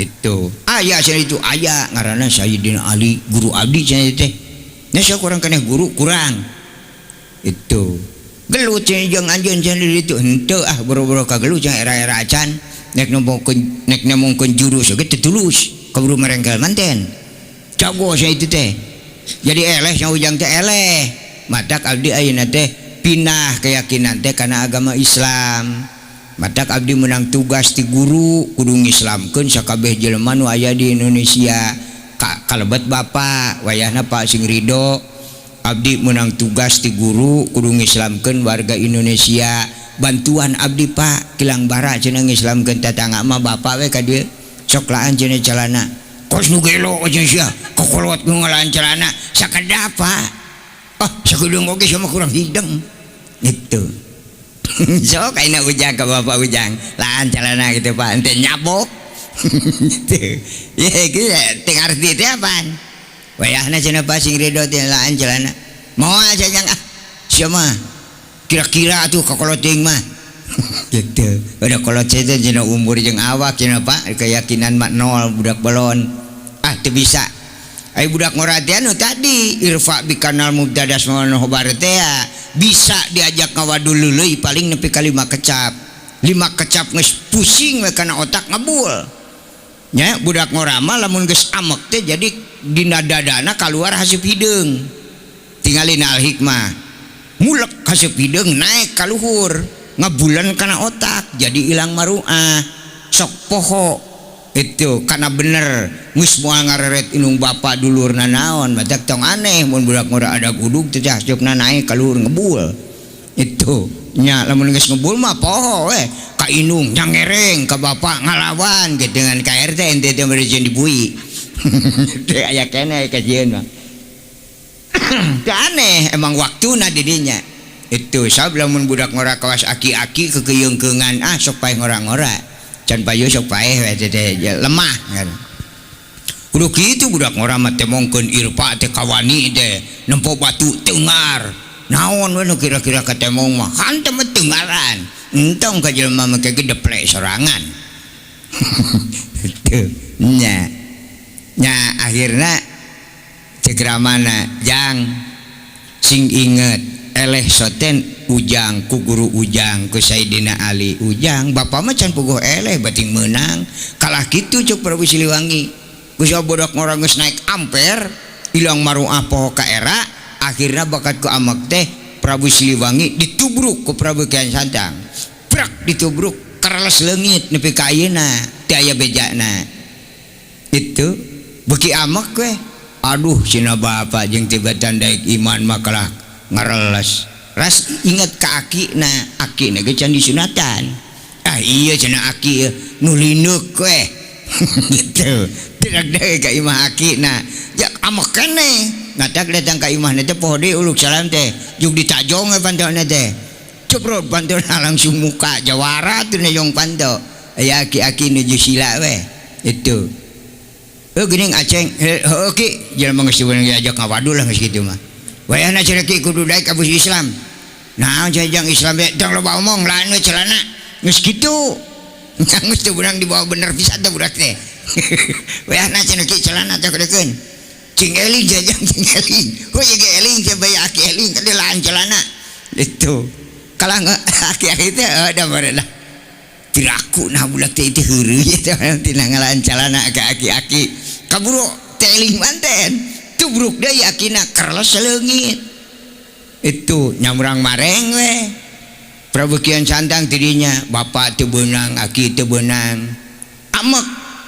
itu aya cenah itu aya ngaranna Sayyidina Ali guru abdi cenah teh nya sia kurang keneh guru kurang itu gelut jeung anjeun cenah di ditu henteu boro-boro ka gelut cenah era-era acan nek nemongkeun jurus ge teu tulus kaburu merengkel manten jago saya itu teh. Jadi elehnya ujang teh eleh. Matak abdi ayeuna teh pindah keyakinan teh karena agama Islam. Matak abdi menang tugas ti guru kudu ngislamkeun sakabeh jelema nu aya di Indonesia. Kalebet bapak wayahna Pak Sing Ridho abdi menang tugas ti guru kudu ngislamkeun warga Indonesia. Bantuan abdi Pak kilang bara cenah ngislamkeun tatangga mah bapak we ka dieu sok laan cenah calana kos nu gelo aja sia kokolot nu ngalaan calana sakada Pak sakudung oge sama kurang hideng gitu. Sok ayeuna ujang ka bapak ujang laan calana gitu Pak ente nyabok gitu ya gitu teu arti teh apaan wayahna cenah Pak Sing Ridho teh laan calana moal aja jang sia mah kira-kira tuh kalau ting mah gitu udah kalau cerita jenuh umur jeung awak jenuh Pak keyakinan mak nol budak balon teu bisa ai budak ngoratian tadi irfa bikanal mubtadas mawano hobar teh bisa diajak ngawadul leuleui paling nepi ka 5 kecap 5 kecap geus pusing we kana otak ngabul nya budak ngorama lamun geus amek teh jadi dina dadana kaluar haseup hideung tingalin al hikmah mulek haseup hideung naik ka luhur ngabulan kana otak jadi ilang maruah sok poho itu karena bener geus moal ngareret inung bapa dulurna naon matak tong aneh mun budak ngora ada gudug teh hasupna naik ka luhur ngebul itu nya lamun geus ngebul mah poho we ka inung nyangereng ka bapa ngalawan gitu dengan KRT ente teh meureun dibui teh aya keneh kajieun mah aneh emang waktuna didinya itu sabab lamun budak ngora kawas aki-aki kekeyeungkeungan sok paeh ngora-ngora can payu sok paeh we teh lemah kan kudu kitu budak ngora mah teh mongkeun irpa teh kawani teh nempo batu teungar naon we nu kira-kira ka teh mong mah hantem teungaran entong ka jelema mah ke deplek sorangan itu nya akhirna cegramana jang sing inget eleh soten ujang ku guru ujang ku Sayyidina Ali ujang bapak mah can puguh eleh bating menang kalah kitu cuk Prabu Siliwangi geus bodak ngora geus naik amper ilang maruah poho ka era akhirna bakat ku amek teh Prabu Siliwangi ditubruk ku Prabu Kian Santang prak ditubruk kareles leungit nepi ka ayeuna teu aya bejana itu beuki amek we aduh cina bapak jeung tibatan daek iman makalah ngareles ras inget ka akina ge can disunatan iya cina aki nu lineuk we gitu tidak daek ka imah akina ya amek keneh ngatak datang ka imahna teh poho deui uluk salam teh jug ditajong we pantona teh ceprot pantona langsung muka jawara teh nyong panto aya aki-aki nuju sila we itu geuning aceng oke jelema geus diajak ngawadul lah geus kitu mah wayahna cenah ki kudu daek abus Islam naon jajang Islam teh tong loba omong lain we celana geus kitu geus teu beunang dibawa bener pisan teh budak teh wayahna cenah ki celana teh kedekeun cing eling jajang cing eling hoy ge eling teh bae aki eling kade lain celana itu kalah aki-aki teh da barelah tiraku nah budak teh itu heureuy teh tina ngalaan calana ka aki-aki kaburu teling manten tubruk deui akina kereles leungit itu nyamurang mareng we Prabu Kian Santang tidinya bapak teu beunang aki teu beunang amek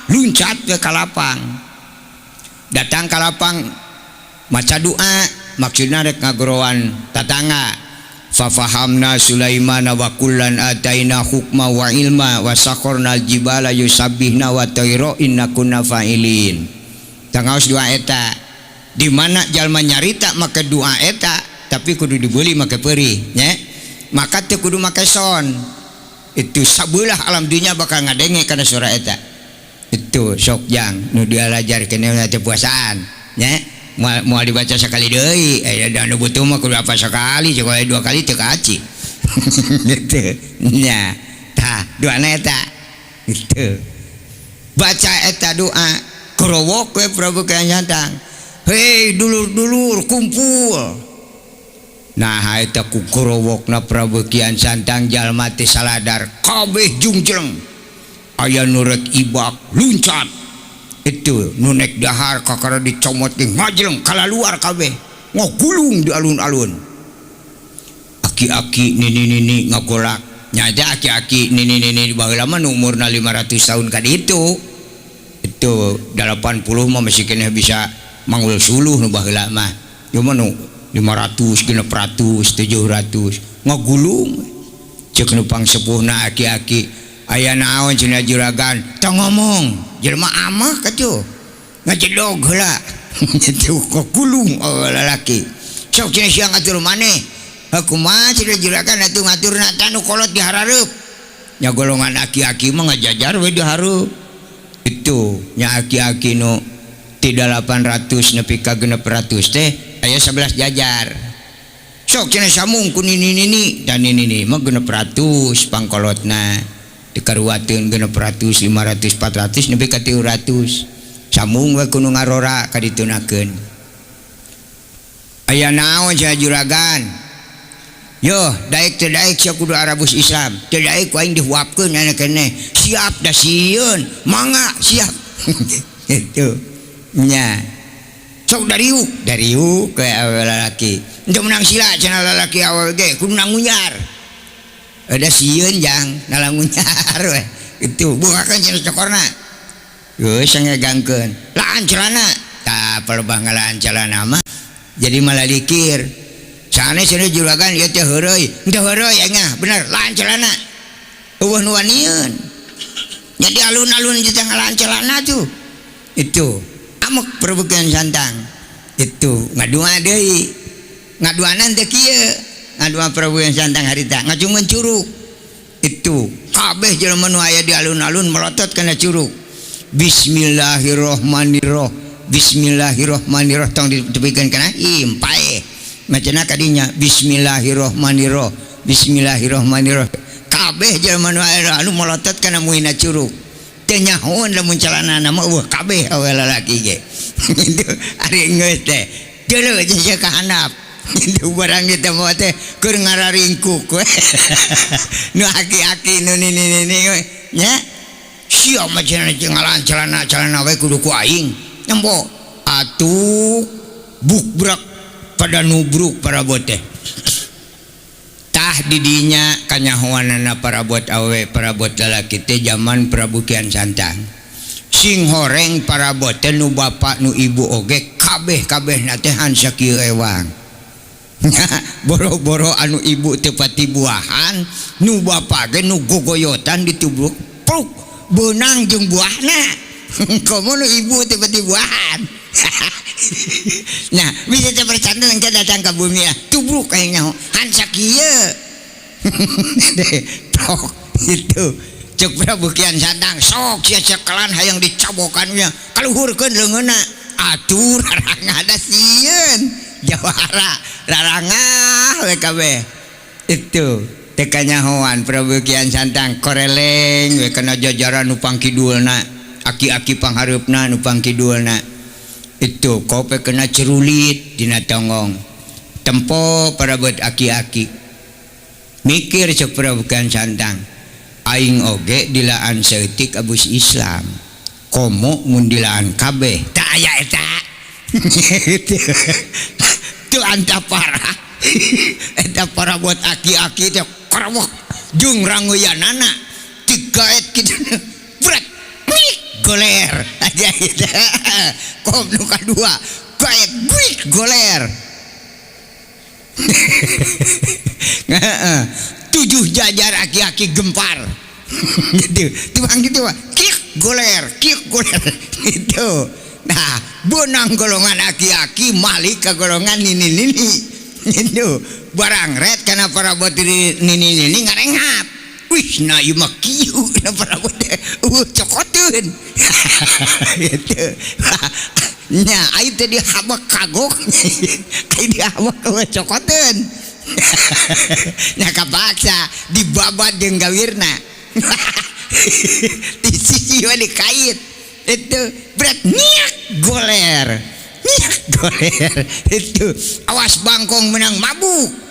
luncat ke kalapang datang kalapang maca doa maksudna rek ngagorowan tatangga fafahamna Sulaiman wa kullan ataina hukma wa ilma wa sakharna al-jibala yusabbihna wa tayra inna kunna fa'ilin tangaos doa eta di mana jalma nyarita make doa eta tapi kudu dibeli make peurih nya maka teu kudu make son itu sabeulah alam dunya bakal ngadenge kana surah eta itu sok jang nu dialajarkeun teh puasaan nya mau dibaca sekali deui dan butuh mah kudu apa sekali coba 2 kali teu kaaci gitu nya tah doana eta gitu baca eta doa kerowok we Prabu Kian Santang hei dulur-dulur kumpul nah eta ku kerowokna Prabu Kian Santang jalma teh saladar kabeh jungjreng aya nu rek ibak luncat itu nunek dahar kakara dicomot ge ngajleng kala luar kabeh ngogulung di alun-alun aki-aki nini ngagolak nyada aki-aki nini baheula mah umurna 500 tahun ka ditu itu 80 mah masih kena bisa mangul suluh nu baheula mah cuma nu 500 600 700 ngagulung cek nu pangsepuhna aki-aki aya naon cenah juragan tong ngomong jelema amah katuh ngajedog heula itu ngagulung lalaki sok cenah sia ngatur maneh kumaha cenah juragan atuh ngaturna tanu kolot diharareup nya golongan aki-aki mah ngajajar we dihareup itu nya aki-aki nu ti 800 nepi ka 600 teh aya 11 jajar sok cenah samung ku nini dan nini mah 600 pangkolotna dikaruateun 600 500 400 nepi ka 300 samung we kudu ngarora ka ditunakeun aya naon cenah juragan yo daek teh daek sia kudu arabus Islam teh daek ku aing dihuapkeun aya keneh siap da sieun mangga siap itu nya sok dariuk ke lalaki untuk menang sila cenah lalaki awal ge kudu nangunyar ada sieun jang nalangunyar we itu bukakeun cenah cokorna geus ngegangkeun laan celana tah pelebah ngalaan celana mah jadi malah dikir sanes cenah juragan ieu teh heureuy henteu heureuy nya bener laan celana eueuh nu wanieun nya di alun-alun kita ngalaan celana tuh itu amuk perbukian santang itu ngadua deui ngaduanan teh kieu ngadua perbukian santang harita ngacungeun curug itu kabeh jelema nu aya di alun-alun melotot kana curug bismillahirrahmanirrahim tong ditepikeun kana impae macana kadinya bismillahirrahmanirrahim kabeh jelema nu aya anu melotot kana muina curug teu nyahoan lamun calanana mah eueuh kabeh awe lalaki ge itu ari geus teh deuleu aja ka handap itu barang kita mah teh keur ngararingkuk we nu aki-aki nu nini nya sia mah cenah celana we kudu ku aing nyempo atuh bukbrak pada nubruk para bot teh tah didinya kanyahoanana para bot awe para bot lalaki teh zaman Prabu Kian Santang sing horeng para bot teh nu bapak nu ibu oge kabeh-kabeh teh hansa kieu ewang boro-boro anu ibu teu pati buahan nu bapak ge nu gogoyotan ditubruk pruk beunang jeung buahna komo nu ibu teu pati buahan nah bisa teh percanda engke datang ka bumi ya tubruk kayak nyaho hansa kieu prok itu cek Prabu Kian Santang sok sia cekelan hayang dicabokannya kaluhurkeun leungeunna atuh rarangah da sieun jawara rarangah we kabeh itu teh kanyahoan Prabu Kian Santang koreleng we kana jajaran nu pangkidulna aki-aki panghareupna nu pangkidulna itu kope kena cerulit dina tonggong tempo para buat aki-aki mikir cek Prabu Kian Santang aing oge dilaan seutik abus Islam komo mun dilaan kabeh tak aya eta tu anta parah eta para buat aki-aki teh karawak jeung ranguyanana tigaet kitu berat goler aja gitu kom nu kadua gaet guik goler 7 jajar aki-aki gempar gitu tuang gitu kick goler gitu nah bonang golongan aki-aki malik ke golongan nini gitu barang red karena para bot nini ngarengap wih nah ieu mah kieu na para bot cokoteun gitu nya ai teh dihabak kagok ai dihabak cokoteun nya kapaksa dibabat jeung gawirna di sisi we dikait itu berat niak goler itu awas bangkong menang mabuk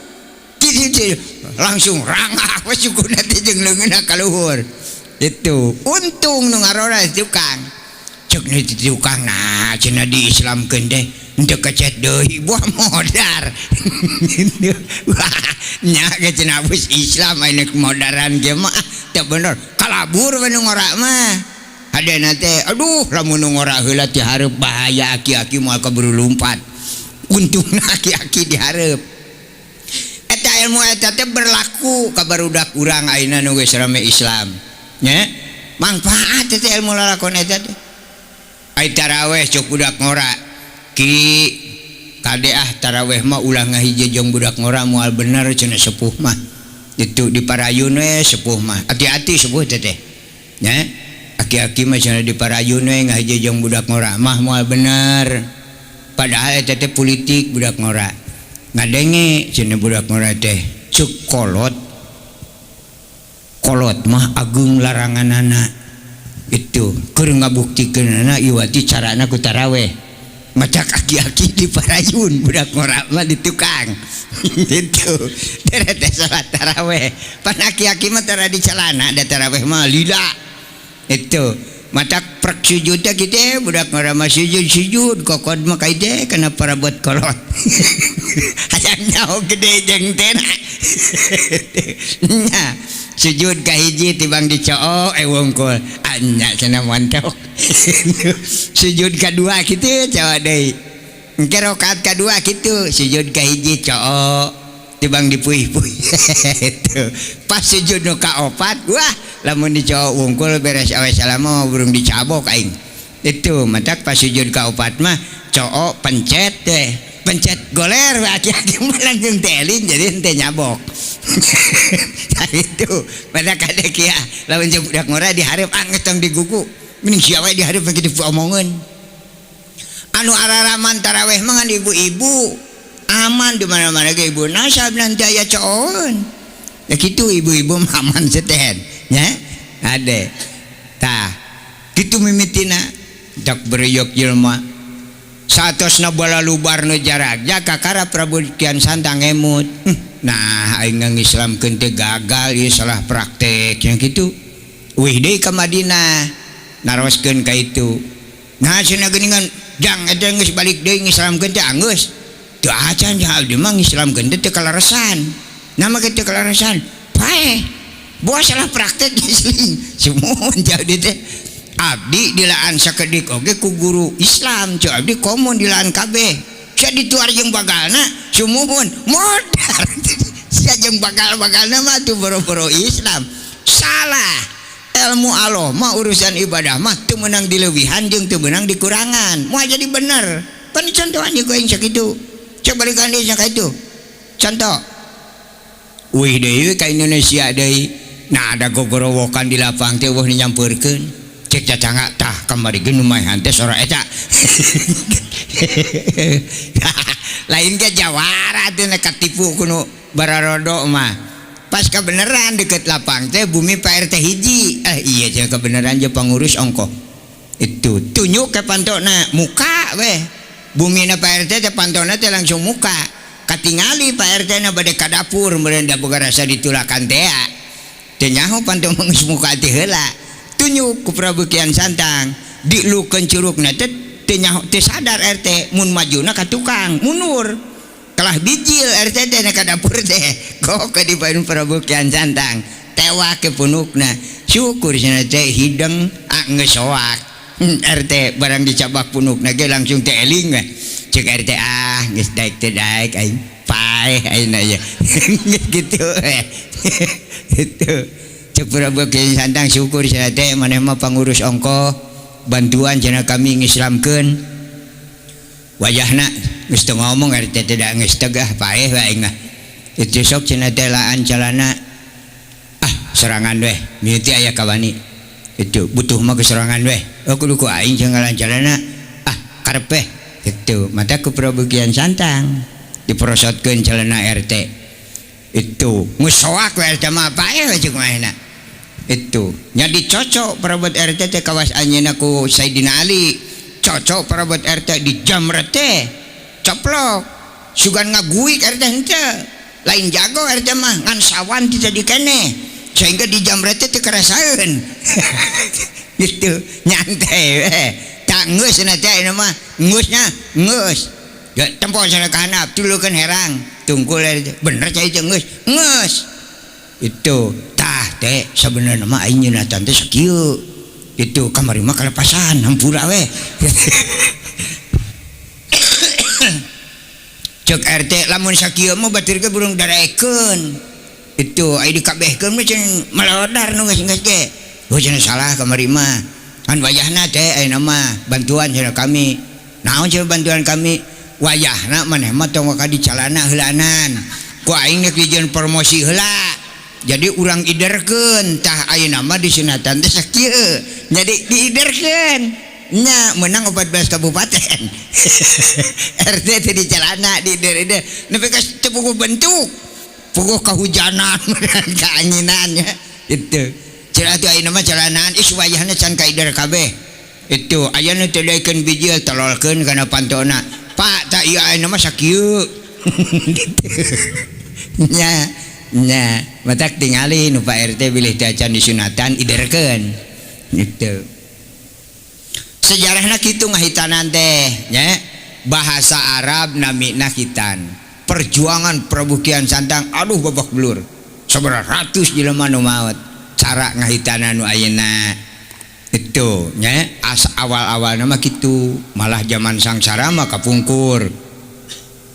gitu langsung rangah we sukuna teh jeung leungeunna ka luhur itu untung nu ngarora tukang cek nih tukang nah cina di Islam deh untuk kecet deui buah modar wah nya ke cina bus Islam ini modaran ge mah teu bener kalabur we nu ngora mah ada nate aduh lamun nu ngora heula ti hareup bahaya aki-aki moal kaburu lompat untungna aki-aki di hareup eta ilmu eta teh berlaku ka barudak urang ayeuna nu geus rame Islam nya manfaat eta ilmu lalakon eta teh ai taraweh cuk budak ngora ki kade taraweh mah ulah ngahiji jeung budak ngora moal bener cenah sepuh mah itu di parayun we sepuh mah hati-hati sepuh teh nya aki-aki mah cenah di parayun we ngahiji jeung budak ngora mah moal bener padahal eta teh politik budak ngora ngadenge cenah budak ngora teh cuk kolot mah agung laranganana itu keur ngabuktikeunana iwati carana ku taraweh macak aki-aki di parayun budak ngora mah di tukang itu teh salat taraweh pan aki-aki mah tara di calana da taraweh mah lila itu macak prek sujud teh kitu budak ngora mah sujud kokod mah kaide kana parabot kolot hayang nyaho gede jeung tena nya sujud kahiji tibang dicoo wungkul anya cenah mantap sujud kadua kitu cawa deui engke rakaat kadua kitu sujud kahiji coo tibang dipuih-puih itu pas sujud nu kaopat wah lamun dicoo wungkul beres awe salam burung dicabok aing itu matak pas sujud kaopat mah coo pencet teh pencet goler aki-aki mah langsung teling jadi henteu nyabok itu pada kadek ya lawan jeung budak ngora dihareup anggeus tong digugu mending sia we dihareup kitu omongeun anu araraman taraweh mah ngan ibu-ibu aman di mana-mana ge ibu nasab nanti aya coon ya kitu ibu-ibu aman seten nya ade tah kitu mimitina dak bereuyok jelema satosna bala lubar nu jaragja kakara Prabu Kian Santang emut nah aing ngislamkeun teh gagal ieu salah praktek yang kitu wih deui ka Madinah naroskeun ka itu nah cenah geuningan jang eta geus balik deui ngislamkeun teh anggeus teu acan jeung abdi mah ngislamkeun teh teu kalarasan nama teu kalarasan paeh boa salah praktek isling sumuhun jadi teh abdi dilaan sakedik oge ku guru Islam cu abdi komun dilaan kabeh sia dituar jeung bagalna sumuhun modar sia jeung bagal-bagalna mah tuh boro-boro Islam salah ilmu Allah mah urusan ibadah mah teu meunang dileuwihan jeung teu meunang dikurangan moal jadi bener pan contohan ieu aing sakitu cek balikan deui sakitu contoh wih deui ka Indonesia deui nah ada gogorowokan di lapang teh weuh nyampeurkeun cek cacanga tah kamari geun lumayan teh sora eta lain ke jawara teh katipu kuno bararodo mah pas kebenaran deket lapang teh bumi Pak RT hiji iya cenah kebenaran je pangurus ongkoh itu tunjuk ke pantona muka weh bumi na Pak RT teh pantona teh langsung muka katingali Pak RT na bade ka dapur meureun da boga rasa ditulakan teh teh nyaho pantong geus muka teh heula tunjuk ku Prabu Kian Santang dilukeun curugna teh teu sadar RT mun majuna ka tukang mundur kalah bijil RT teh ka dapur teh kok ka dipaeun Prabu Kian Santang tewa ke punukna syukur cenah teh hideng geus soak RT barang dicabak punukna ge langsung teh eling cek RT geus daek teh daek aing paeh ayeuna ye gitu itu cek Prabu Kian Santang syukur cenah teh maneh mah pangurus ongkoh bantuan cenah kami ngislamkeun wajahna geus teu ngomong RT teh da geus tegah paeh wae aing mah itu sok cenah teh laan calana serangan weh mimiti aya kawani itu butuh mah keserangan weh kudu ku aing jeung ngalan calana karep itu mata ku Prabu Kian Santang diprosotkeun calana RT itu ngusoak we RT mah paeh we jeung maena itu nya dicocok perabot RT teh kawas anjeunna ku Sayyidina Ali cocok perabot RT di jamret teh coplok sugan ngaguik RT henteu lain jago RT mah ngan sawan teh jadi keneh sehingga di jamret teh teu karasaeun gitu nyantai we tak ngeus na teh anu mah ngeusnya ngeus ya tempo sana ka handap tulukeun herang tungkul bener cai teh ngeus itu tah teh sabenerna mah aing nyunatan teh sakieu itu kamari mah kalepasan hampura we cek RT lamun sakieu mah batur ke burung daraekeun itu aya dikabehkeun mah cenah malodar nu geus ge cenah salah kamari mah kan wayahna teh ayeuna mah bantuan cenah kami naon cenah bantuan kami wayahna maneh mah tong ka dicalana heulanan ku aing nek dijieun promosi heula jadi urang iderkeun tah ayeuna mah di sunatan teh sakieu jadi diiderkeun nya menang 14 kabupaten RT teh di calana diider-ider nepi ka teu puguh bentuk puguh kahujanan kaanginan nya itu cenah teh ayeuna mah calanaan is wayahna can kaider kabeh itu aya nu teu daekeun bijil tololkeun kana pantona Pak tak iya ayeuna mah sakieu nya matak tingali nu Pak RT bilih teh acan disunatan iderkeun gitu sejarahna kitu ngahitanan teh nya bahasa Arab namina hitan perjuangan Prabu Kian Santang aduh babak belur sabaraha ratus jelema nu maot cara ngahitanan nu ayeuna itu nya awal-awal nama kitu malah zaman sangsara mah kapungkur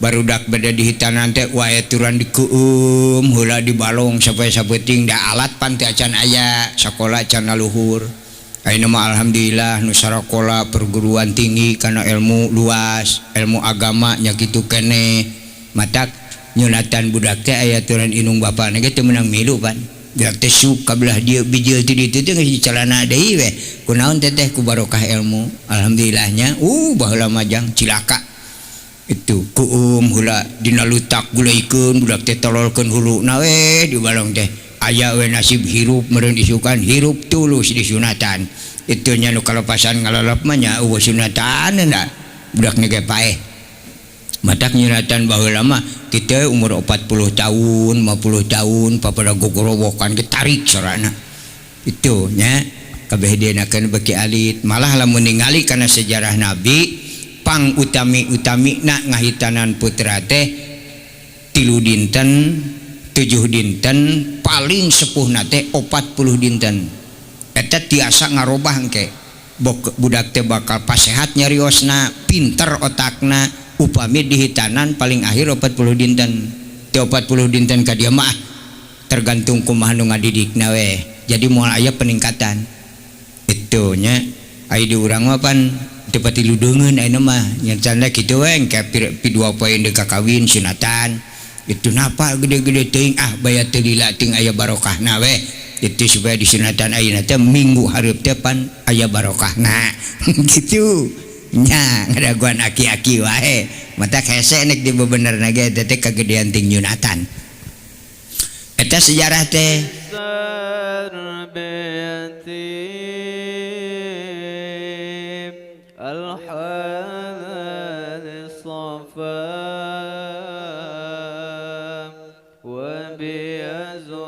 barudak beda di hitanan teh wae turan dikueum heula di balong sampai sabeting da alat pan teh acan aya sakola can luhur ayeuna mah alhamdulillah nu sakola perguruan tinggi kana ilmu luas ilmu agama nya kitu keneh matak nyunatan budak teh aya turan inung bapana ge teu meunang milu pan budak teh suka belah dia bijil ti ditu teh geus dicalana deui we kunaon teh ku barokah ilmu alhamdulillahnya baheula majang cilaka itu kuum heula dina lutak gulaikeun budak teh tololkeun huluna we di balong teh aya we nasib hirup meureun isukan hirup tulus disunatan itu nya nu kalepasan ngalolop mah nya eueuh sunatanna budak ge paeh matak nyunatan baheula mah kita umur 40 tahun 50 tahun papada gogorowokan ge tarik sorana itu nya kabeh dienakeun beki alit malah lamun ningali kana sejarah nabi pang utami-utamina ngahitanan putra teh 3 dinten 7 dinten paling sepuhna teh 40 dinten eta tiasa ngarobah engke budak teh bakal pasehat nyariosna pinter otakna upami dihitanan paling akhir 40 dinten teh 40 dinten ka dia mah tergantung kumaha nu ngadidikna we jadi moal aya peningkatan itu nya ai di urang mah pan teu pati ludeungeun ayeuna mah nya canda kitu we engke pi 2 poe deuk kakawin sunatan itu napa gede-gede teuing baya teu lila ting aya barokahna we itu supaya disunatan ayeuna teh minggu hareup teh pan aya barokahna gitu nya ngadaguan aki-aki wae mata hese nek dibebenerna ge teh kagedean ting nyunatan eta sejarah teh وبيزو